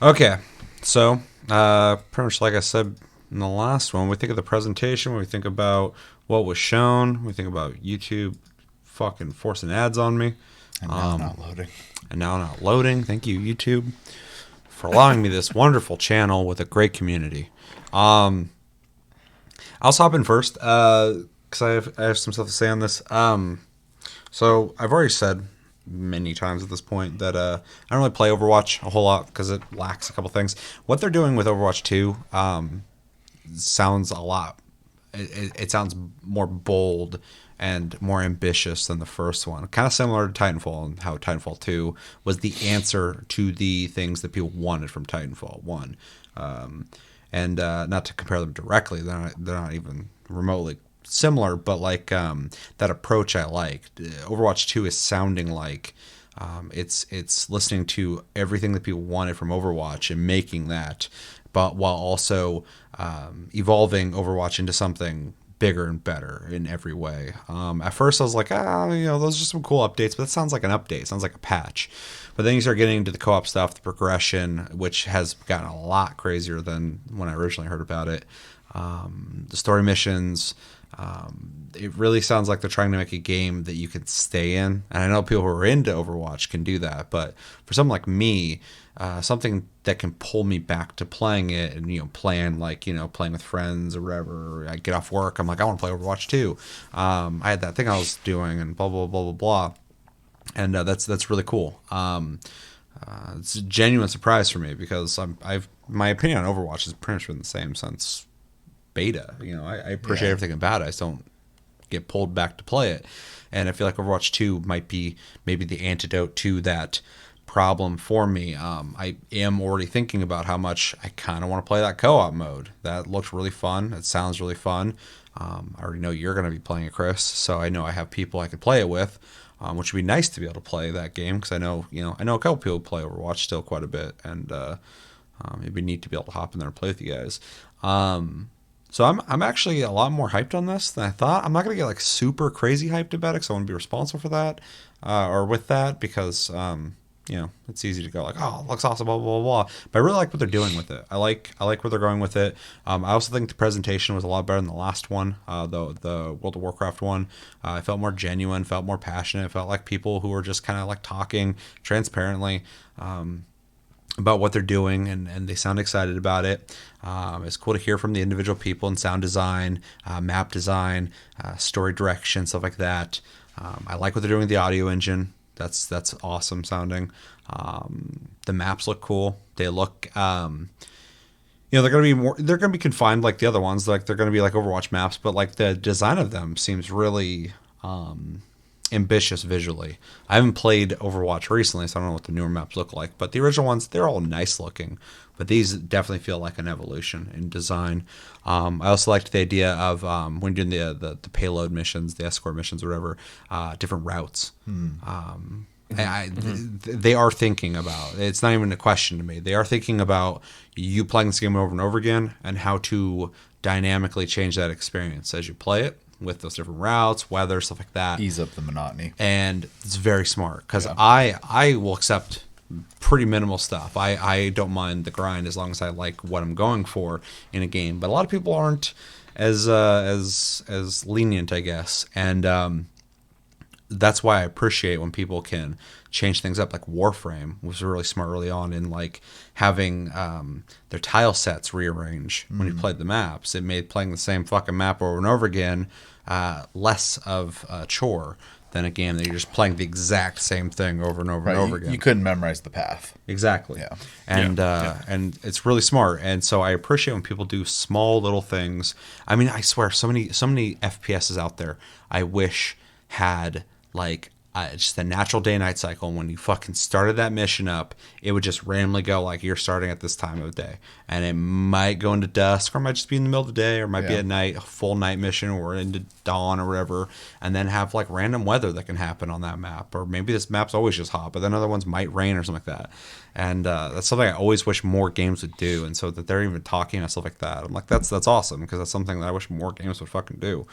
Okay, so pretty much like I said in the last one, we think of the presentation, we think about what was shown, we think about YouTube fucking forcing ads on me. And now not loading. And now not loading. Thank you, YouTube, for allowing me this wonderful channel with a great community. I'll hop in first because I have some stuff to say on this. So I've already said many times at this point that I don't really play Overwatch a whole lot because it lacks a couple things. What they're doing with Overwatch 2 sounds a lot. It sounds more bold and more ambitious than the first one. Kind of similar to Titanfall and how Titanfall 2 was the answer to the things that people wanted from Titanfall 1. And not to compare them directly, they're not even remotely similar, but like that approach I like. Overwatch 2 is sounding like it's listening to everything that people wanted from Overwatch and making that, but while also evolving Overwatch into something bigger and better in every way. At first I was like, those are some cool updates, but that sounds like an update. It sounds like a patch. But then you start getting into the co-op stuff, the progression, which has gotten a lot crazier than when I originally heard about it. The story missions, It really sounds like they're trying to make a game that you can stay in. And I know people who are into Overwatch can do that, but for someone like me, something that can pull me back to playing it and, playing with friends or whatever. I get off work, I'm like, I want to play Overwatch too. I had that thing I was doing and blah, blah, blah, blah, blah. And that's really cool. It's a genuine surprise for me because my opinion on Overwatch has pretty much been the same since beta. I appreciate everything about it. I just don't get pulled back to play it. And I feel like Overwatch 2 might be maybe the antidote to that problem for me. I am already thinking about how much I kind of want to play that co-op mode. That looks really fun. It sounds really fun. I already know you're going to be playing it, Chris, so I know I have people I could play it with, which would be nice to be able to play that game because I know a couple people play Overwatch still quite a bit, and it'd be neat to be able to hop in there and play with you guys. So I'm actually a lot more hyped on this than I thought. I'm not gonna get like super crazy hyped about it because I want to be responsible for that or with that because it's easy to go like, oh, it looks awesome, blah blah blah. But I really like what they're doing with it. I like where they're going with it. I also think the presentation was a lot better than the last one, the World of Warcraft one. I felt more genuine, felt more passionate, felt like people who were just kind of like talking transparently. About what they're doing, and they sound excited about it. It's cool to hear from the individual people in sound design, map design, story direction, stuff like that. I like what they're doing with the audio engine. That's awesome sounding. The maps look cool. They look, they're gonna be confined like the other ones. Like they're gonna be like Overwatch maps, but like the design of them seems really ambitious visually. I haven't played Overwatch recently, so I don't know what the newer maps look like, but the original ones, they're all nice looking, but these definitely feel like an evolution in design. I also liked the idea of when you're doing the payload missions, the escort missions or whatever, different routes. They are thinking about, it's not even a question to me, they are thinking about you playing this game over and over again and how to dynamically change that experience as you play it, with those different routes, weather, stuff like that. Ease up the monotony. And it's very smart because I will accept pretty minimal stuff. I don't mind the grind as long as I like what I'm going for in a game. But a lot of people aren't as lenient, I guess. And that's why I appreciate when people can change things up. Like Warframe was really smart early on in like having their tile sets rearrange when you played the maps. It made playing the same fucking map over and over again less of a chore than a game that you're just playing the exact same thing over and over and over again. You couldn't memorize the path. Exactly. Yeah. And it's really smart. And so I appreciate when people do small little things. I mean, I swear, so many FPSs out there I wish had like just a natural day-night cycle. And when you fucking started that mission up, it would just randomly go like you're starting at this time of day, and it might go into dusk, or it might just be in the middle of the day, or it might be at night, a full night mission, or into dawn or whatever, and then have like random weather that can happen on that map, or maybe this map's always just hot, but then other ones might rain or something like that. And that's something I always wish more games would do. And so that they're even talking and stuff like that, I'm like, that's awesome, because that's something that I wish more games would fucking do.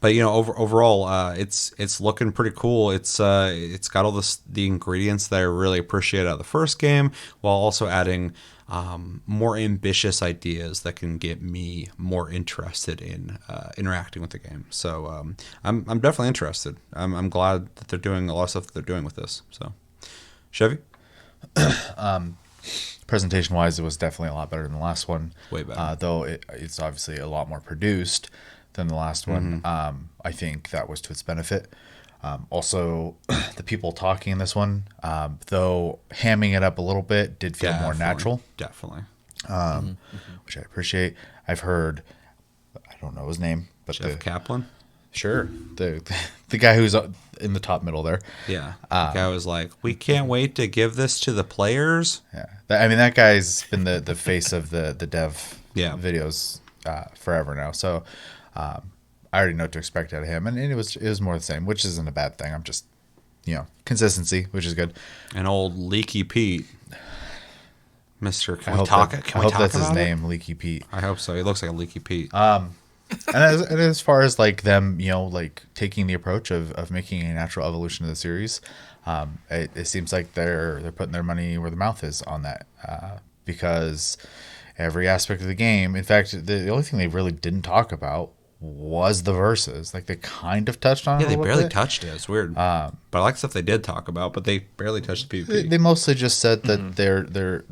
But overall, it's looking pretty cool. It's got all the ingredients that I really appreciate out of the first game, while also adding more ambitious ideas that can get me more interested in interacting with the game. So I'm definitely interested. I'm glad that they're doing a lot of stuff that they're doing with this. So, Chevy, presentation wise, it was definitely a lot better than the last one. Way better, though it's obviously a lot more produced than the last one. I think that was to its benefit. Also, the people talking in this one, though hamming it up a little bit, did feel more natural. Definitely. Which I appreciate. I've heard, I don't know his name, but Jeff Kaplan. Sure, the guy who's in the top middle there. Yeah, the guy was like, "We can't wait to give this to the players." Yeah, I mean that guy's been the face of the dev videos forever now. So. I already know what to expect out of him, and it was more the same, which isn't a bad thing. I'm just, consistency, which is good. And old Leaky Pete, Mister. I hope that's his name, Leaky Pete. I hope so. He looks like a Leaky Pete. And as far as like them, like taking the approach of making a natural evolution of the series, it seems like they're putting their money where their mouth is on that, because every aspect of the game. In fact, the only thing they really didn't talk about was the verses. Like they kind of touched on it. Yeah, they a little barely bit. touched it. It's weird. But I like stuff they did talk about, but they barely touched the PvP. They mostly just said that they're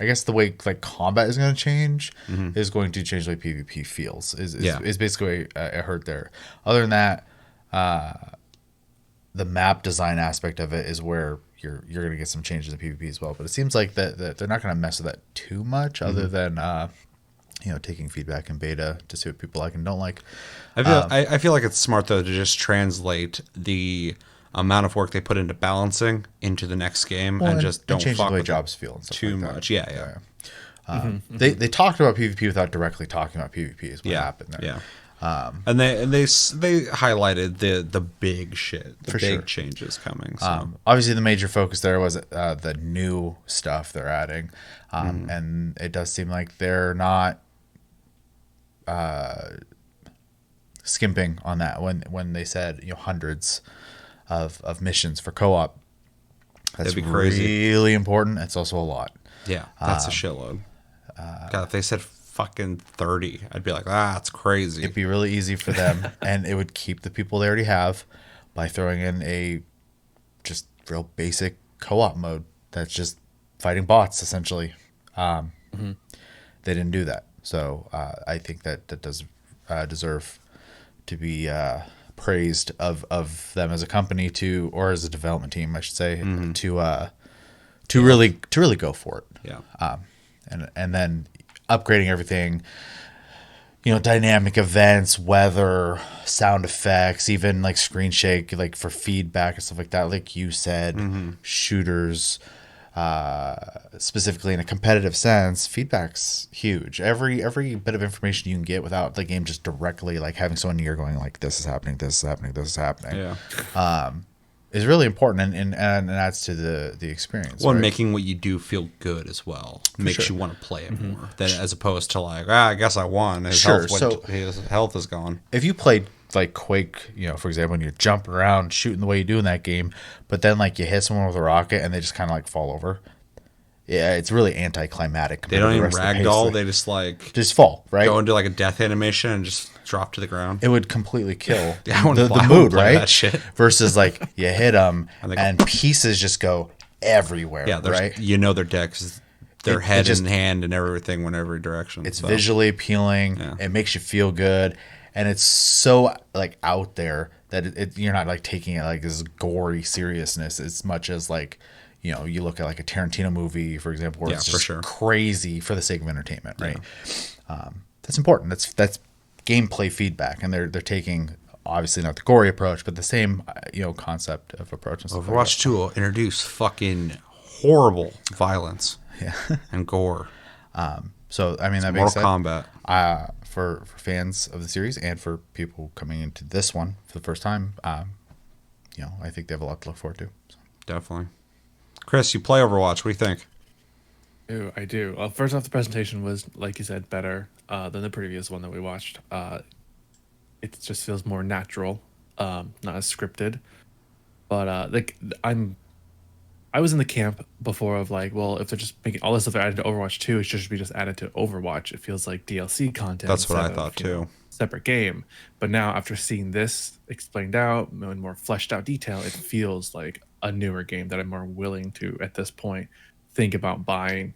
I guess the way like combat is going to change is going to change the way PvP feels. Is basically what I heard there. Other than that, the map design aspect of it is where you're going to get some changes in PvP as well. But it seems like that they're not going to mess with that too much, other than taking feedback in beta to see what people like and don't like. I feel like it's smart though to just translate the amount of work they put into balancing into the next game, and just don't change fuck the way with jobs feel and stuff too like that. much. Yeah. They talked about PvP without directly talking about PvP. Is what happened there. Yeah. And they highlighted the big shit, the For big sure. changes coming. So. Obviously, the major focus there was the new stuff they're adding, and it does seem like they're not skimping on that when they said hundreds of missions for co-op. That's That'd be crazy. really important. It's also a lot. Yeah, that's a shitload. God, if they said fucking 30, I'd be like, it's crazy. It'd be really easy for them, and it would keep the people they already have by throwing in a just real basic co-op mode that's just fighting bots essentially. They didn't do that, so I think that does deserve to be praised of them as a company or as a development team, I should say, to really go for it. Yeah. And then upgrading everything, dynamic events, weather, sound effects, even like screen shake, like for feedback and stuff like that. Like you said, shooters, specifically in a competitive sense, feedback's huge. Every bit of information you can get without the game just directly like having someone near going like, this is happening, this is happening, this is happening. Yeah. Is really important and adds to the experience. Well, right? making what you do feel good as well makes sure. you want to play it more than as opposed to like, I guess I won. His health is gone. If you played like Quake, for example, when you're jumping around, shooting the way you do in that game, but then like you hit someone with a rocket and they just kind of like fall over. Yeah, it's really anticlimactic. They don't even ragdoll. They just fall, right? Go into like a death animation and just drop to the ground. It would completely kill the mood, right? That shit. Versus like you hit them and pieces just go everywhere. Yeah, right. Their deck is their head in hand and everything went every direction. It's visually appealing. Yeah. It makes you feel good, and it's so like out there that you're not like taking it like this gory seriousness as much as like. You look at like a Tarantino movie, for example, where it's just crazy for the sake of entertainment, right? Yeah. That's important. That's gameplay feedback, and they're taking obviously not the gory approach, but the same concept of approach. And Overwatch 2 will introduce fucking horrible violence, and gore. So I mean, that Mortal being said, Kombat. For fans of the series and for people coming into this one for the first time, I think they have a lot to look forward to. So. Definitely. Chris, you play Overwatch. What do you think? I do. Well, first off, the presentation was, like you said, better than the previous one that we watched. It just feels more natural, not as scripted. But I was in the camp before of like, well, if they're just making all this stuff they're adding to Overwatch 2, it should just be added to Overwatch. It feels like DLC content. That's what I thought too. Separate game. But now after seeing this explained out in more fleshed out detail, it feels like a newer game that I'm more willing to at this point think about buying,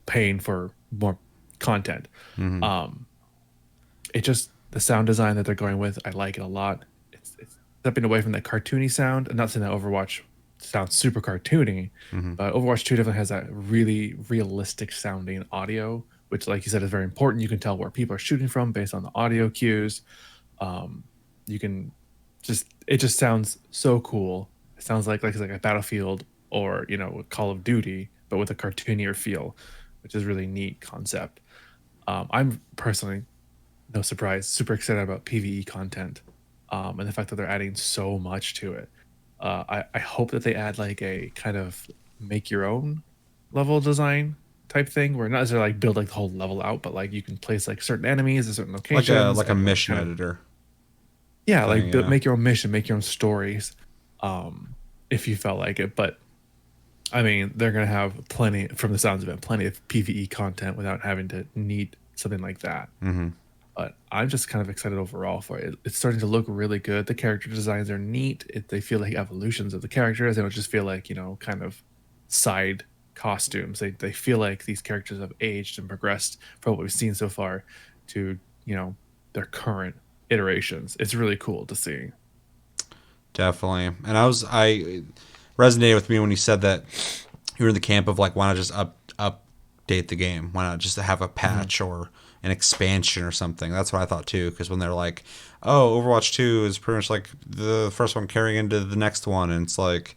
paying for more content. It just the sound design that they're going with, I like it a lot. It's stepping away from that cartoony sound. I'm not saying that Overwatch sounds super cartoony, but Overwatch 2 definitely has that really realistic sounding audio, which, like you said, is very important. You can tell where people are shooting from based on the audio cues. You can it just sounds so cool. It sounds like a Battlefield or Call of Duty, but with a cartoonier feel, which is really neat concept. I'm personally, no surprise, super excited about PvE content, and the fact that they're adding so much to it. I hope that they add like a kind of make your own level design type thing, where not necessarily like build like the whole level out, but like you can place like certain enemies at certain locations, like a mission editor. Yeah, make your own mission, make your own stories, if you felt like it. But I mean, they're gonna have plenty, from the sounds of it, plenty of PvE content without having to need something like that. Mm-hmm. But I'm just kind of excited overall for it. It's starting to look really good. The character designs are neat. They feel like evolutions of the characters. They don't just feel like, kind of side costumes. They feel like these characters have aged and progressed from what we've seen so far to, their current iterations. It's really cool to see. Definitely. And I resonated with me when you said that you were in the camp of like, why not just update the game? Why not just have a patch or an expansion or something? That's what I thought too. Because when they're like, oh, Overwatch 2 is pretty much like the first one carrying into the next one, and it's like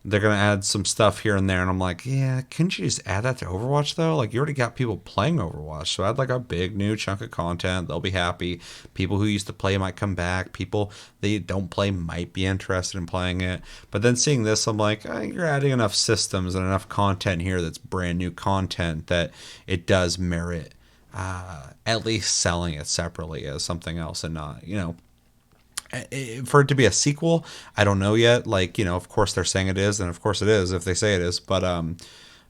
they're gonna add some stuff here and there, and I'm like, yeah, couldn't you just add that to Overwatch though? Like, you already got people playing Overwatch, so add like a big new chunk of content. They'll be happy. People who used to play might come back. People that don't play might be interested in playing it. But then seeing this, I'm like, you're adding enough systems and enough content here that's brand new content that it does merit at least selling it separately as something else, and not, for it to be a sequel, I don't know yet. Like, of course they're saying it is, and of course it is if they say it is. But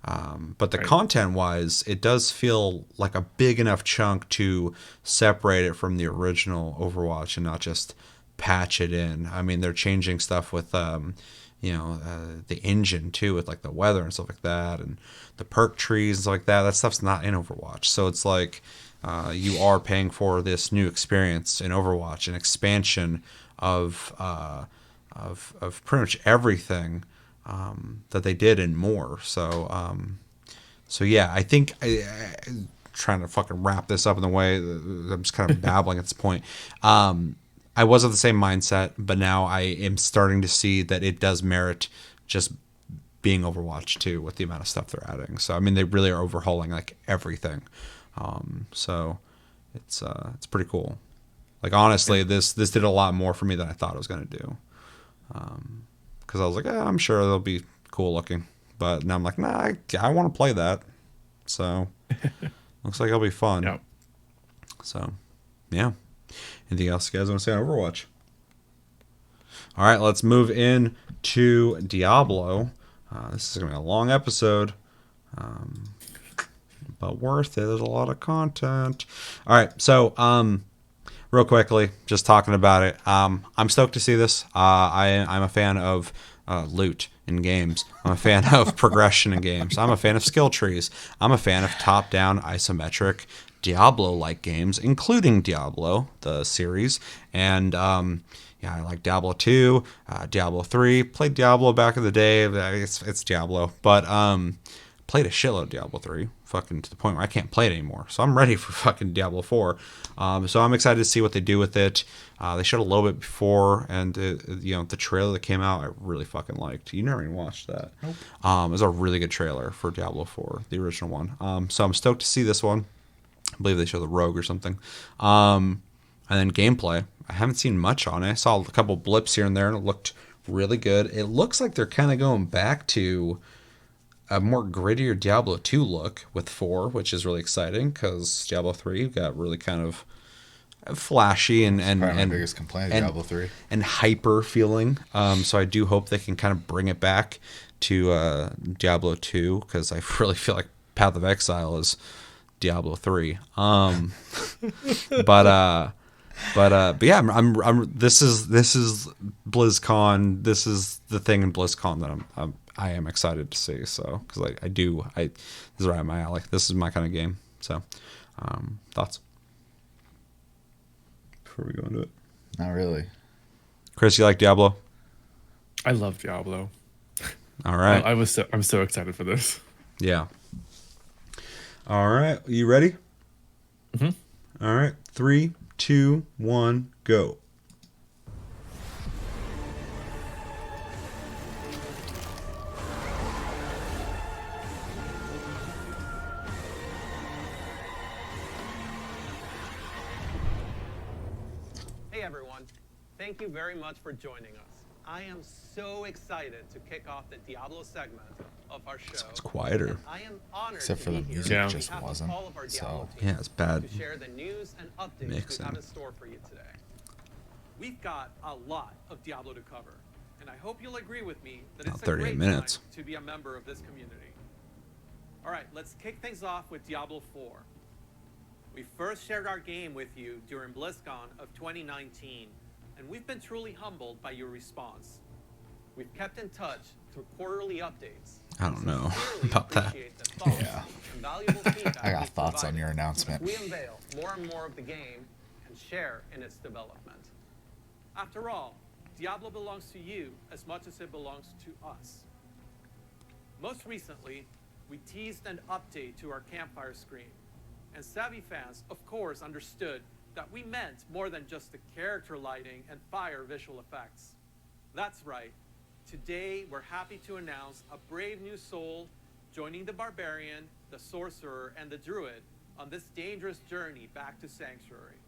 the content wise, it does feel like a big enough chunk to separate it from the original Overwatch and not just patch it in. I mean, they're changing stuff with the engine too, with like the weather and stuff like that, and the perk trees and stuff like that. That stuff's not in Overwatch, so it's like, you are paying for this new experience in Overwatch, an expansion of pretty much everything that they did and more. So yeah, I think trying to fucking wrap this up in the way I'm just kind of babbling at this point. I was of the same mindset, but now I am starting to see that it does merit just being Overwatch 2 with the amount of stuff they're adding. So I mean, they really are overhauling like everything. So it's pretty cool. Like, honestly, this did a lot more for me than I thought it was going to do. Cause I was like, I'm sure they'll be cool looking, but now I'm like, nah, I want to play that. So looks like it'll be fun. Yep. So yeah. Anything else you guys want to say on Overwatch? All right, let's move in to Diablo. This is going to be a long episode. But worth it. There's a lot of content. All right, so real quickly, just talking about it. I'm stoked to see this. I'm a fan of loot in games. I'm a fan of progression in games. I'm a fan of skill trees. I'm a fan of top-down isometric Diablo-like games, including Diablo, the series. And yeah, I like Diablo 2, Diablo 3. Played Diablo back in the day. It's Diablo, but played a shitload of Diablo 3, fucking to the point where I can't play it anymore. So I'm ready for fucking Diablo 4. So I'm excited to see what they do with it. They showed a little bit before, and the trailer that came out, I really fucking liked. You never even watched that. Nope. It was a really good trailer for Diablo 4, the original one. So I'm stoked to see this one. I believe they show the rogue or something. And then gameplay. I haven't seen much on it. I saw a couple blips here and there, and it looked really good. It looks like they're kind of going back to a more grittier Diablo 2 look with 4, which is really exciting because Diablo 3 got really kind of flashy and my biggest complaint of Diablo 3 and hyper feeling. So I do hope they can kind of bring it back to Diablo 2, because I really feel like Path of Exile is Diablo 3. But yeah, I'm this is BlizzCon. This is the thing in BlizzCon that I am excited to see. So, because I this is right up my alley. This is my kind of game. So, thoughts before we go into it? Not really. Chris, you like Diablo? I love Diablo. All right. I'm so excited for this. Yeah. All right. You ready? Mm-hmm. All right. 3, 2, 1, go. Hey everyone, thank you very much for joining us. I am so excited to kick off the Diablo segment of our show. It's quieter. And I am honored Except for to the be music here on just behalf of wasn't. all of our So Diablo yeah, it's bad. to share the news and updates mixing. we have in store for you today. We've got a lot of Diablo to cover. and I hope you'll agree with me that Not it's a 38 great minutes. time to be a member of this community. All right, let's kick things off with Diablo 4. We first shared our game with you during Blizzcon of 2019, and we've been truly humbled by your response. We've kept in touch through quarterly updates. I don't know about that. Yeah. I got thoughts on your announcement. We unveil more and more of the game and share in its development. After all, Diablo belongs to you as much as it belongs to us. Most recently, we teased an update to our campfire screen, and savvy fans, of course, understood that we meant more than just the character lighting and fire visual effects. That's right. Today, we're happy to announce a brave new soul joining the barbarian, the sorcerer, and the druid on this dangerous journey back to Sanctuary.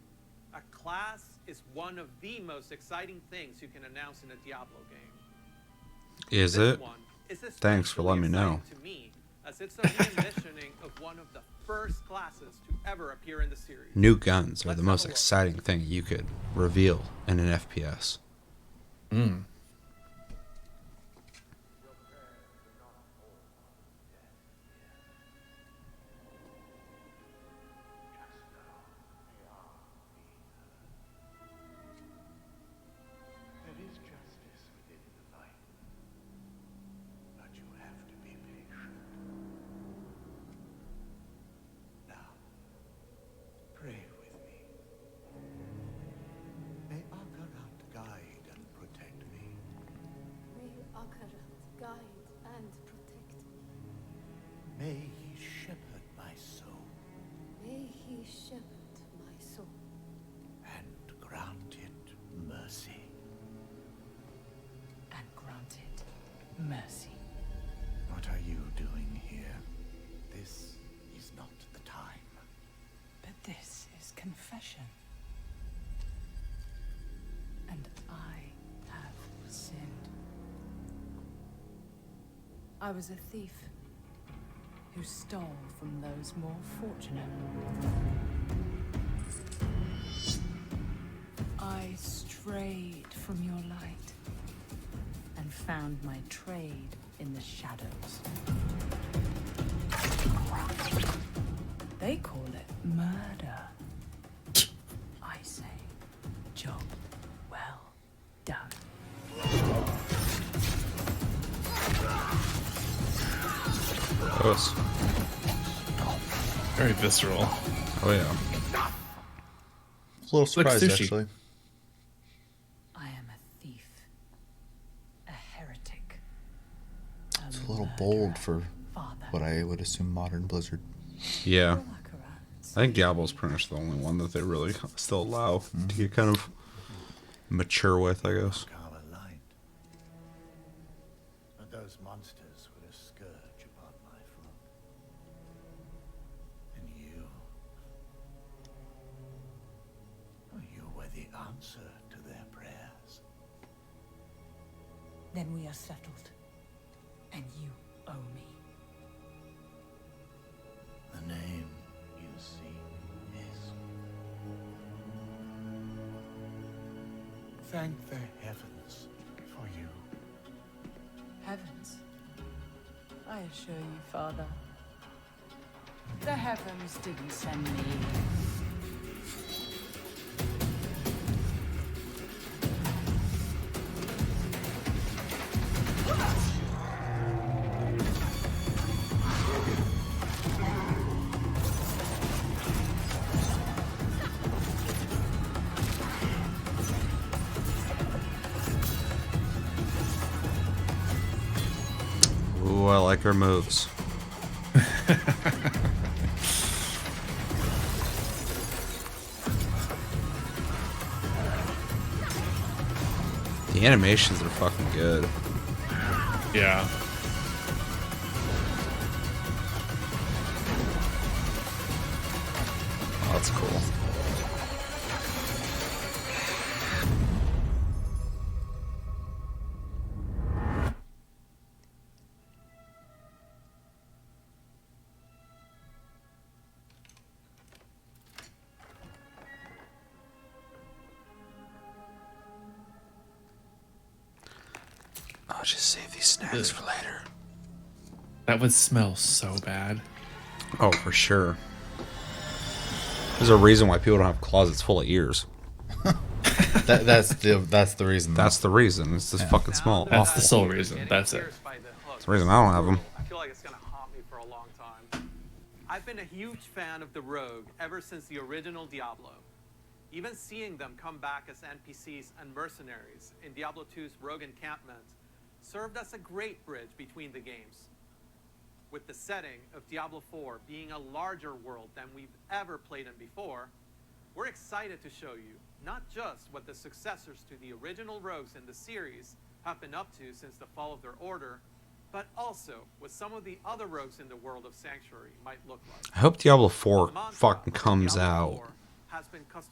A class is one of the most exciting things you can announce in a Diablo game. Is This it? one is Thanks for letting me know. exciting to me, as it's a re-envisioning of one of the first classes to ever appear in the series. New guns are the most exciting thing you could reveal in an FPS. There is justice within the light, but you have to be patient. Now, pray with me. May Akarat guide and protect me. May Akarat guide and protect me. May he shepherd my soul May he shepherd my soul and grant it mercy. And grant it mercy. What are you doing here? This is not the time. But this is confession. And I have sinned. I was a thief who stole from those more fortunate. I strayed from your light and found my trade in the shadows. They call it murder. I say, job well done. Gross. Very visceral. Oh yeah. A little surprised, sushi. actually. I am a thief, a heretic. It's a little bold for what I would assume modern Blizzard. Yeah. I think Diablo's pretty much the only one that they really still allow to get kind of mature with, I guess. Our light. But those monsters were a scourge upon my flock. And you were the answer to their prayers. Then we are settled. And you owe me. The name you see is. Thank the heavens for you. Heavens. I assure you, Father. The heavens didn't send me. Ooh, I like her moves. The animations are fucking good. Yeah. Oh, that's cool. I'll just save these snacks for later. That would smell so bad. Oh, for sure. There's a reason why people don't have closets full of ears. That's the reason. That's the reason. It's just fucking small. That's the sole reason. That's it. That's the reason I don't have them. I feel like it's gonna haunt me for a long time. I've been a huge fan of the Rogue ever since the original Diablo. Even seeing them come back as NPCs and mercenaries in Diablo 2's Rogue Encampment served as a great bridge between the games. With the setting of Diablo 4 being a larger world than we've ever played in before, we're excited to show you not just what the successors to the original rogues in the series have been up to since the fall of their order, but also what some of the other rogues in the world of Sanctuary might look like. I hope Diablo 4 fucking comes out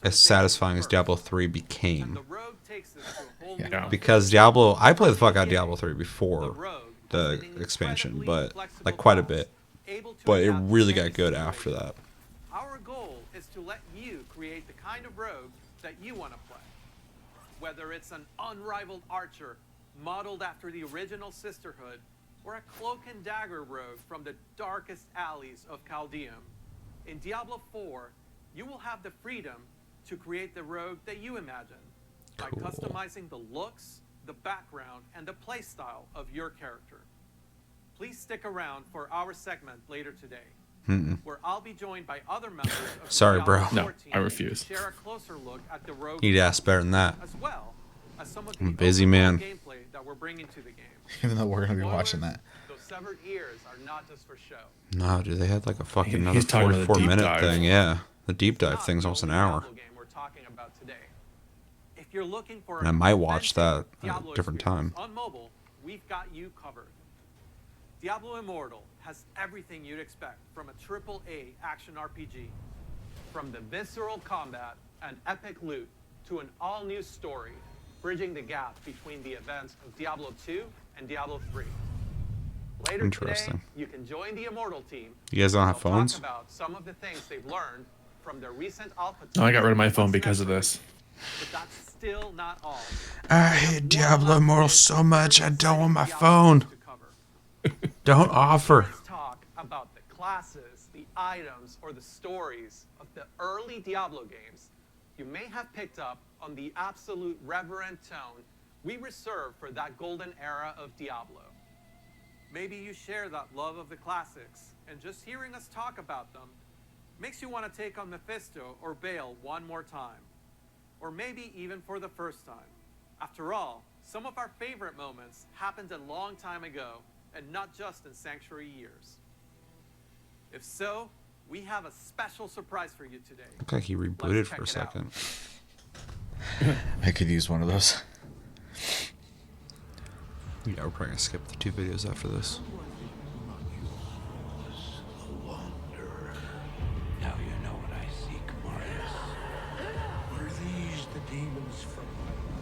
as satisfying as Diablo 3 became. Yeah. Because Diablo, I played the fuck out of Diablo 3 before the expansion, but like quite a bit. But it really got good after that. Our goal is to let you create the kind of rogue that you want to play. Whether it's an unrivaled archer modeled after the original Sisterhood, or a cloak and dagger rogue from the darkest alleys of Chaldeum, in Diablo 4, you will have the freedom to create the rogue that you imagine by customizing the looks, the background, and the playstyle of your character. Please stick around for our segment later today, where I'll be joined by other members of the Sorry, bro. Diablo 4 No, team I refuse. to share a closer look at the rogue You'd ask better than that. as well as some of I'm a the busy overall man. gameplay that we're bringing to the game. Even though we're gonna be watching that. Those severed ears are not just for show. No, dude, they had like a fucking another He's talking about the 44 deep minute dive. thing. Yeah, the deep dive thing's almost an hour. Game we're talking about today. If you're looking for And I might watch that at a different time. on mobile, we've got you covered. Diablo Immortal has everything you'd expect from a AAA action RPG. From the visceral combat and epic loot to an all-new story, bridging the gap between the events of Diablo 2 and Diablo 3. Later Interesting. today, you can join the Immortal team. You guys don't have They'll phones? Talk about some of the things they've learned from their recent alpha. No, I got rid of my phone because of this. But that's still not all. I hate Diablo Immortal so much, I don't want my phone. Don't offer. Let's talk about the classes, the items, or the stories of the early Diablo games you may have picked up on the absolute reverent tone we reserve for that golden era of Diablo. Maybe you share that love of the classics, and just hearing us talk about them makes you want to take on Mephisto or Baal one more time. Or maybe even for the first time. After all, some of our favorite moments happened a long time ago, and not just in Sanctuary years. If so, we have a special surprise for you today. Looked like he rebooted Let's for check a it out. second. I could use one of those. Yeah, we're probably gonna skip the 2 videos after this. Now you know what I seek, Marius. Were these the demons from...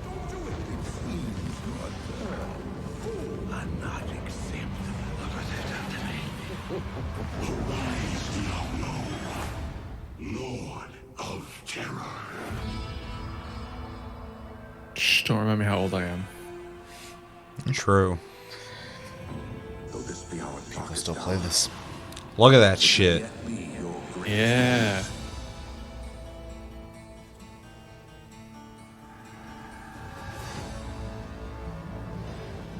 Don't do it! It seems good. I'm not acceptable. Look at that to me. Arise, Diablo, Lord of Terror. Shh, don't remind me how old I am. True. Though this be our People still play this. Look at that shit. Yeah.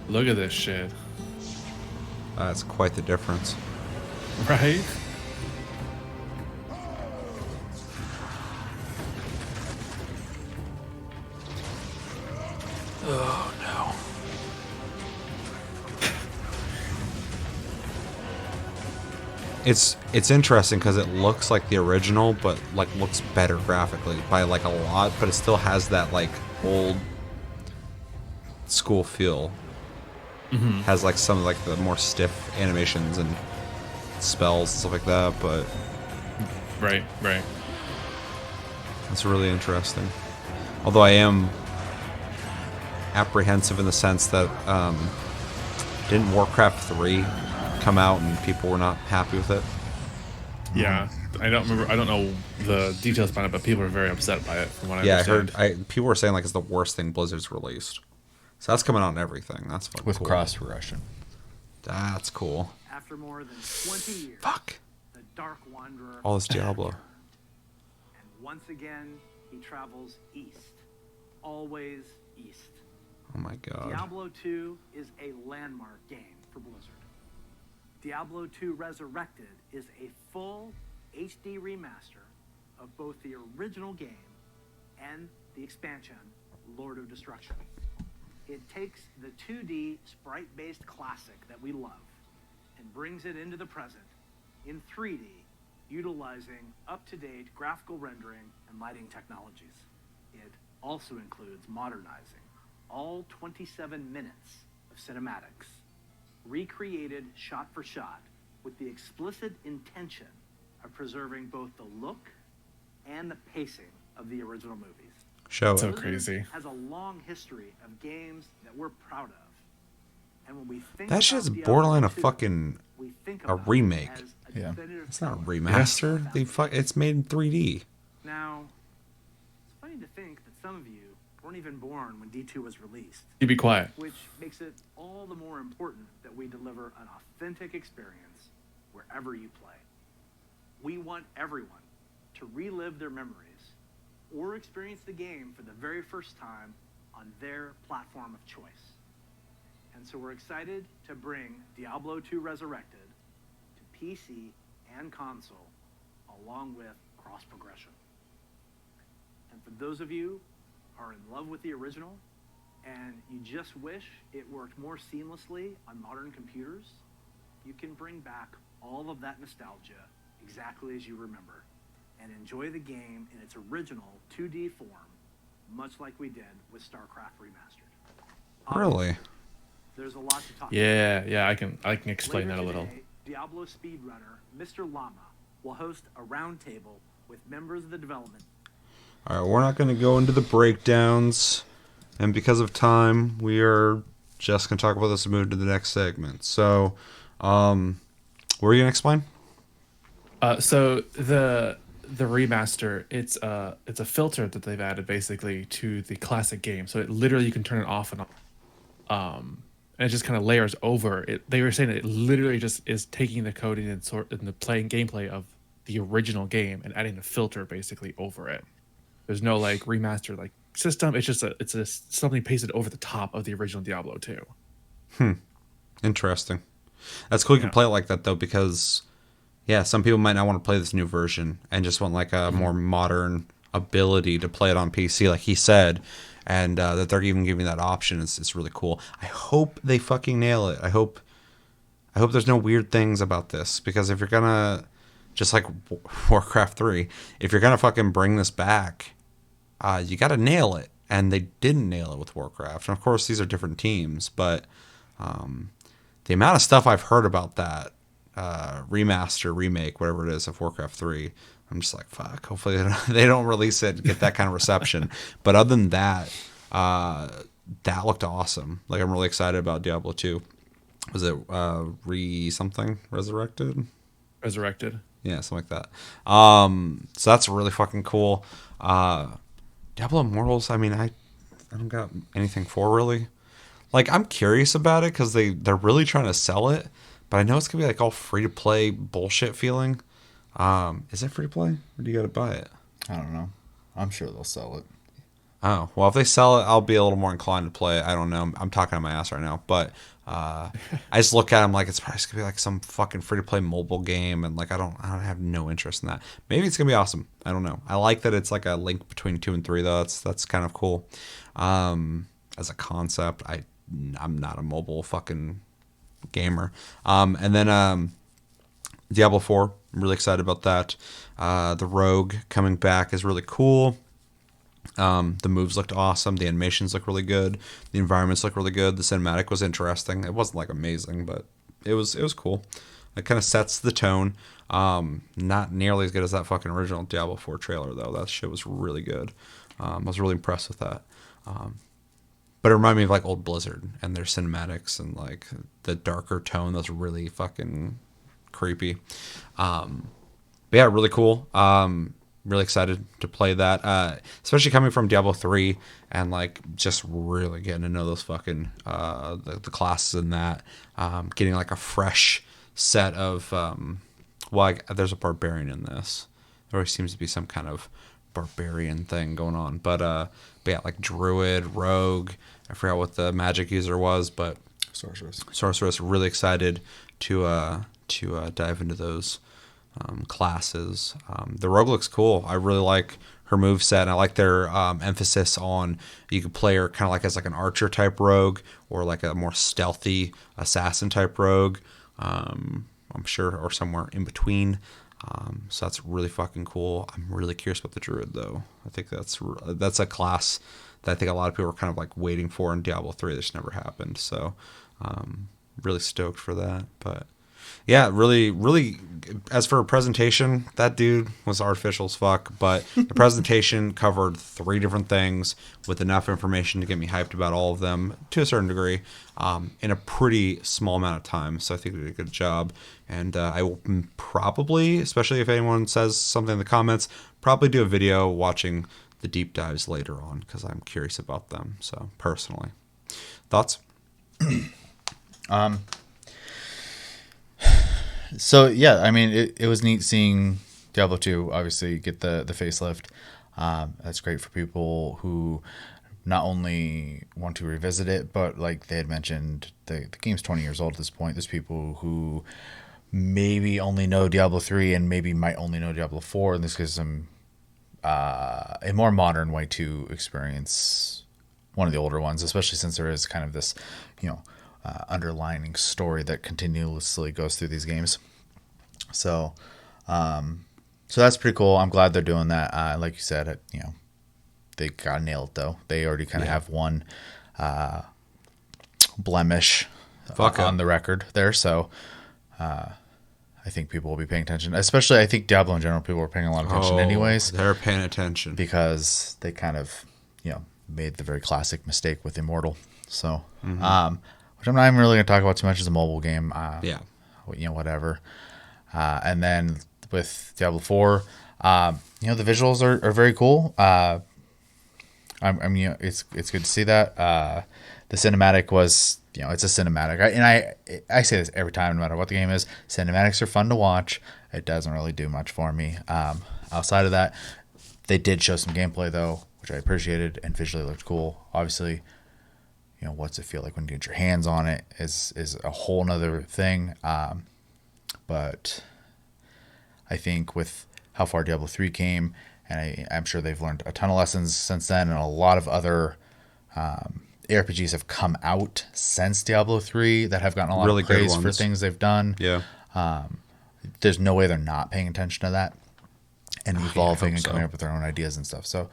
Look at this shit. That's quite the difference. Right? Oh no. It's interesting because it looks like the original, but like looks better graphically by like a lot, but it still has that like old school feel. Mhm. Has like some like the more stiff animations and spells and stuff like that, but Right, right. it's really interesting. Although I am apprehensive in the sense that didn't Warcraft 3 come out and people were not happy with it? Yeah, I don't remember. I don't know the details behind it, but people are very upset by it. From what I Yeah, I understand. heard. People were saying like it's the worst thing Blizzard's released. So that's coming out on everything. That's fucking with cool. cross progression. That's cool. After more than 20 years, Fuck. the Dark Wanderer. All this Diablo. And once again, he travels east. Always east. Oh my god. Diablo 2 is a landmark game for Blizzard. Diablo 2 Resurrected is a full HD remaster of both the original game and the expansion, Lord of Destruction. It takes the 2D sprite-based classic that we love and brings it into the present in 3D, utilizing up-to-date graphical rendering and lighting technologies. It also includes modernizing all 27 minutes of cinematics, recreated shot for shot with the explicit intention of preserving both the look and the pacing of the original movies. Show So it. crazy. Has a long history of games that we're proud of. And when we think That shit's about Diablo borderline a 2, fucking we think a about it remake. as a definitive It's not a film. remaster. It's made in 3D. Now, it's funny to think that some of you weren't even born when D2 was released. You be quiet. Which makes it all the more important that we deliver an authentic experience wherever you play. We want everyone to relive their memories or experience the game for the very first time on their platform of choice. And so we're excited to bring Diablo 2 Resurrected to PC and console along with cross progression. And for those of you who are in love with the original and you just wish it worked more seamlessly on modern computers, you can bring back all of that nostalgia exactly as you remember and enjoy the game in its original 2D form, much like we did with StarCraft Remastered. Really? There's a lot to talk Yeah, I can explain Later that a little. today, Diablo speedrunner Mr. Llama will host a roundtable with members of the development. All right, we're not going to go into the breakdowns, and because of time, we are just going to talk about this and move to the next segment. So, what are you going to explain? So the remaster, it's a filter that they've added basically to the classic game. So it literally you can turn it off and on. And it just kind of layers over it. They were saying it literally just is taking the coding and the playing gameplay of the original game and adding a filter basically over it. There's no like remaster like system. It's just something pasted over the top of the original Diablo 2. Interesting. That's cool. You can play it like that though, because some people might not want to play this new version and just want like a more modern ability to play it on PC, like he said. And that they're even giving that option is really cool. I hope they fucking nail it. I hope there's no weird things about this, because if you're gonna, just like Warcraft 3, if you're gonna fucking bring this back, you gotta nail it. And they didn't nail it with Warcraft. And of course, these are different teams, but the amount of stuff I've heard about that remaster, remake, whatever it is, of Warcraft 3, I'm just like, fuck. Hopefully they don't release it and get that kind of reception. But other than that, that looked awesome. Like, I'm really excited about Diablo 2. Was it Resurrected? Resurrected. Yeah, something like that. So that's really fucking cool. Diablo Immortals, I mean, I don't got anything for really. Like, I'm curious about it because they're really trying to sell it, but I know it's gonna be like all free to play bullshit feeling. Is it free to play, or do you gotta buy it? I don't know. I'm sure they'll sell it. Oh, well, if they sell it, I'll be a little more inclined to play it. I don't know. I'm talking on my ass right now, but I just look at them like it's probably just gonna be like some fucking free to play mobile game, and like I don't have no interest in that. Maybe it's gonna be awesome. I don't know. I like that it's like a link between 2 and 3 though. That's kind of cool. As a concept, I'm not a mobile fucking gamer. And then Diablo 4, I'm really excited about that. The Rogue coming back is really cool. The moves looked awesome. The animations look really good. The environments look really good. The cinematic was interesting. It wasn't like amazing, but it was cool. It kind of sets the tone. Not nearly as good as that fucking original Diablo 4 trailer though. That shit was really good. I was really impressed with that. But it reminded me of like old Blizzard and their cinematics and like the darker tone that's really fucking creepy. But yeah, really cool. really excited to play that, especially coming from Diablo 3 and like just really getting to know those fucking the classes in that, getting like a fresh set of there's a barbarian in this. There always seems to be some kind of barbarian thing going on, but yeah, like druid, rogue. I forgot what the magic user was, but sorceress. Really excited to dive into those classes. The rogue looks cool. I really like her moveset, and I like their emphasis on you can play her kind of like as like an archer type rogue or like a more stealthy assassin type rogue. I'm sure, or somewhere in between. So that's really fucking cool. I'm really curious about the druid though. I think that's a class that I think a lot of people are kind of like waiting for in Diablo 3. This never happened. So really stoked for that. But yeah, really, as for a presentation, that dude was artificial as fuck, but the presentation covered 3 different things with enough information to get me hyped about all of them to a certain degree, in a pretty small amount of time. So I think we did a good job. And I will probably, especially if anyone says something in the comments, probably do a video watching the deep dives later on because I'm curious about them. So personally, thoughts? So yeah, I mean, it was neat seeing Diablo 2 obviously get the facelift. That's great for people who not only want to revisit it, but like they had mentioned, the game's 20 years old at this point. There's people who maybe only know Diablo 3 and maybe might only know Diablo 4, and this gives them a more modern way to experience one of the older ones, especially since there is kind of this, underlining story that continuously goes through these games. So that's pretty cool. I'm glad they're doing that. Like you said, they got nailed though. They already kind of have one blemish on the record there. So I think people will be paying attention. Especially, I think Diablo in general, people are paying a lot of attention anyways. They're paying attention. Because they kind of, made the very classic mistake with Immortal. So, which I'm not even really going to talk about too much as a mobile game. Whatever. And then with Diablo 4, the visuals are very cool. It's good to see that. The cinematic was, it's a cinematic. I say this every time, no matter what the game is. Cinematics are fun to watch. It doesn't really do much for me. Outside of that, they did show some gameplay though, which I appreciated and visually looked cool. Obviously, what's it feel like when you get your hands on it is a whole nother thing. But I think with how far Diablo 3 came, and I'm sure they've learned a ton of lessons since then, and a lot of other ARPGs have come out since Diablo 3 that have gotten a lot of praise for things they've done. Yeah. There's no way they're not paying attention to that and evolving and coming up with their own ideas and stuff. So,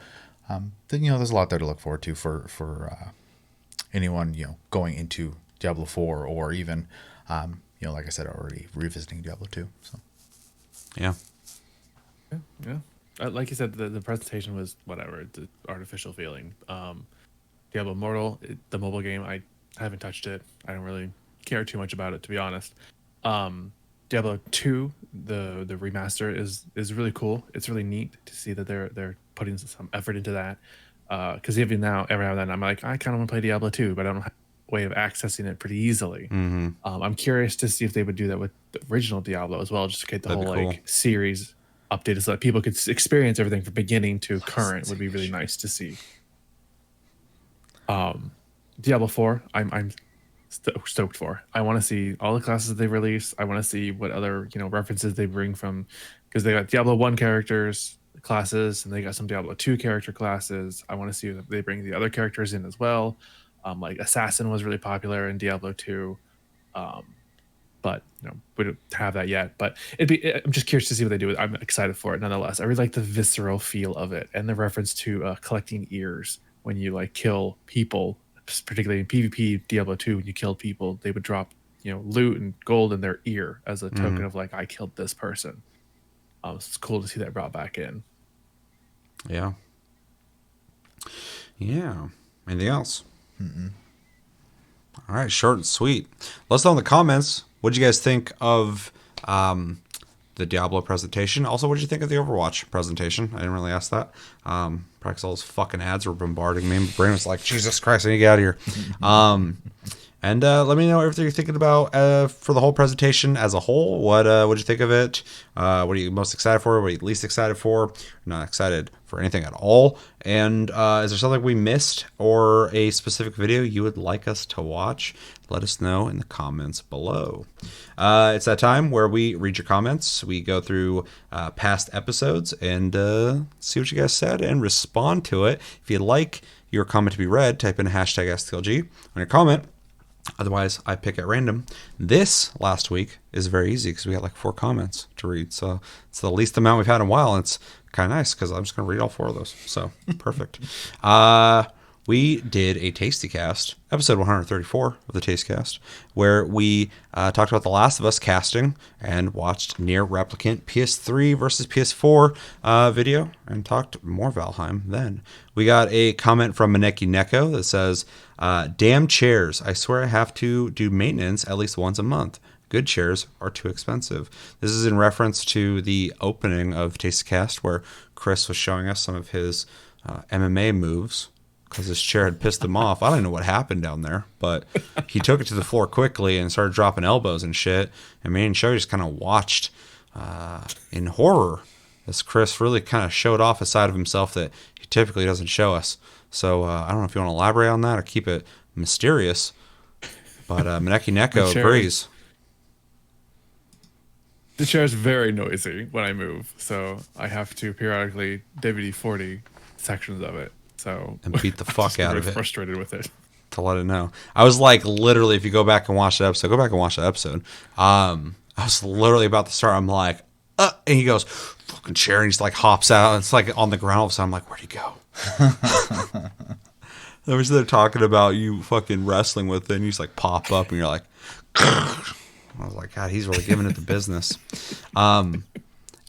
there's a lot there to look forward to for anyone, going into Diablo 4 or even, like I said, already revisiting Diablo 2. So, yeah. Yeah. Like you said, the presentation was whatever, the artificial feeling. Diablo Immortal, the mobile game, I haven't touched it. I don't really care too much about it, to be honest. Diablo 2, the remaster is really cool. It's really neat to see that they're putting some effort into that. Because even now, every now and then, I'm like, I kind of want to play Diablo 2, but I don't have a way of accessing it pretty easily. Mm-hmm. I'm curious to see if they would do that with the original Diablo as well, just to get the whole series updated so that people could experience everything from beginning to current. Would be really nice to see. Diablo 4, I'm stoked for. I want to see all the classes they release. I want to see what other references they bring from, because they got Diablo 1 characters classes and they got some Diablo 2 character classes. I want to see if they bring the other characters in as well. Like Assassin was really popular in Diablo 2, but we don't have that yet. But I'm just curious to see what they do with it. I'm excited for it nonetheless. I really like the visceral feel of it and the reference to collecting ears when you kill people, particularly in PvP Diablo 2. When you killed people, they would drop loot and gold in their ear as a token of I killed this person. So it's cool to see that brought back in. Yeah. Anything else? Mm-mm. All right, short and sweet. Let us know in the comments. What did you guys think of the Diablo presentation. Also, what did you think of the Overwatch presentation? I didn't really ask that. Probably because all those fucking ads were bombarding me. My brain was like, Jesus Christ, I need to get out of here. And let me know everything you're thinking about for the whole presentation as a whole. What did you think of it? What are you most excited for? What are you least excited for? Not excited for anything at all. And is there something we missed or a specific video you would like us to watch? Let us know in the comments below. It's that time where we read your comments. We go through past episodes and see what you guys said and respond to it. If you'd like your comment to be read, type in hashtag STLG on your comment. Otherwise, I pick at random. This last week is very easy because we had like 4 comments to read. So it's the least amount we've had in a while. And it's kind of nice because I'm just going to read all 4 of those. So perfect. We did a Tasty Cast, episode 134 of the Taste Cast, where we talked about The Last of Us casting and watched Near Replicant PS3 versus PS4 video and talked more Valheim then. We got a comment from Maneki Neko that says, damn chairs. I swear I have to do maintenance at least once a month. Good chairs are too expensive. This is in reference to the opening of Tasty Cast where Chris was showing us some of his MMA moves because his chair had pissed him off. I don't know what happened down there, but he took it to the floor quickly and started dropping elbows and shit. And me and Shelly just kind of watched in horror as Chris really kind of showed off a side of himself that he typically doesn't show us. So I don't know if you want to elaborate on that or keep it mysterious, but Maneki Neko agrees. The chair is very noisy when I move, so I have to periodically WD-40 sections of it. So and beat the fuck out of it. Frustrated with it. To let it know. I was like, literally, if you go back and watch that episode, go back and watch that episode. I was literally about to start. I'm like, and he goes, fucking chair, and he's like hops out. And it's like on the ground all of a sudden. I'm like, where'd he go? I was there talking about you fucking wrestling with it, and you just like pop up, and you're like, I was like, God, he's really giving it the business.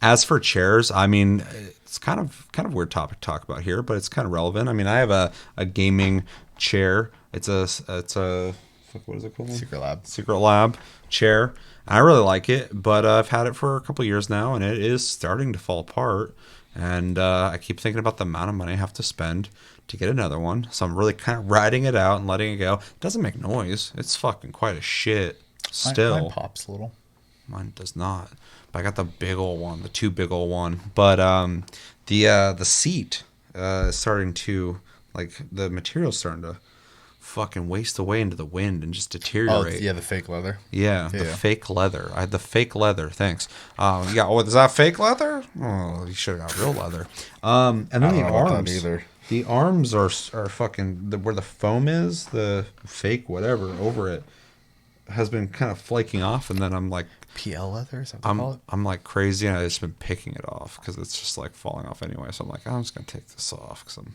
As for chairs, I mean, it's kind of weird topic to talk about here, but it's kind of relevant. I mean, I have a gaming chair. It's a what is it called? Secret Lab chair. I really like it, but I've had it for a couple years now, and it is starting to fall apart. And I keep thinking about the amount of money I have to spend to get another one. So I'm really kind of riding it out and letting it go. It doesn't make noise. It's fucking quite a shit. Still, mine pops a little. Mine does not. But I got the big old one, the 2 big old one. But the seat is starting to, like, the material's starting to fucking waste away into the wind and just deteriorate. Oh, yeah, the fake leather. Yeah, the fake leather. I had the fake leather. Thanks. Yeah. Oh, is that fake leather? Oh, you should have got real leather. And then the arms. Either. The arms are fucking where the foam is. The fake whatever over it has been kind of flaking off, and then I'm like. PL leather? Is that what they call it? I'm like crazy, and I've just been picking it off because it's just like falling off anyway. So I'm like, I'm just gonna take this off because I'm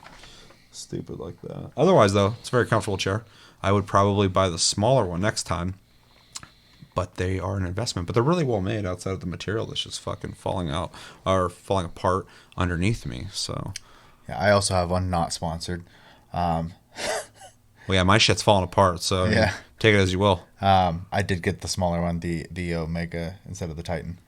stupid like that. Otherwise, though, it's a very comfortable chair. I would probably buy the smaller one next time, but they are an investment. But they're really well made outside of the material that's just fucking falling out or falling apart underneath me. So yeah, I also have one not sponsored. Well, yeah, my shit's falling apart, so yeah. Take it as you will. I did get the smaller one, the Omega instead of the Titan.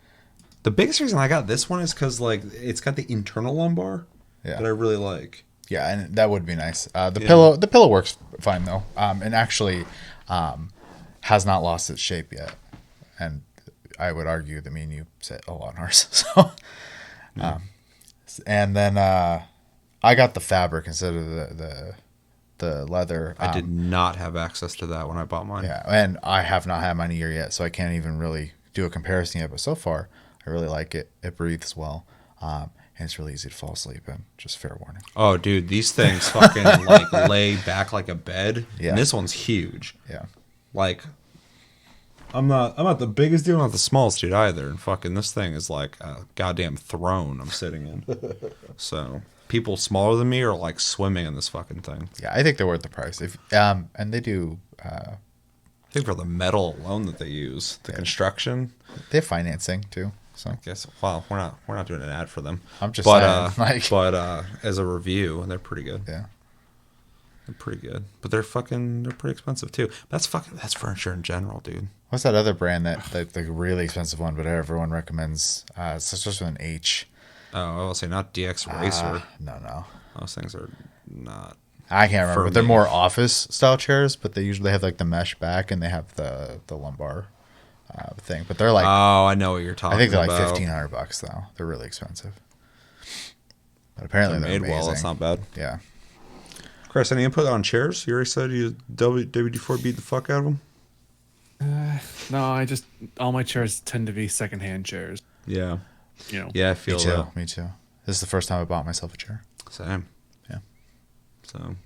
The biggest reason I got this one is because like it's got the internal lumbar that I really like. Yeah, and that would be nice. The pillow works fine though, and actually has not lost its shape yet. And I would argue that me and you sit a lot on ours. So, and then I got the fabric instead of the leather. I did not have access to that when I bought mine. Yeah, and I have not had mine a year yet, so I can't even really do a comparison yet. But so far, I really like it. It breathes well, and it's really easy to fall asleep in. Just fair warning. Oh, dude, these things fucking like lay back like a bed. Yeah. And this one's huge. Yeah. Like, I'm not the biggest dude, I'm not the smallest dude either. And fucking this thing is like a goddamn throne I'm sitting in. So people smaller than me are like swimming in this fucking thing. Yeah, I think they're worth the price. If and they do. I think for the metal alone that they use, the construction, they have financing too. So I guess we're not doing an ad for them. I'm just saying, but as a review, they're pretty good. Yeah. They're pretty good, but they're pretty expensive too. That's furniture in general, dude. What's that other brand that the really expensive one, but everyone recommends? It's just with an H. Oh, I will say not DX Racer. No. Those things are not. I can't remember. for But they're me. more office style chairs, but they usually have like the mesh back and they have the lumbar thing. But they're like, oh, I know what you're talking about. I think they're like $1,500 though. They're really expensive. But apparently they're made amazing. well. That's not bad. Yeah. Chris, any input on chairs? You already said you WD-4 beat the fuck out of them. No, all my chairs tend to be secondhand chairs. Yeah. You know. Yeah, I feel that. Me too. This is the first time I bought myself a chair. Same. Yeah. So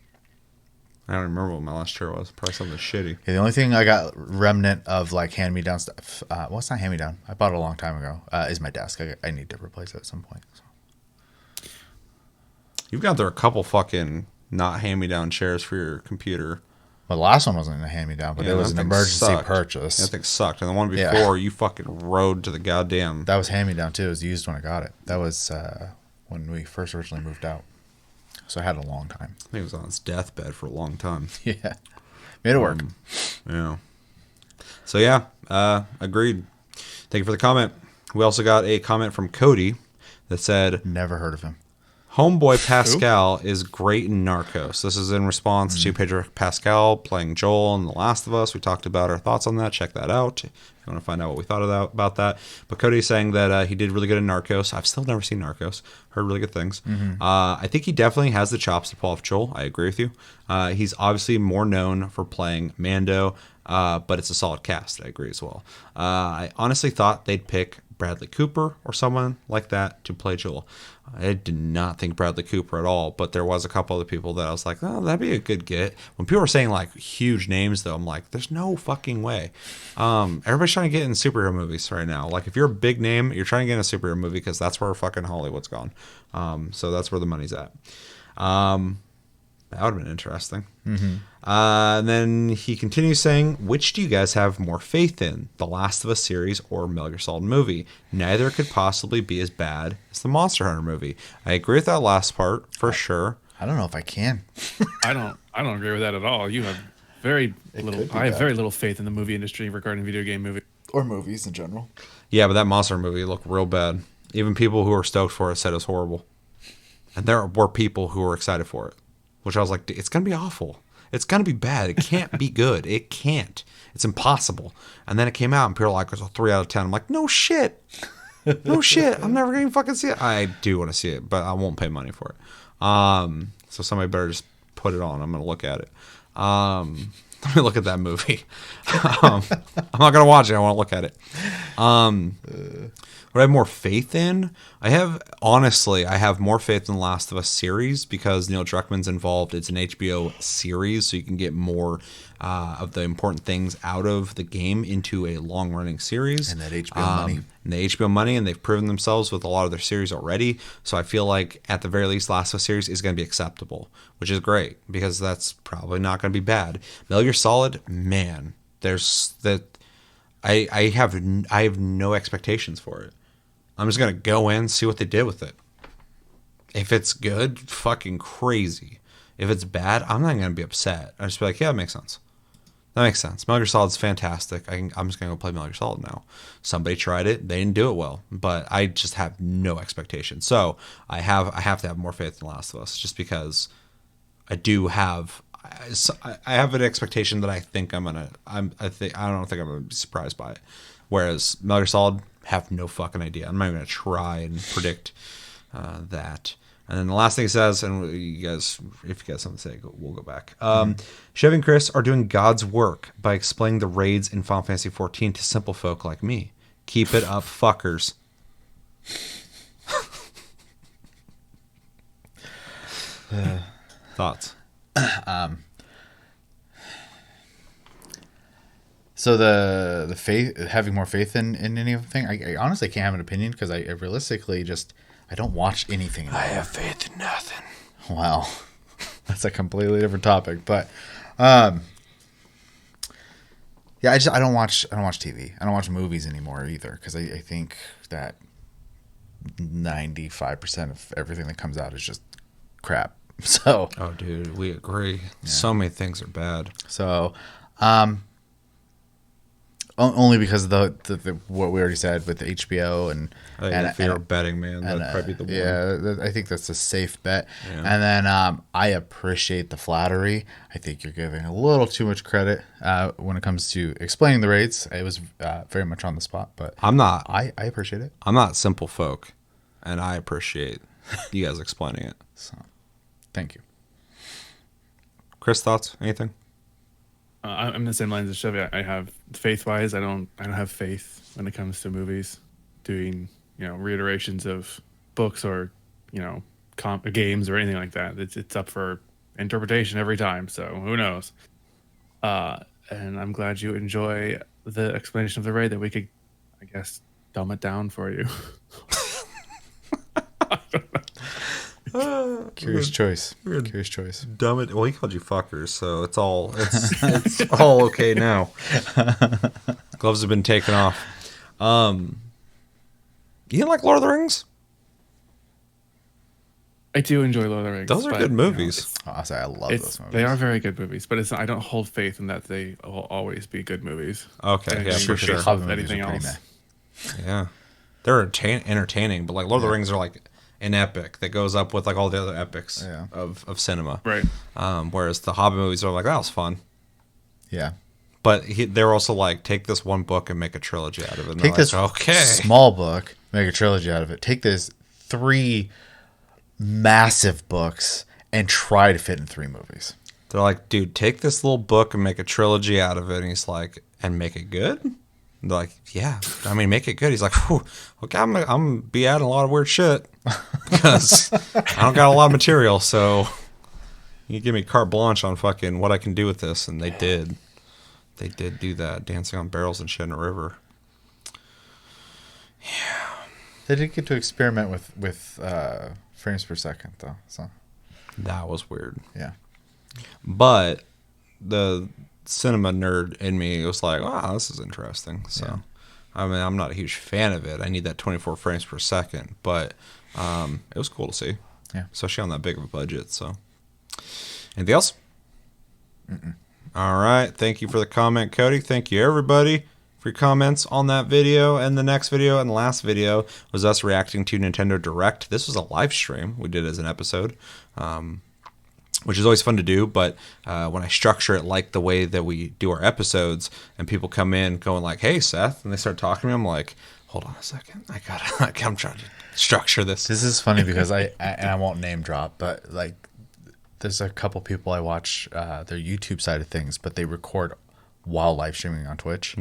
I don't remember what my last chair was. Probably something shitty. Yeah, the only thing I got remnant of like hand-me-down stuff. Well, it's not hand-me-down. I bought it a long time ago. Is my desk. I need to replace it at some point. So. You've got there a couple fucking not hand-me-down chairs for your computer. Well, the last one wasn't a hand-me-down, but it was an emergency purchase. That thing sucked. And the one before, you fucking rode to the goddamn... That was hand-me-down, too. It was used when I got it. That was when we first originally moved out. So I had it a long time. I think it was on its deathbed for a long time. Yeah. Made it work. Yeah. So, yeah, agreed. Thank you for the comment. We also got a comment from Cody that said... Never heard of him. Homeboy Pascal is great in Narcos. This is in response to Pedro Pascal playing Joel in The Last of Us. We talked about our thoughts on that. Check that out if you want to find out what we thought about that. But Cody's saying that he did really good in Narcos. I've still never seen Narcos. Heard really good things. I think he definitely has the chops to pull off Joel. I agree with you. He's obviously more known for playing Mando, but it's a solid cast. I agree as well. I honestly thought they'd pick Bradley Cooper or someone like that to play Joel. I did not think Bradley Cooper at all, but there was a couple other people that I was like, oh, that'd be a good get. When people were saying like huge names, though, I'm like, there's no fucking way. Everybody's trying to get in superhero movies right now. Like if you're a big name, you're trying to get in a superhero movie because that's where fucking Hollywood's gone. So that's where the money's at. That would have been interesting. And then he continues saying, which do you guys have more faith in, The Last of Us series or Metal Gear Solid movie? Neither could possibly be as bad as the Monster Hunter movie. I agree with that last part for sure. I don't know if I can. I don't agree with that at all. You have very little. I have very little faith in the movie industry regarding video game movies or movies in general. Yeah, but that Monster movie looked real bad. Even people who were stoked for it said it was horrible, and there were people who were excited for it. Which I was like, it's going to be awful. It's going to be bad. It can't be good. It can't. It's impossible. And then it came out and people were like, it's a 3 out of 10. I'm like, no shit. No shit. I'm never going to fucking see it. I do want to see it, but I won't pay money for it. So somebody better just put it on. I'm going to look at it. Let me look at that movie. I'm not going to watch it. I want to look at it. What I have more faith in? I have more faith in The Last of Us series because Neil Druckmann's involved. It's an HBO series, so you can get more of the important things out of the game into a long-running series. And that HBO money. And the HBO money, and they've proven themselves with a lot of their series already. So I feel like, at the very least, Last of Us series is going to be acceptable, which is great because that's probably not going to be bad. Metal Gear Solid, man, there's that. I have no expectations for it. I'm just going to go in, see what they did with it. If it's good, fucking crazy. If it's bad, I'm not going to be upset. I just be like, yeah, that makes sense. That makes sense. Metal Gear Solid's fantastic. I'm just going to go play Metal Gear Solid now. Somebody tried it. They didn't do it well. But I just have no expectation. So I have to have more faith in The Last of Us just because I do have... I have an expectation that I think I don't think I'm going to be surprised by it. Whereas Metal Gear Solid, have no fucking idea. I'm not even going to try and predict that. And then the last thing it says, and you guys, if you got something to say, we'll go back. Chevy and Chris are doing God's work by explaining the raids in Final Fantasy XIV to simple folk like me. Keep it up, fuckers. Thoughts? So the faith, having more faith in anything, I honestly can't have an opinion because I realistically I don't watch anything anymore. I have faith in nothing. Well, that's a completely different topic, but yeah, I don't watch TV. I don't watch movies anymore either because I think that 95% of everything that comes out is just crap. So, oh, dude, we agree. So many things are bad. So, only because of the what we already said with the HBO and if you're a betting man, that'd probably be the one. Yeah, I think that's a safe bet. Yeah. And then I appreciate the flattery. I think you're giving a little too much credit when it comes to explaining the raids. It was very much on the spot, but I'm not. I appreciate it. I'm not simple folk, and I appreciate you guys explaining it. So, thank you. Chris, thoughts? Anything? I'm the same lines as Chevy. I have faith-wise, I don't have faith when it comes to movies doing reiterations of books or games or anything like that. It's up for interpretation every time. So who knows? And I'm glad you enjoy the explanation of the raid that we could, I guess, dumb it down for you. Curious choice. Curious choice. Dumb it. Well, he called you fuckers, so it's all all okay now. Gloves have been taken off. You didn't like Lord of the Rings? I do enjoy Lord of the Rings. Those are good movies. I love those movies. They are very good movies, but I don't hold faith in that they will always be good movies. Okay, yeah, for sure. Anything else? Yeah, they're entertaining, but like Lord of the Rings are like an epic that goes up with like all the other epics of cinema. Right. Whereas the Hobbit movies are like, that was fun. Yeah. But they're also like, take this one book and make a trilogy out of it. And Take this okay, small book, make a trilogy out of it. Take this 3 massive books and try to fit in 3 movies. They're like, dude, take this little book and make a trilogy out of it. And he's like, and make it good? They're like, yeah, I mean, make it good. He's like, whew, okay, I'm gonna be adding a lot of weird shit because I don't got a lot of material. So you give me carte blanche on fucking what I can do with this. And they did. They did do that, dancing on barrels and shit in a river. Yeah. They did get to experiment with frames per second, though. So that was weird. Yeah. But the cinema nerd in me was like, wow, this is interesting. So, I mean, I'm not a huge fan of it. I need that 24 frames per second, but it was cool to see. Yeah. Especially on that big of a budget. So, anything else? All right. Thank you for the comment, Cody. Thank you, everybody, for your comments on that video. And the next video and the last video was us reacting to Nintendo Direct. This was a live stream we did as an episode. Which is always fun to do, but when I structure it like the way that we do our episodes, and people come in going like, "Hey, Seth," and they start talking to me, I'm like, "Hold on a second, I'm trying to structure this." This is funny because I won't name drop, but like, there's a couple people I watch their YouTube side of things, but they record while live streaming on Twitch.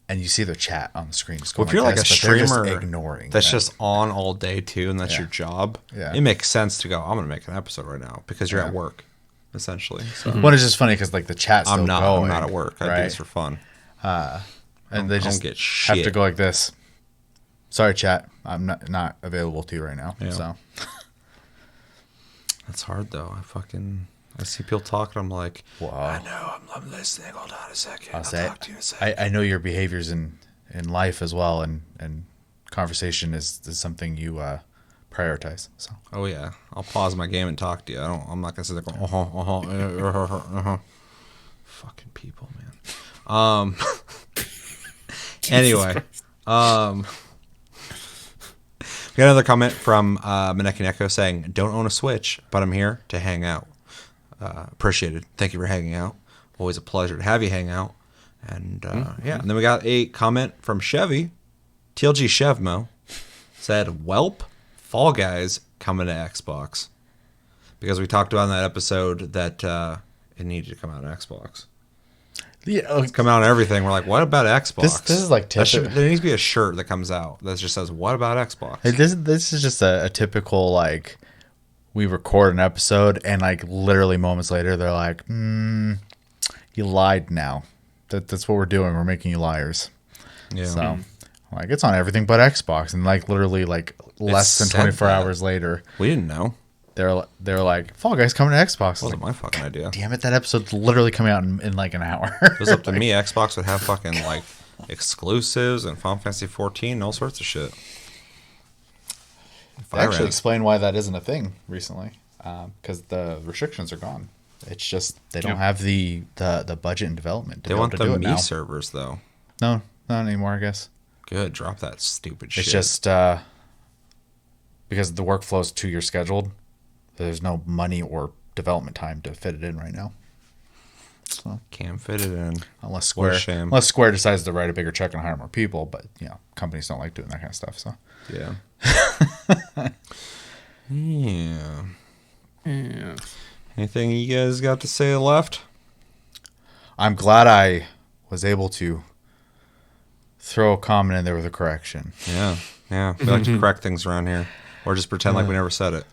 And you see their chat on the screen. Well, if you're like a streamer ignoring that's just on all day too, and that's your job, it makes sense to go, I'm going to make an episode right now because you're at work, essentially. So. Well, it's just funny because like the chat's still going. I'm not at work. I do this for fun. And they just have to go like this. Sorry, chat. I'm not available to you right now. Yeah. So that's hard though. I see people talking. I'm like, wow. I know. I'm listening. Hold on a second. I'll talk to you in a second. I know your behaviors in life as well, and conversation is something you prioritize. So. Oh yeah, I'll pause my game and talk to you. I'm not gonna sit there going, fucking people, man. Anyway, we got another comment from Maneki Neko saying, "Don't own a Switch, but I'm here to hang out." Appreciated. Thank you for hanging out. Always a pleasure to have you hang out. And and then we got a comment from Chevy, TLG Chevmo, said, "Welp, Fall Guys coming to Xbox," because we talked about in that episode that it needed to come out on Xbox. Yeah, it's come out on everything. We're like, what about Xbox? This is like there needs to be a shirt that comes out that just says, "What about Xbox?" This is just a typical like. We record an episode and like literally moments later they're like, you lied now. That's what we're doing. We're making you liars. Yeah. So like it's on everything but Xbox, and like literally like less than 24 hours later. We didn't know. They're like, Fall Guys coming to Xbox. Wasn't my fucking idea. Damn it, that episode's literally coming out in like an hour. If it was up to me, Xbox would have fucking like exclusives and Final Fantasy 14 and all sorts of shit. I actually explained why that isn't a thing recently. because the restrictions are gone. It's just they don't have the budget and development. They want the do it me now. servers though. No, not anymore. I guess. Good, drop that stupid shit. It's just because the workflow is 2 years scheduled. There's no money or development time to fit it in right now. So can't fit it in unless What a Square shame. decides to write a bigger check and hire more people. But companies don't like doing that kind of stuff. So yeah. Yeah. Anything you guys got to say left? I'm glad I was able to throw a comment in there with a correction. Yeah. We like to correct things around here, or just pretend like we never said it.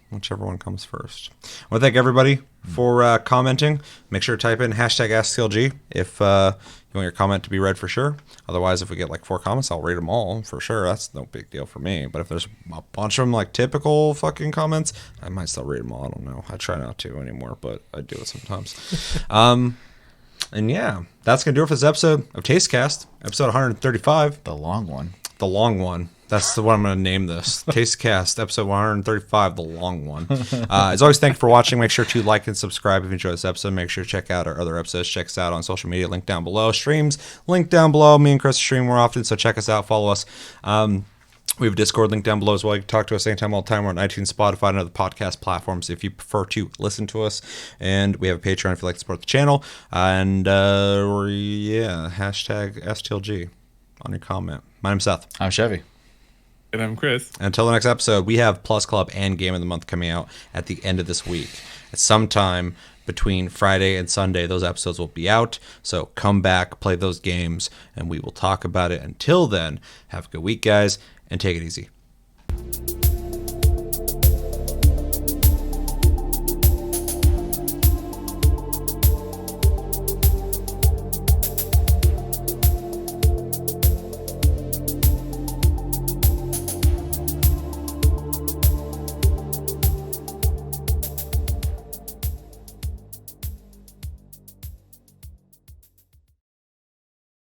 Whichever one comes first. I want to thank everybody for commenting. Make sure to type in #AskTLG if you want your comment to be read for sure. Otherwise, if we get like 4 comments, I'll rate them all for sure. That's no big deal for me. But if there's a bunch of them like typical fucking comments, I might still rate them all. I don't know. I try not to anymore, but I do it sometimes. And yeah, that's going to do it for this episode of Tastecast, episode 135. The long one. The long one. That's the one I'm going to name this. Tastecast, episode 135, the long one. As always, thank you for watching. Make sure to like and subscribe if you enjoyed this episode. Make sure to check out our other episodes. Check us out on social media, link down below. Streams, link down below. Me and Chris stream more often, so check us out. Follow us. We have a Discord link down below as well. You can talk to us anytime, all the time. We're on iTunes, Spotify, and other podcast platforms if you prefer to listen to us. And we have a Patreon if you like to support the channel. And #STLG on your comment. My name's Seth. I'm Chevy. And I'm Chris. Until the next episode, we have Plus Club and Game of the Month coming out at the end of this week. At some time between Friday and Sunday, those episodes will be out. So come back, play those games, and we will talk about it. Until then, have a good week, guys, and take it easy.